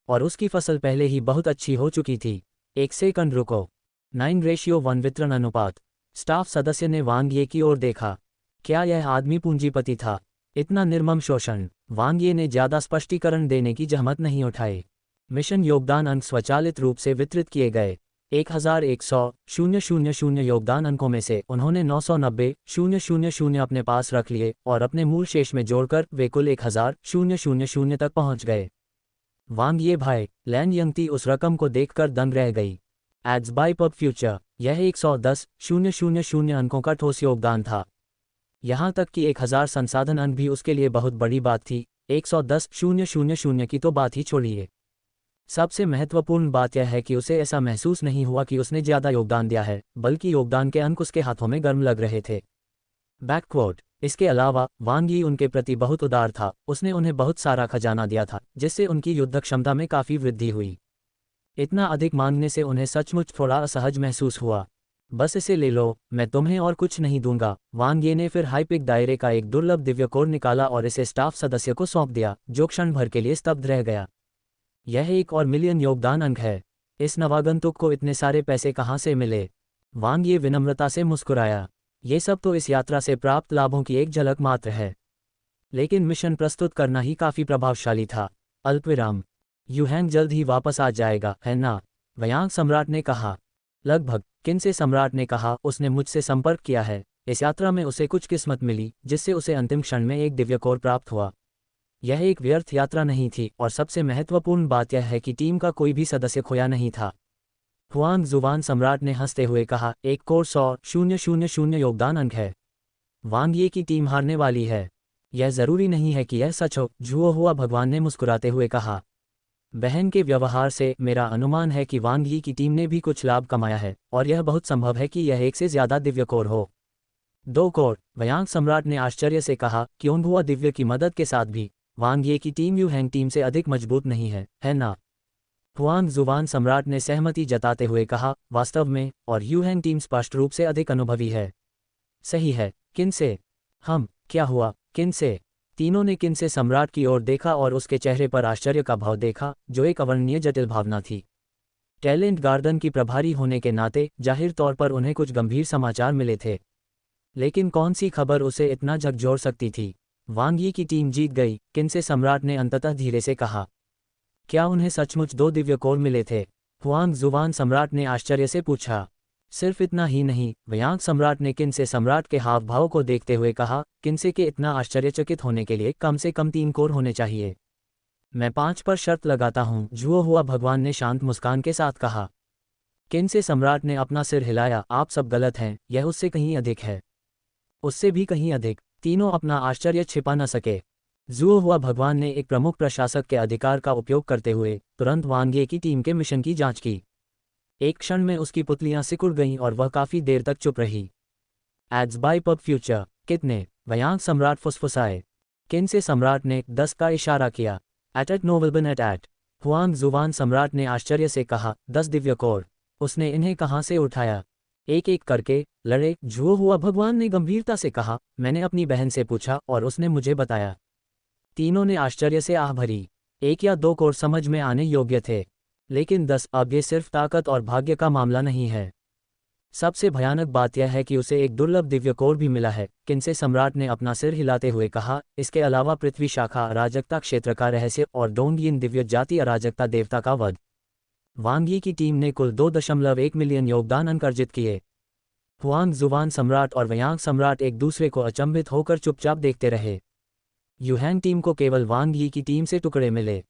और उसकी फसल पहले ही बहुत अच्छी हो चुकी थी। 1 सेकंड रुको। 9:1 वितरण अनुपात। स्टाफ सदस्य ने वांग ये की ओर देखा। क्या यह आदमी पूंजीपति था? इतना निर्मम शोषण। वांग ये ने ज़्यादा स्पष्टीकरण देने की जहमत नहीं उठाई। मिशन योगदान अंक स्वचालित रूप से वितरित किए गए। 1100 योगदान अंकों में से उन्होंने 990 अपने पास रख लिए और अपने मूल शेष में जोड़कर वे कुल 1000 तक पहुंच गए। वांग ये भाई, लैन यंगती उस रकम को देखकर दंग रह गई। Ads by pub future. यह 110,000 अंकों का ठोस योगदान था। यहाँ तक कि 1000 संसाधन अंक भी उसके लिए बहुत बड़ी बात थी। 110,000 की तो बात ही छोड़िए। सबसे महत्वपूर्ण बात यह है कि उसे ऐसा महसूस नहीं हुआ कि उसने ज़्यादा योगदान दिया है, बल्कि योगदान के अंक उसके हाथों में गर्म लग रहे थे। बैकवर्ड। इसके अलावा वांग यी उनके प्रति बहुत उदार था। उसने उन्हें बहुत सारा खजाना दिया था, जिससे उनकी युद्ध क्षमता में काफ़ी वृद्धि हुई। इतना अधिक मांगने से उन्हें सचमुच थोड़ा असहज महसूस हुआ। बस इसे ले लो, मैं तुम्हें और कुछ नहीं दूंगा। वांग ये ने फिर हाइपिक दायरे का एक दुर्लभ दिव्य कोर निकाला और इसे स्टाफ सदस्य को सौंप दिया, जो क्षण भर के लिए स्तब्ध रह गया। यह 1 और मिलियन योगदान अंक है। इस नवागंतुक को इतने सारे पैसे कहाँ से मिले? वांग ये विनम्रता से मुस्कुराया। ये सब तो इस यात्रा से प्राप्त लाभों की एक झलक मात्र है। लेकिन मिशन प्रस्तुत करना ही काफ़ी प्रभावशाली था। अल्पविराम। यू हैंग जल्द ही वापस आ जाएगा, है ना? वयांग सम्राट ने कहा। लगभग। किनसे सम्राट ने कहा, उसने मुझसे संपर्क किया है। इस यात्रा में उसे कुछ किस्मत मिली, जिससे उसे अंतिम क्षण में एक दिव्य कोर प्राप्त हुआ। यह एक व्यर्थ यात्रा नहीं थी और सबसे महत्वपूर्ण बात यह है कि टीम का कोई भी सदस्य खोया नहीं था। हुआंग जुवान सम्राट ने हंसते हुए कहा, 1 कोर 100,000 योगदान अंक है। वांग ये की टीम हारने वाली है। यह जरूरी नहीं है कि यह सच हो, झुओ हुआ भगवान ने मुस्कुराते हुए कहा। बहन के व्यवहार से मेरा अनुमान है कि वांग यी की टीम ने भी कुछ लाभ कमाया है, और यह बहुत संभव है कि यह एक से ज्यादा दिव्य कोर हो। 2 कोर, वयांग सम्राट ने आश्चर्य से कहा, क्योंगुआ दिव्य की मदद के साथ भी वांग ये की टीम यूहैंग टीम से अधिक मजबूत नहीं है ना? हुआंग जुवान सम्राट ने सहमति जताते हुए कहा, वास्तव में, और यूहैंग टीम स्पष्ट रूप से अधिक अनुभवी है। सही है, किन से? क्या हुआ, किन से? तीनों ने किन से सम्राट की ओर देखा और उसके चेहरे पर आश्चर्य का भाव देखा, जो एक अवर्णनीय जटिल भावना थी। टैलेंट गार्डन की प्रभारी होने के नाते जाहिर तौर पर उन्हें कुछ गंभीर समाचार मिले थे, लेकिन कौन सी खबर उसे इतना झकझोर सकती थी? वांग यी की टीम जीत गई, किन से सम्राट ने अंततः धीरे से कहा। क्या उन्हें सचमुच 2 दिव्य कोर मिले थे? हुआंग जुवान सम्राट ने आश्चर्य से पूछा। सिर्फ इतना ही नहीं, वयांग सम्राट ने किन से सम्राट के हाव भाव को देखते हुए कहा, किनसे के इतना आश्चर्यचकित होने के लिए कम से कम 3 कोर होने चाहिए। मैं 5 पर शर्त लगाता हूँ, जुओ हुआ भगवान ने शांत मुस्कान के साथ कहा। किन से सम्राट ने अपना सिर हिलाया, आप सब गलत हैं, यह उससे कहीं अधिक है। उससे भी कहीं अधिक। तीनों अपना आश्चर्य छिपा न सके। जुओ हुआ भगवान ने एक प्रमुख प्रशासक के अधिकार का उपयोग करते हुए तुरंत वांग ये की टीम के मिशन की जांच की। एक क्षण में उसकी पुतलियां सिकुड़ गईं और वह काफी देर तक चुप रही। एड्स बाय पब फ्यूचर, कितने? वयांग सम्राट फुसफुसाए। किन से सम्राट ने 10 का इशारा किया। Eight NovelBin eight. हुआंग जुवान सम्राट ने आश्चर्य से कहा, 10 दिव्य कोर? उसने इन्हें कहाँ से उठाया? एक एक करके लड़े, जुओ हुआ भगवान ने गंभीरता से कहा, मैंने अपनी बहन से पूछा और उसने मुझे बताया। तीनों ने आश्चर्य से आह भरी। 1 या 2 कोर समझ में आने योग्य थे, लेकिन 10, अब ये सिर्फ ताकत और भाग्य का मामला नहीं है। सबसे भयानक बात यह है कि उसे एक दुर्लभ दिव्य कोर भी मिला है, किनसे सम्राट ने अपना सिर हिलाते हुए कहा। इसके अलावा पृथ्वी शाखा अराजकता क्षेत्र का रहस्य और डोंगयिन दिव्य जाति अराजकता देवता का वध। वांग यी की टीम ने कुल 2.1 मिलियन योगदान अंक अर्जित किए। हुआंग जुवान सम्राट और वयांग सम्राट एक दूसरे को अचंभित होकर चुपचाप देखते रहे। यूहैंग टीम को केवल वांग यी की टीम से टुकड़े मिले।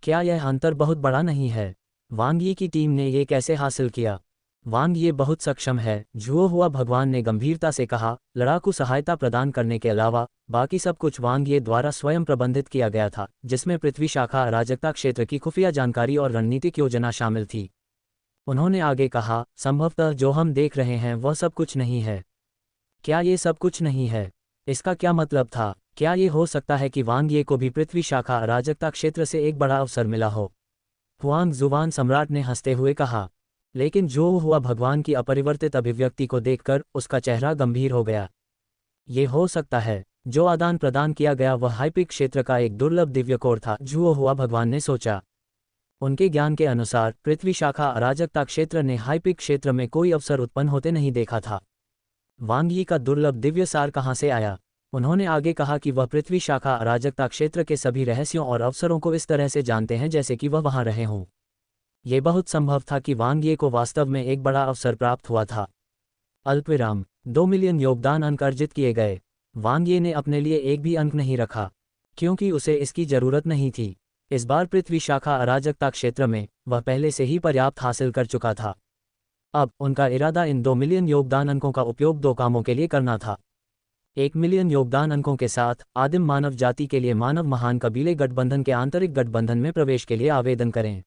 क्या यह अंतर बहुत बड़ा नहीं है? वांग यी की टीम ने ये कैसे हासिल किया? वांग ये बहुत सक्षम है, जुओ हुआ भगवान ने गंभीरता से कहा। लड़ाकू सहायता प्रदान करने के अलावा बाकी सब कुछ वांग ये द्वारा स्वयं प्रबंधित किया गया था, जिसमें पृथ्वी शाखा अराजकता क्षेत्र की खुफिया जानकारी और रणनीतिक योजना शामिल थी। उन्होंने आगे कहा, संभवतः जो हम देख रहे हैं वह सब कुछ नहीं है। क्या ये सब कुछ नहीं है? इसका क्या मतलब था? क्या ये हो सकता है कि वांग ये को भी पृथ्वी शाखा अराजकता क्षेत्र से एक बड़ा अवसर मिला हो? हुआंग जुवान सम्राट ने हंसते हुए कहा। लेकिन जो हुआ भगवान की अपरिवर्तित अभिव्यक्ति को देखकर उसका चेहरा गंभीर हो गया। ये हो सकता है, जो आदान प्रदान किया गया वह हाइपिक क्षेत्र का एक दुर्लभ दिव्य कोर था, जुओ हुआ भगवान ने सोचा। उनके ज्ञान के अनुसार पृथ्वी शाखा अराजकता क्षेत्र ने हाइपिक क्षेत्र में कोई अवसर उत्पन्न होते नहीं देखा था। वांग यी का दुर्लभ दिव्य सार कहाँ से आया? उन्होंने आगे कहा कि वह पृथ्वी शाखा अराजकता क्षेत्र के सभी रहस्यों और अवसरों को इस तरह से जानते हैं जैसे कि वह वहां रहे हों। ये बहुत संभव था कि वांग ये को वास्तव में एक बड़ा अवसर प्राप्त हुआ था। अल्पविराम। 2 मिलियन योगदान अंक अर्जित किए गए। वांग ये ने अपने लिए एक भी अंक नहीं रखा, क्योंकि उसे इसकी जरूरत नहीं थी। इस बार पृथ्वी शाखा अराजकता क्षेत्र में वह पहले से ही पर्याप्त हासिल कर चुका था। अब उनका इरादा इन 2 मिलियन योगदान अंकों का उपयोग 2 कामों के लिए करना था। 1 मिलियन योगदान अंकों के साथ आदिम मानव जाति के लिए मानव महान कबीले गठबंधन के आंतरिक गठबंधन में प्रवेश के लिए आवेदन करें।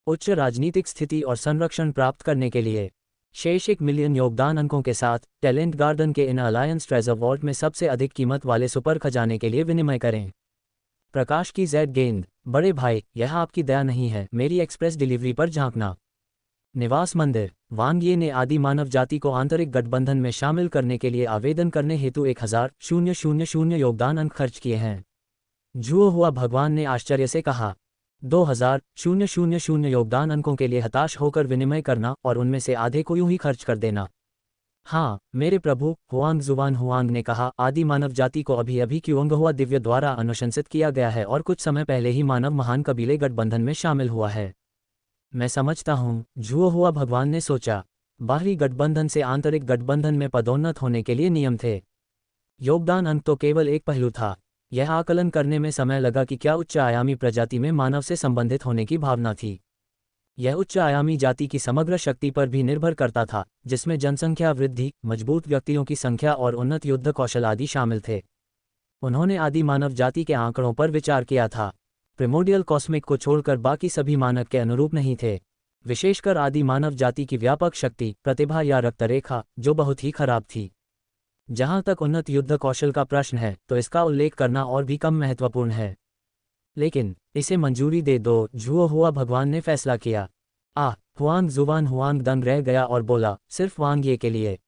उच्च राजनीतिक स्थिति और संरक्षण प्राप्त करने के लिए शेष 1 मिलियन योगदान अंकों के साथ टैलेंट गार्डन के इन अलायंस ट्रेजर वॉल्ट में सबसे अधिक कीमत वाले सुपर खजाने के लिए विनिमय करें। प्रकाश की जेड गेंद। बड़े भाई, यह आपकी दया नहीं है, मेरी एक्सप्रेस डिलीवरी पर झांकना। निवास मंदिर। वांग ये ने आदि मानव जाति को आंतरिक गठबंधन में शामिल करने के लिए आवेदन करने हेतु 1000 योगदान अंक खर्च किए हैं। जुओ हुआ भगवान ने आश्चर्य से कहा। 2000 योगदान अंकों के लिए हताश होकर विनिमय करना और उनमें से आधे को यूं ही खर्च कर देना। हाँ मेरे प्रभु, हुआंग जुवान हुआंग ने कहा। आदि मानव जाति को अभी अभी क्योंगहुआ दिव्य द्वारा अनुशंसित किया गया है और कुछ समय पहले ही मानव महान कबीले गठबंधन में शामिल हुआ है। मैं समझता हूँ, जुओ हुआ भगवान ने सोचा। बाहरी गठबंधन से आंतरिक गठबंधन में पदोन्नत होने के लिए नियम थे। योगदान अंक तो केवल एक पहलू था। यह आकलन करने में समय लगा कि क्या उच्च आयामी प्रजाति में मानव से संबंधित होने की भावना थी। यह उच्च आयामी जाति की समग्र शक्ति पर भी निर्भर करता था, जिसमें जनसंख्या वृद्धि, मजबूत व्यक्तियों की संख्या और उन्नत युद्ध कौशल आदि शामिल थे। उन्होंने आदि मानव जाति के आंकड़ों पर विचार किया था। प्रिमोडियल कॉस्मिक को छोड़कर बाकी सभी मानक के अनुरूप नहीं थे, विशेषकर आदि मानव जाति की व्यापक शक्ति, प्रतिभा या रक्तरेखा, जो बहुत ही खराब थी। जहां तक उन्नत युद्ध कौशल का प्रश्न है तो इसका उल्लेख करना और भी कम महत्वपूर्ण है। लेकिन इसे मंजूरी दे दो, झुओ हुआ भगवान ने फैसला किया। हुआंग जुवान हुआंग दंग रह गया और बोला, सिर्फ वांग ये के लिए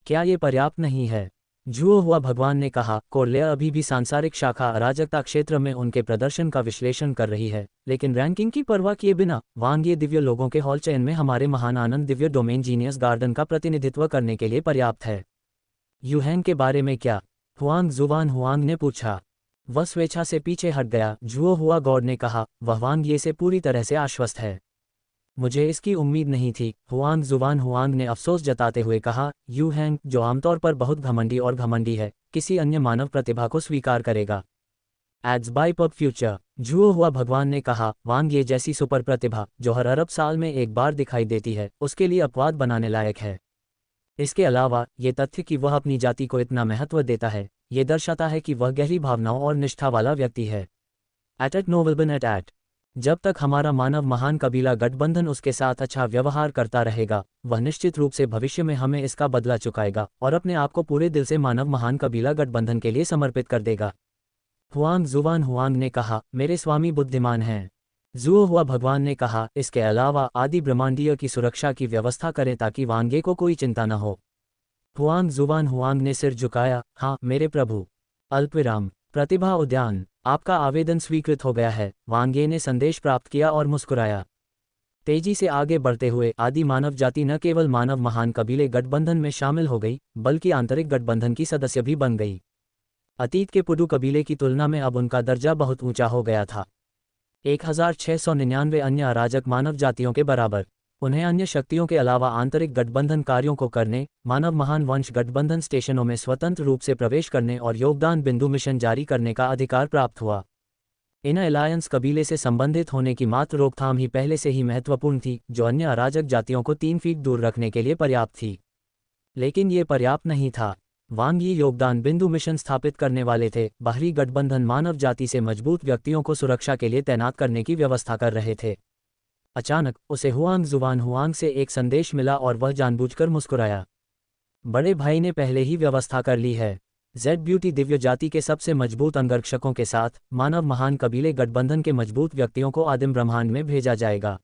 क्या ये पर्याप्त नहीं है? झुओ हुआ भगवान ने कहा, कोर्लेया अभी भी सांसारिक शाखा अराजकता क्षेत्र में उनके प्रदर्शन का विश्लेषण कर रही है, लेकिन रैंकिंग की परवाह किए बिना वांग ये दिव्य लोगों के हॉल चयन में हमारे महान आनंद दिव्य डोमेन जीनियस गार्डन का प्रतिनिधित्व करने के लिए पर्याप्त है। यूहैंग के बारे में क्या? हुआंग जुवान हुआंग ने पूछा। वह स्वेच्छा से पीछे हट गया। झुओ हुआ गॉड ने कहा, वह वांग ये से पूरी तरह से आश्वस्त है। मुझे इसकी उम्मीद नहीं थी। हुआंग जुवान हुआंग ने अफसोस जताते हुए कहा, यूहैंग, जो आमतौर पर बहुत घमंडी है, किसी अन्य मानव प्रतिभा को स्वीकार करेगा। Ads by pub future. Zhuo Hua भगवान ने कहा, वांग ये जैसी सुपर प्रतिभा जो हर अरब साल में एक बार दिखाई देती है, उसके लिए अपवाद बनाने लायक है। इसके अलावा ये तथ्य कि वह अपनी जाति को इतना महत्व देता है, ये दर्शाता है कि वह गहरी भावनाओं और निष्ठा वाला व्यक्ति है। एट नोवेलबन एट जब तक हमारा मानव महान कबीला गठबंधन उसके साथ अच्छा व्यवहार करता रहेगा, वह निश्चित रूप से भविष्य में हमें इसका बदला चुकाएगा और अपने आप को पूरे दिल से मानव महान कबीला गठबंधन के लिए समर्पित कर देगा। हुआंग जुवान हुआंग ने कहा, मेरे स्वामी बुद्धिमान हैं। जुओ हुआ भगवान ने कहा, इसके अलावा आदि ब्रह्मांडीय की सुरक्षा की व्यवस्था करें ताकि वांगे को कोई चिंता न हो। हुआंग जुवान हुआंग ने सिर झुकाया, हाँ मेरे प्रभु। अल्पविराम। प्रतिभा उद्यान, आपका आवेदन स्वीकृत हो गया है। वांगे ने संदेश प्राप्त किया और मुस्कुराया। तेजी से आगे बढ़ते हुए आदि मानव जाति न केवल मानव महान कबीले गठबंधन में शामिल हो गई, बल्कि आंतरिक गठबंधन की सदस्य भी बन गई। अतीत के पुडु कबीले की तुलना में अब उनका दर्जा बहुत ऊंचा हो गया था, 1699 अन्य अराजक मानव जातियों के बराबर। उन्हें अन्य शक्तियों के अलावा आंतरिक गठबंधन कार्यों को करने, मानव महान वंश गठबंधन स्टेशनों में स्वतंत्र रूप से प्रवेश करने और योगदान बिंदु मिशन जारी करने का अधिकार प्राप्त हुआ। इन अलायंस कबीले से संबंधित होने की मात्र रोकथाम ही पहले से ही महत्वपूर्ण थी, जो अन्य अराजक जातियों को 3 फीट दूर रखने के लिए पर्याप्त थी। लेकिन ये पर्याप्त नहीं था। वांग यी योगदान बिंदु मिशन स्थापित करने वाले थे। बाहरी गठबंधन मानव जाति से मजबूत व्यक्तियों को सुरक्षा के लिए तैनात करने की व्यवस्था कर रहे थे। अचानक उसे हुआंग जुवान हुआंग से एक संदेश मिला और वह जानबूझकर मुस्कुराया। बड़े भाई ने पहले ही व्यवस्था कर ली है। जेड ब्यूटी दिव्य जाति के सबसे मजबूत अंगरक्षकों के साथ मानव महान कबीले गठबंधन के मजबूत व्यक्तियों को आदिम ब्रह्मांड में भेजा जाएगा।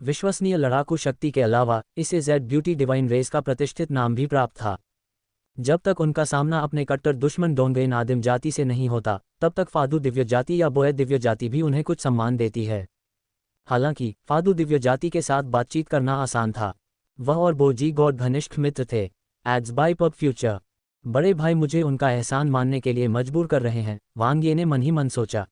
विश्वसनीय लड़ाकू शक्ति के अलावा इसे जेड ब्यूटी डिवाइन रेस का प्रतिष्ठित नाम भी प्राप्त था। जब तक उनका सामना अपने कट्टर दुश्मन डोंगेन आदिम जाति से नहीं होता, तब तक फादू दिव्य जाति या बोय दिव्य जाति भी उन्हें कुछ सम्मान देती है। हालांकि फादू दिव्य जाति के साथ बातचीत करना आसान था। वह और बोजी गॉड घनिष्ठ मित्र थे। Ads by pub future. बड़े भाई मुझे उनका एहसान मानने के लिए मजबूर कर रहे हैं, वांग ये ने मन ही मन सोचा।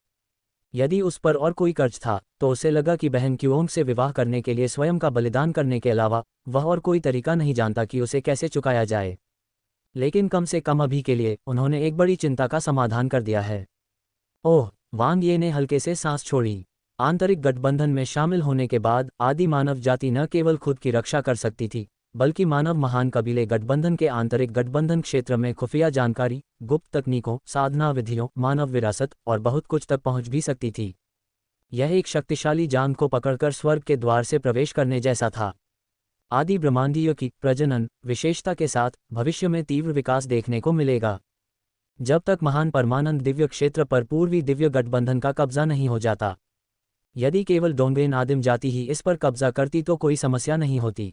यदि उस पर और कोई कर्ज था तो उसे लगा कि बहन क्यूओंग से विवाह करने के लिए स्वयं का बलिदान करने के अलावा वह और कोई तरीका नहीं जानता कि उसे कैसे चुकाया जाए। लेकिन कम से कम अभी के लिए उन्होंने एक बड़ी चिंता का समाधान कर दिया है। ओह, वांग ये ने हल्के से सांस छोड़ी। आंतरिक गठबंधन में शामिल होने के बाद आदि मानव जाति न केवल खुद की रक्षा कर सकती थी, बल्कि मानव महान कबीले गठबंधन के आंतरिक गठबंधन क्षेत्र में खुफिया जानकारी, गुप्त तकनीकों, साधना विधियों, मानव विरासत और बहुत कुछ तक पहुंच भी सकती थी। यह एक शक्तिशाली जान को पकड़कर स्वर्ग के द्वार से प्रवेश करने जैसा था। आदि ब्रह्मांडीय की प्रजनन विशेषता के साथ भविष्य में तीव्र विकास देखने को मिलेगा। जब तक महान परमानंद दिव्य क्षेत्र पर पूर्वी दिव्य गठबंधन का कब्जा नहीं हो जाता। यदि केवल डोंगेन आदिम जाति ही इस पर कब्जा करती तो कोई समस्या नहीं होती,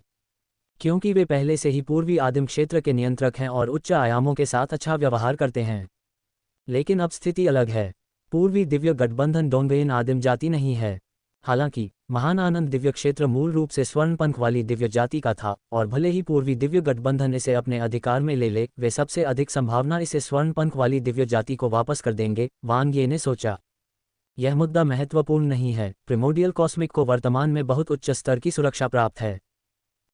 क्योंकि वे पहले से ही पूर्वी आदिम क्षेत्र के नियंत्रक हैं और उच्च आयामों के साथ अच्छा व्यवहार करते हैं। लेकिन अब स्थिति अलग है। पूर्वी दिव्य गठबंधन डोंगेन आदिम जाति नहीं है। हालांकि महान आनंद दिव्य क्षेत्र मूल रूप से स्वर्णपंख वाली दिव्य जाति का था, और भले ही पूर्वी दिव्य गठबंधन इसे अपने अधिकार में ले ले, वे सबसे अधिक संभावना इसे स्वर्णपंख वाली दिव्य जाति को वापस कर देंगे, वांग ये ने सोचा। यह मुद्दा महत्वपूर्ण नहीं है। प्रिमोडियल कॉस्मिक को वर्तमान में बहुत उच्च स्तर की सुरक्षा प्राप्त है।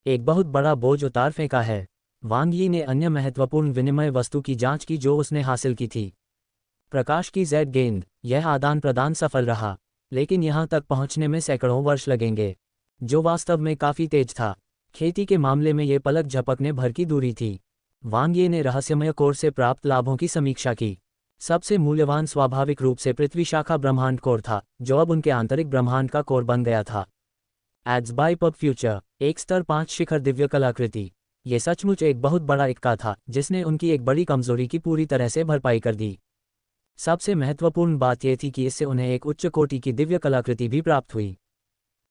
एक बहुत बड़ा बोझ उतार फेंका है। वांग यी ने अन्य महत्वपूर्ण विनिमय वस्तु की जांच की जो उसने हासिल की थी। प्रकाश की जेड गेंद। यह आदान प्रदान सफल रहा, लेकिन यहां तक पहुंचने में सैकड़ों वर्ष लगेंगे, जो वास्तव में काफी तेज था। खेती के मामले में ये पलक झपकने भर की दूरी थी। वांग ये ने रहस्यमय कोर से प्राप्त लाभों की समीक्षा की। सबसे मूल्यवान स्वाभाविक रूप से पृथ्वी शाखा ब्रह्मांड कोर था, जो अब उनके आंतरिक ब्रह्मांड का कोर बन गया था। एड्स बाय पब फ्यूचर, एक स्तर 5 शिखर दिव्य कलाकृति। ये सचमुच एक बहुत बड़ा इक्का था, जिसने उनकी एक बड़ी कमजोरी की पूरी तरह से भरपाई कर दी। सबसे महत्वपूर्ण बात यह थी कि इससे उन्हें एक उच्च कोटि की दिव्य कलाकृति भी प्राप्त हुई।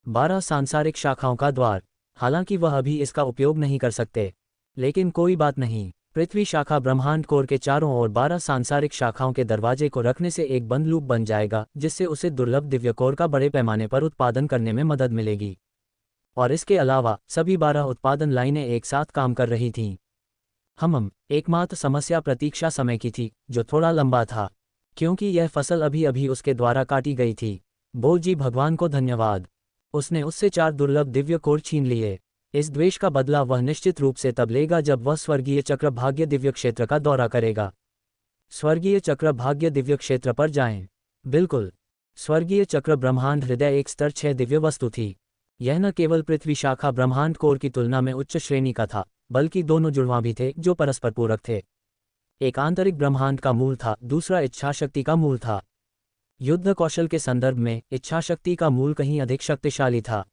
12 सांसारिक शाखाओं का द्वार। हालांकि वह अभी इसका उपयोग नहीं कर सकते, लेकिन कोई बात नहीं। पृथ्वी शाखा ब्रह्मांड कोर के चारों ओर 12 सांसारिक शाखाओं के दरवाजे को रखने से एक बंद लूप बन जाएगा, जिससे उसे दुर्लभ दिव्य कोर का बड़े पैमाने पर उत्पादन करने में मदद मिलेगी। और इसके अलावा सभी 12 उत्पादन लाइनें एक साथ काम कर रही थीं। एकमात्र समस्या प्रतीक्षा समय की थी, जो थोड़ा लंबा था, क्योंकि यह फसल अभी अभी उसके द्वारा काटी गई थी। बोल जी, भगवान को धन्यवाद, उसने उससे 4 दुर्लभ दिव्य कोर छीन लिए। इस द्वेष का बदला वह निश्चित रूप से तब लेगा जब वह स्वर्गीय चक्र भाग्य दिव्य क्षेत्र का दौरा करेगा। स्वर्गीय चक्र भाग्य दिव्य क्षेत्र पर जाएं। बिल्कुल, स्वर्गीय चक्र ब्रह्मांड हृदय एक स्तर 6 दिव्य वस्तु थी। यह न केवल पृथ्वी शाखा ब्रह्मांड कोर की तुलना में उच्च श्रेणी का था, बल्कि दोनों जुड़वां भी थे जो परस्पर पूरक थे। एक आंतरिक ब्रह्मांड का मूल था, दूसरा इच्छाशक्ति का मूल था। युद्ध कौशल के संदर्भ में इच्छाशक्ति का मूल कहीं अधिक शक्तिशाली था।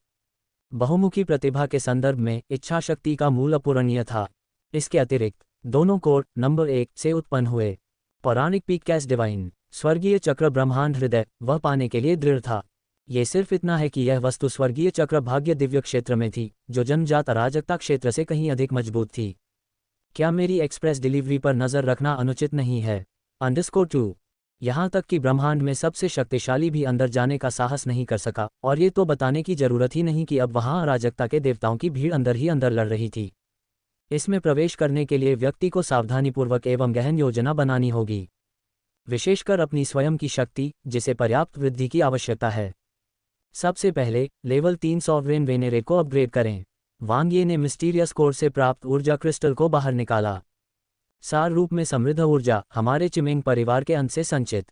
बहुमुखी प्रतिभा के संदर्भ में इच्छाशक्ति का मूल अपूरणीय था। इसके अतिरिक्त दोनों कोर नंबर 1 से उत्पन्न हुए। पौराणिक पीक कैस डिवाइन, स्वर्गीय चक्र ब्रह्मांड हृदय, वह पाने के लिए दृढ़ था। ये सिर्फ इतना है कि यह वस्तु स्वर्गीय चक्र भाग्य दिव्य क्षेत्र में थी, जो जन्मजात अराजकता क्षेत्र से कहीं अधिक मजबूत थी। क्या मेरी एक्सप्रेस डिलीवरी पर नजर रखना अनुचित नहीं है? _2 यहाँ तक कि ब्रह्मांड में सबसे शक्तिशाली भी अंदर जाने का साहस नहीं कर सका, और ये तो बताने की जरूरत ही नहीं कि अब वहाँ अराजकता के देवताओं की भीड़ अंदर ही अंदर लड़ रही थी। इसमें प्रवेश करने के लिए व्यक्ति को सावधानीपूर्वक एवं गहन योजना बनानी होगी, विशेषकर अपनी स्वयं की शक्ति, जिसे पर्याप्त वृद्धि की आवश्यकता है। सबसे पहले लेवल 3 सॉवरेन वेनेरे को अपग्रेड करें। वांग ये ने मिस्टीरियस कोर से प्राप्त ऊर्जा क्रिस्टल को बाहर निकाला। सार रूप में समृद्ध ऊर्जा हमारे चिमेंग परिवार के अंश से संचित।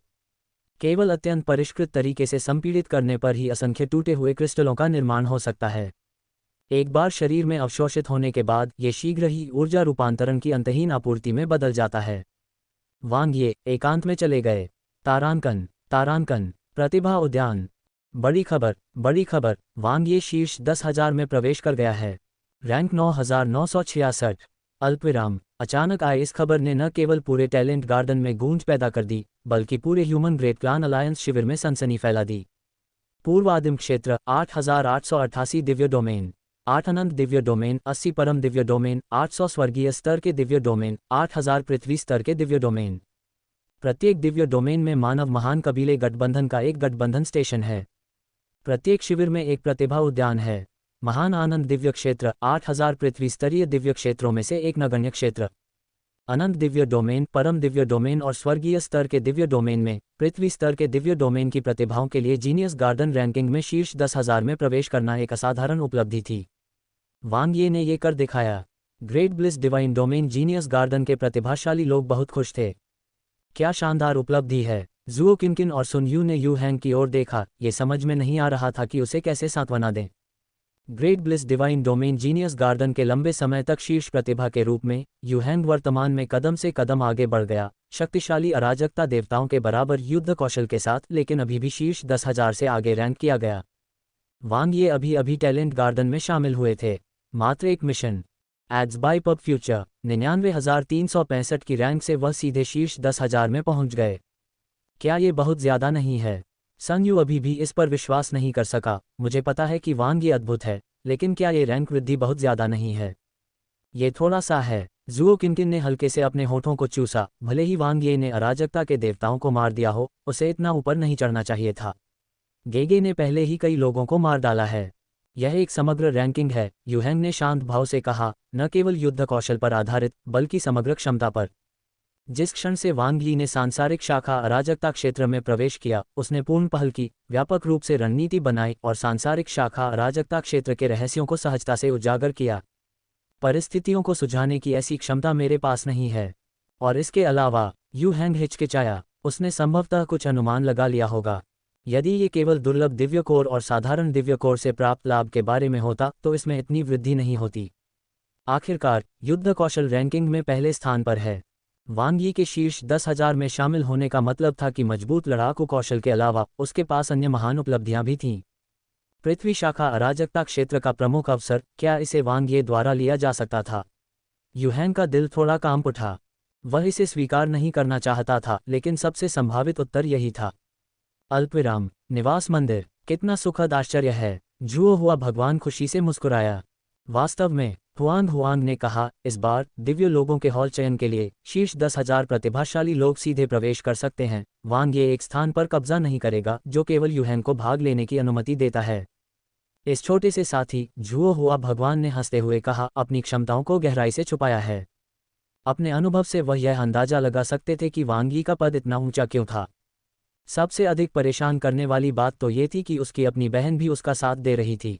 केवल अत्यंत परिष्कृत तरीके से संपीड़ित करने पर ही असंख्य टूटे हुए क्रिस्टलों का निर्माण हो सकता है। एक बार शरीर में अवशोषित होने के बाद ये शीघ्र ही ऊर्जा रूपांतरण की अंतहीन आपूर्ति में बदल जाता है। वांग ये एकांत में चले गए। तारांकन प्रतिभा उद्यान। बड़ी खबर, वांग ये शीर्ष 10,000 में प्रवेश कर गया है। रैंक 9,966। अल्पविराम। अचानक आए इस खबर ने न केवल पूरे टैलेंट गार्डन में गूंज पैदा कर दी, बल्कि पूरे ह्यूमन ग्रेट क्लान अलायंस शिविर में सनसनी फैला दी। पूर्व आदिम क्षेत्र 8,888 दिव्य डोमेन, 8 अनंत दिव्य डोमेन, 80 परम दिव्य डोमेन, 800 स्वर्गीय स्तर के दिव्य डोमेन, 8,000 पृथ्वी स्तर के दिव्य डोमेन। प्रत्येक दिव्य डोमेन में मानव महान कबीले गठबंधन का एक गठबंधन स्टेशन है। प्रत्येक शिविर में एक प्रतिभा उद्यान है। महान आनंद दिव्य क्षेत्र 8,000 पृथ्वी स्तरीय दिव्य क्षेत्रों में से एक नगण्य क्षेत्र। अनंत दिव्य डोमेन, परम दिव्य डोमेन और स्वर्गीय स्तर के दिव्य डोमेन में पृथ्वी स्तर के दिव्य डोमेन की प्रतिभाओं के लिए जीनियस गार्डन रैंकिंग में शीर्ष 10,000 में प्रवेश करना एक असाधारण उपलब्धि थी। वांग ये ने ये कर दिखाया। Great bliss divine domain genius garden के प्रतिभाशाली लोग बहुत खुश थे। क्या शानदार उपलब्धि है। जुओ किनकिन और सुन यू ने यू हैंग की ओर देखा। ये समझ में नहीं आ रहा था कि उसे कैसे सांत्वना दें। Great bliss divine domain genius garden के लंबे समय तक शीर्ष प्रतिभा के रूप में यू हैंग वर्तमान में कदम से कदम आगे बढ़ गया, शक्तिशाली अराजकता देवताओं के बराबर युद्ध कौशल के साथ, लेकिन अभी भी शीर्ष 10,000 से आगे रैंक किया गया। वांग ये अभी टैलेंट गार्डन में शामिल हुए थे। मात्र एक mission. Ads by pub future 99,365 की रैंक से वह सीधे शीर्ष 10,000 में पहुंच गए। क्या ये बहुत ज्यादा नहीं है? सन यू अभी भी इस पर विश्वास नहीं कर सका। मुझे पता है कि वांग ये अद्भुत है, लेकिन क्या ये रैंक वृद्धि बहुत ज्यादा नहीं है? ये थोड़ा सा है। जुओ किनकिन ने हल्के से अपने होठों को चूसा। भले ही वांग ये ने अराजकता के देवताओं को मार दिया हो, उसे इतना ऊपर नहीं चढ़ना चाहिए था। गेगे ने पहले ही कई लोगों को मार डाला है। यह एक समग्र रैंकिंग है, यूहैंग ने शांत भाव से कहा, न केवल युद्ध कौशल पर आधारित, बल्कि समग्र क्षमता पर। जिस क्षण से वांग यी ने सांसारिक शाखा अराजकता क्षेत्र में प्रवेश किया, उसने पूर्ण पहल की, व्यापक रूप से रणनीति बनाई और सांसारिक शाखा अराजकता क्षेत्र के रहस्यों को सहजता से उजागर किया। परिस्थितियों को सुझाने की ऐसी क्षमता मेरे पास नहीं है। और इसके अलावा, यूहैंग हिचकिचाया। उसने संभवतः कुछ अनुमान लगा लिया होगा। यदि ये केवल दुर्लभ दिव्य कोर और साधारण दिव्य कोर से प्राप्त लाभ के बारे में होता तो इसमें इतनी वृद्धि नहीं होती। आखिरकार, युद्ध कौशल रैंकिंग में पहले स्थान पर है। वांग यी के शीर्ष 10,000 में शामिल होने का मतलब था कि मजबूत लड़ाकू कौशल के अलावा उसके पास अन्य महान उपलब्धियां भी थीं। पृथ्वी शाखा अराजकता क्षेत्र का प्रमुख अवसर, क्या इसे वांग ये द्वारा लिया जा सकता था? यूहैन का दिल थोड़ा कांप उठा। वह इसे स्वीकार नहीं करना चाहता था, लेकिन सबसे संभावित उत्तर यही था। अल्पविराम। निवास मंदिर। कितना सुखद आश्चर्य है। जुओ हुआ भगवान खुशी से मुस्कुराया। वास्तव में, हुआंग हुआंग ने कहा, इस बार दिव्य लोगों के हॉल चयन के लिए शीर्ष 10,000 प्रतिभाशाली लोग सीधे प्रवेश कर सकते हैं। वांग ये एक स्थान पर कब्जा नहीं करेगा जो केवल यूहैन को भाग लेने की अनुमति देता है। इस छोटे से साथी जुओ हुआ भगवान ने हंसते हुए कहा, अपनी क्षमताओं को गहराई से छुपाया है। अपने अनुभव से वह यह अंदाजा लगा सकते थे कि वांग यी का पद इतना ऊंचा क्यों था। सबसे अधिक परेशान करने वाली बात तो ये थी कि उसकी अपनी बहन भी उसका साथ दे रही थी।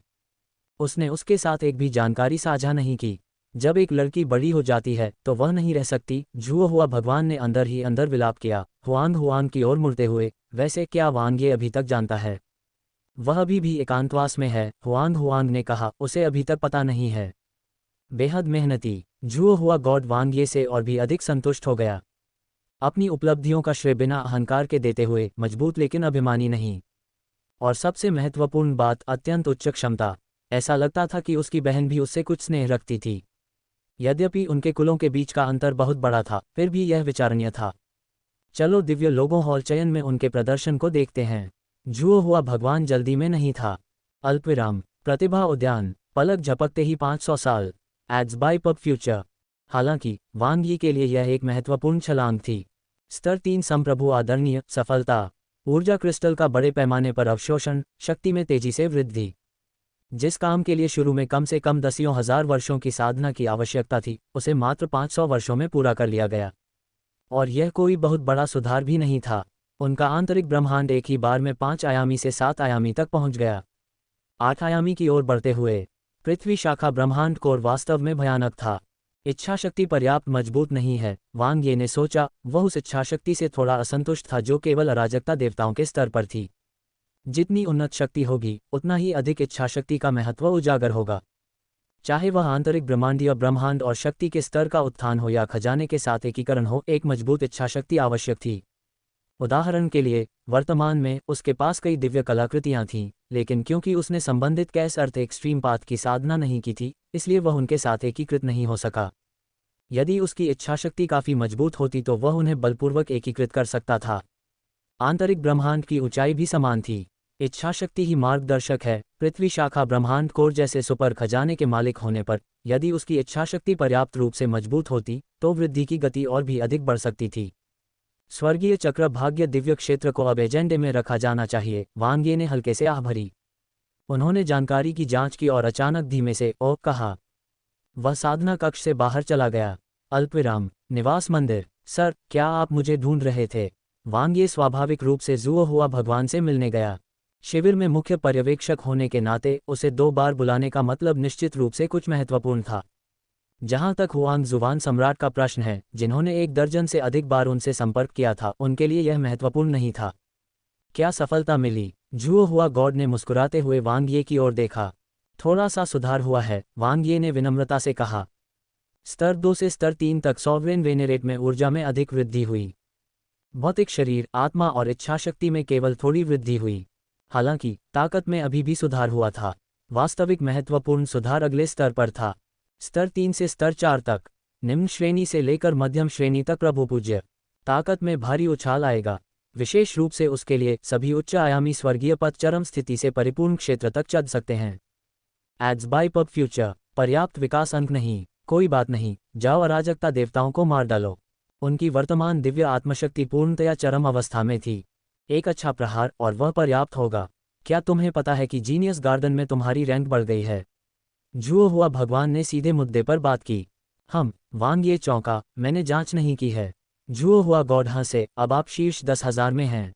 उसने उसके साथ एक भी जानकारी साझा नहीं की। जब एक लड़की बड़ी हो जाती है तो वह नहीं रह सकती। जुओ हुआ भगवान ने अंदर ही अंदर विलाप किया। हुआंग हुआंग की ओर मुड़ते हुए, वैसे क्या वांग ये अभी तक जानता है? वह अभी भी एकांतवास में है, हुआंग हुआंग ने कहा, उसे अभी तक पता नहीं है। बेहद मेहनती। जुओ हुआ गॉड वांग ये से और भी अधिक संतुष्ट हो गया। अपनी उपलब्धियों का श्रेय बिना अहंकार के देते हुए, मजबूत लेकिन अभिमानी नहीं। और सबसे महत्वपूर्ण बात, अत्यंत उच्च क्षमता। ऐसा लगता था कि उसकी बहन भी उससे कुछ स्नेह रखती थी। यद्यपि उनके कुलों के बीच का अंतर बहुत बड़ा था, फिर भी यह विचारणीय था। चलो दिव्य लोगों हॉल चयन में उनके प्रदर्शन को देखते हैं। जुओ हुआ भगवान जल्दी में नहीं था। अल्पविराम। प्रतिभा उद्यान। पलक झपकते ही 500 साल। Ads by pub future. हालांकि वांग यी के लिए यह एक महत्वपूर्ण छलांग थी। स्तर 3 संप्रभु आदरणीय सफलता। ऊर्जा क्रिस्टल का बड़े पैमाने पर अवशोषण, शक्ति में तेजी से वृद्धि। जिस काम के लिए शुरू में कम से कम दसियों हजार वर्षों की साधना की आवश्यकता थी, उसे मात्र 500 वर्षों में पूरा कर लिया गया। और यह कोई बहुत बड़ा सुधार भी नहीं था। उनका आंतरिक ब्रह्मांड एक ही बार में 5 आयामी से 7 आयामी तक पहुंच गया। 8 आयामी की ओर बढ़ते हुए, पृथ्वी शाखा ब्रह्मांड कोर वास्तव में भयानक था। इच्छाशक्ति पर्याप्त मजबूत नहीं है, वांग ये ने सोचा। वह उस इच्छाशक्ति से थोड़ा असंतुष्ट था जो केवल अराजकता देवताओं के स्तर पर थी। जितनी उन्नत शक्ति होगी, उतना ही अधिक इच्छाशक्ति का महत्व उजागर होगा। चाहे वह आंतरिक ब्रह्मांडीय ब्रह्मांड और शक्ति के स्तर का उत्थान हो या खजाने के साथ एकीकरण हो, एक मजबूत इच्छाशक्ति आवश्यक थी। उदाहरण के लिए, वर्तमान में उसके पास कई दिव्य कलाकृतियां थीं, लेकिन क्योंकि उसने संबंधित कैस अर्थ एक्सट्रीम पाथ की साधना नहीं की थी, इसलिए वह उनके साथ एकीकृत नहीं हो सका। यदि उसकी इच्छाशक्ति काफी मजबूत होती तो वह उन्हें बलपूर्वक एकीकृत कर सकता था। आंतरिक ब्रह्मांड की ऊंचाई भी समान थी। इच्छाशक्ति ही मार्गदर्शक है। पृथ्वी शाखा ब्रह्मांड कोर जैसे सुपर खजाने के मालिक होने पर, यदि उसकी इच्छाशक्ति पर्याप्त रूप से मजबूत होती, तो वृद्धि की गति और भी अधिक बढ़ सकती थी। स्वर्गीय चक्र भाग्य दिव्य क्षेत्र को अब एजेंडे में रखा जाना चाहिए, वांग ये ने हल्के से आह भरी। उन्होंने जानकारी की जांच की और अचानक धीमे से ओह कहा। वह साधना कक्ष से बाहर चला गया। अल्पविराम। निवास मंदिर। सर, क्या आप मुझे ढूंढ रहे थे? वांग ये स्वाभाविक रूप से जुओ हुआ भगवान से मिलने गया। शिविर में मुख्य पर्यवेक्षक होने के नाते उसे 2 बार बुलाने का मतलब निश्चित रूप से कुछ महत्वपूर्ण था। जहां तक हुआंग जुवान सम्राट का प्रश्न है, जिन्होंने 1 दर्जन से अधिक बार उनसे संपर्क किया था, उनके लिए यह महत्वपूर्ण नहीं था। क्या सफलता मिली? जुओ हुआ गॉड ने मुस्कुराते हुए वांग ये की ओर देखा। थोड़ा सा सुधार हुआ है, वांग ये ने विनम्रता से कहा। स्तर 2 से स्तर 3 तक सॉवरेन वेनेरेट में ऊर्जा में अधिक वृद्धि हुई। भौतिक शरीर, आत्मा और इच्छाशक्ति में केवल थोड़ी वृद्धि हुई। हालांकि ताकत में अभी भी सुधार हुआ था। वास्तविक महत्वपूर्ण सुधार अगले स्तर पर था। स्तर 3 से स्तर 4 तक, निम्न श्रेणी से लेकर मध्यम श्रेणी तक प्रभु पूज्य। ताकत में भारी उछाल आएगा। विशेष रूप से उसके लिए सभी उच्च आयामी स्वर्गीय पद चरम स्थिति से परिपूर्ण क्षेत्र तक चढ़ सकते हैं। Ads by pub future. पर्याप्त विकास अंक नहीं, कोई बात नहीं, जाओ अराजकता देवताओं को मार डालो। उनकी वर्तमान दिव्य आत्मशक्ति पूर्णतया चरम अवस्था में थी। एक अच्छा प्रहार और वह पर्याप्त होगा। क्या तुम्हें पता है कि जीनियस गार्डन में तुम्हारी रैंक बढ़ गई है? जुओ हुआ भगवान ने सीधे मुद्दे पर बात की। वांग ये चौंका, मैंने जांच नहीं की है। जुओ हुआ गॉड हंसे, अब आप शीर्ष 10,000 में हैं।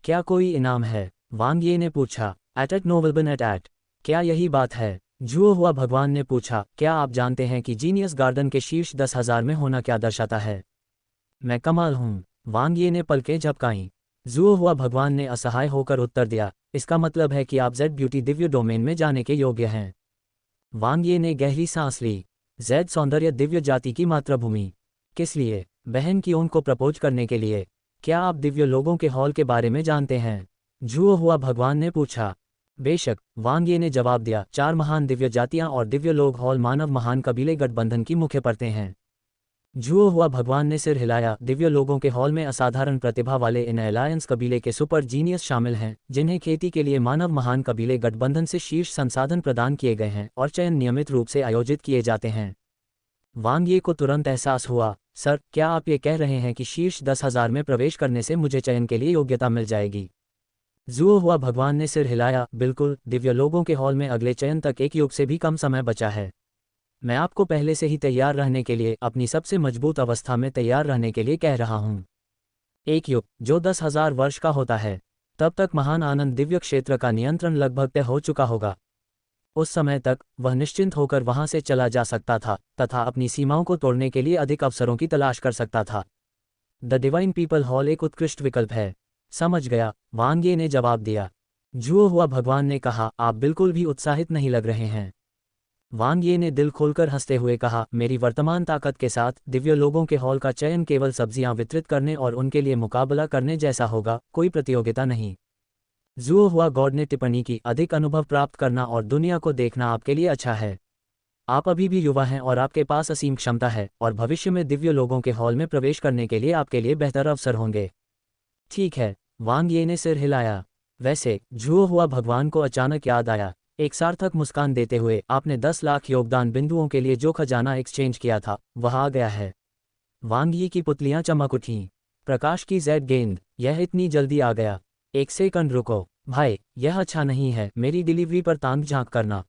क्या कोई इनाम है? वांग ये ने पूछा। At NovelBin at. क्या यही बात है? जुओ हुआ भगवान ने पूछा। क्या आप जानते हैं कि जीनियस गार्डन के शीर्ष 10,000 में होना क्या दर्शाता है? मैं कमाल हूँ, वांग ये ने पलकें झपकाईं। जुओ हुआ भगवान ने असहाय होकर उत्तर दिया, इसका मतलब है कि आप जेड ब्यूटी दिव्य डोमेन में जाने के योग्य हैं। वांग ये ने गहरी सांस ली। जेड सौंदर्य दिव्य जाति की मातृभूमि। किस लिए? बहन कियोन को प्रपोज करने के लिए। क्या आप दिव्य लोगों के हॉल के बारे में जानते हैं? जुओ हुआ भगवान ने पूछा। बेशक, वांग ये ने जवाब दिया, 4 महान दिव्य जातियां और दिव्य लोग हॉल मानव महान कबीले गठबंधन की मुख्य परतें हैं। जुओ हुआ भगवान ने सिर हिलाया। दिव्य लोगों के हॉल में असाधारण प्रतिभा वाले इन अलायंस कबीले के सुपर जीनियस शामिल हैं, जिन्हें खेती के लिए मानव महान कबीले गठबंधन से शीर्ष संसाधन प्रदान किए गए हैं और चयन नियमित रूप से आयोजित किए जाते हैं। वांग ये को तुरंत एहसास हुआ, सर, क्या आप ये कह रहे हैं कि शीर्ष 10,000 में प्रवेश करने से मुझे चयन के लिए योग्यता मिल जाएगी? जुओ हुआ भगवान ने सिर हिलाया। बिल्कुल, दिव्य लोगों के हॉल में अगले चयन तक एक युग से भी कम समय बचा है। मैं आपको पहले से ही तैयार रहने के लिए, अपनी सबसे मजबूत अवस्था में तैयार रहने के लिए कह रहा हूँ। एक युग जो 10,000 वर्ष का होता है, तब तक महान आनंद दिव्य क्षेत्र का नियंत्रण लगभग तय हो चुका होगा। उस समय तक वह निश्चिंत होकर वहां से चला जा सकता था तथा अपनी सीमाओं को तोड़ने के लिए अधिक अवसरों की तलाश कर सकता था। द डिवाइन पीपल हॉल एक उत्कृष्ट विकल्प है। समझ गया, वांग ये ने जवाब दिया। जुओ हुआ भगवान ने कहा, आप बिल्कुल भी उत्साहित नहीं लग रहे हैं। वांग ये ने दिल खोलकर हंसते हुए कहा, मेरी वर्तमान ताकत के साथ दिव्य लोगों के हॉल का चयन केवल सब्जियां वितरित करने और उनके लिए मुकाबला करने जैसा होगा, कोई प्रतियोगिता नहीं। जुओ हुआ गॉड ने टिप्पणी की, अधिक अनुभव प्राप्त करना और दुनिया को देखना आपके लिए अच्छा है। आप अभी भी युवा हैं और आपके पास असीम क्षमता है, और भविष्य में दिव्य लोगों के हॉल में प्रवेश करने के लिए आपके लिए बेहतर अवसर होंगे। ठीक है, वांग ये ने सिर हिलाया। वैसे, जुओ हुआ भगवान को अचानक याद आया। एक सार्थक मुस्कान देते हुए, आपने 10 लाख योगदान बिंदुओं के लिए जो खजाना एक्सचेंज किया था, वह आ गया है। वांग यी की पुतलियां चमक उठीं। प्रकाश की जेड गेंद, यह इतनी जल्दी आ गया? एक सेकंड रुको, भाई, यह अच्छा नहीं है मेरी डिलीवरी पर तांग झांक करना।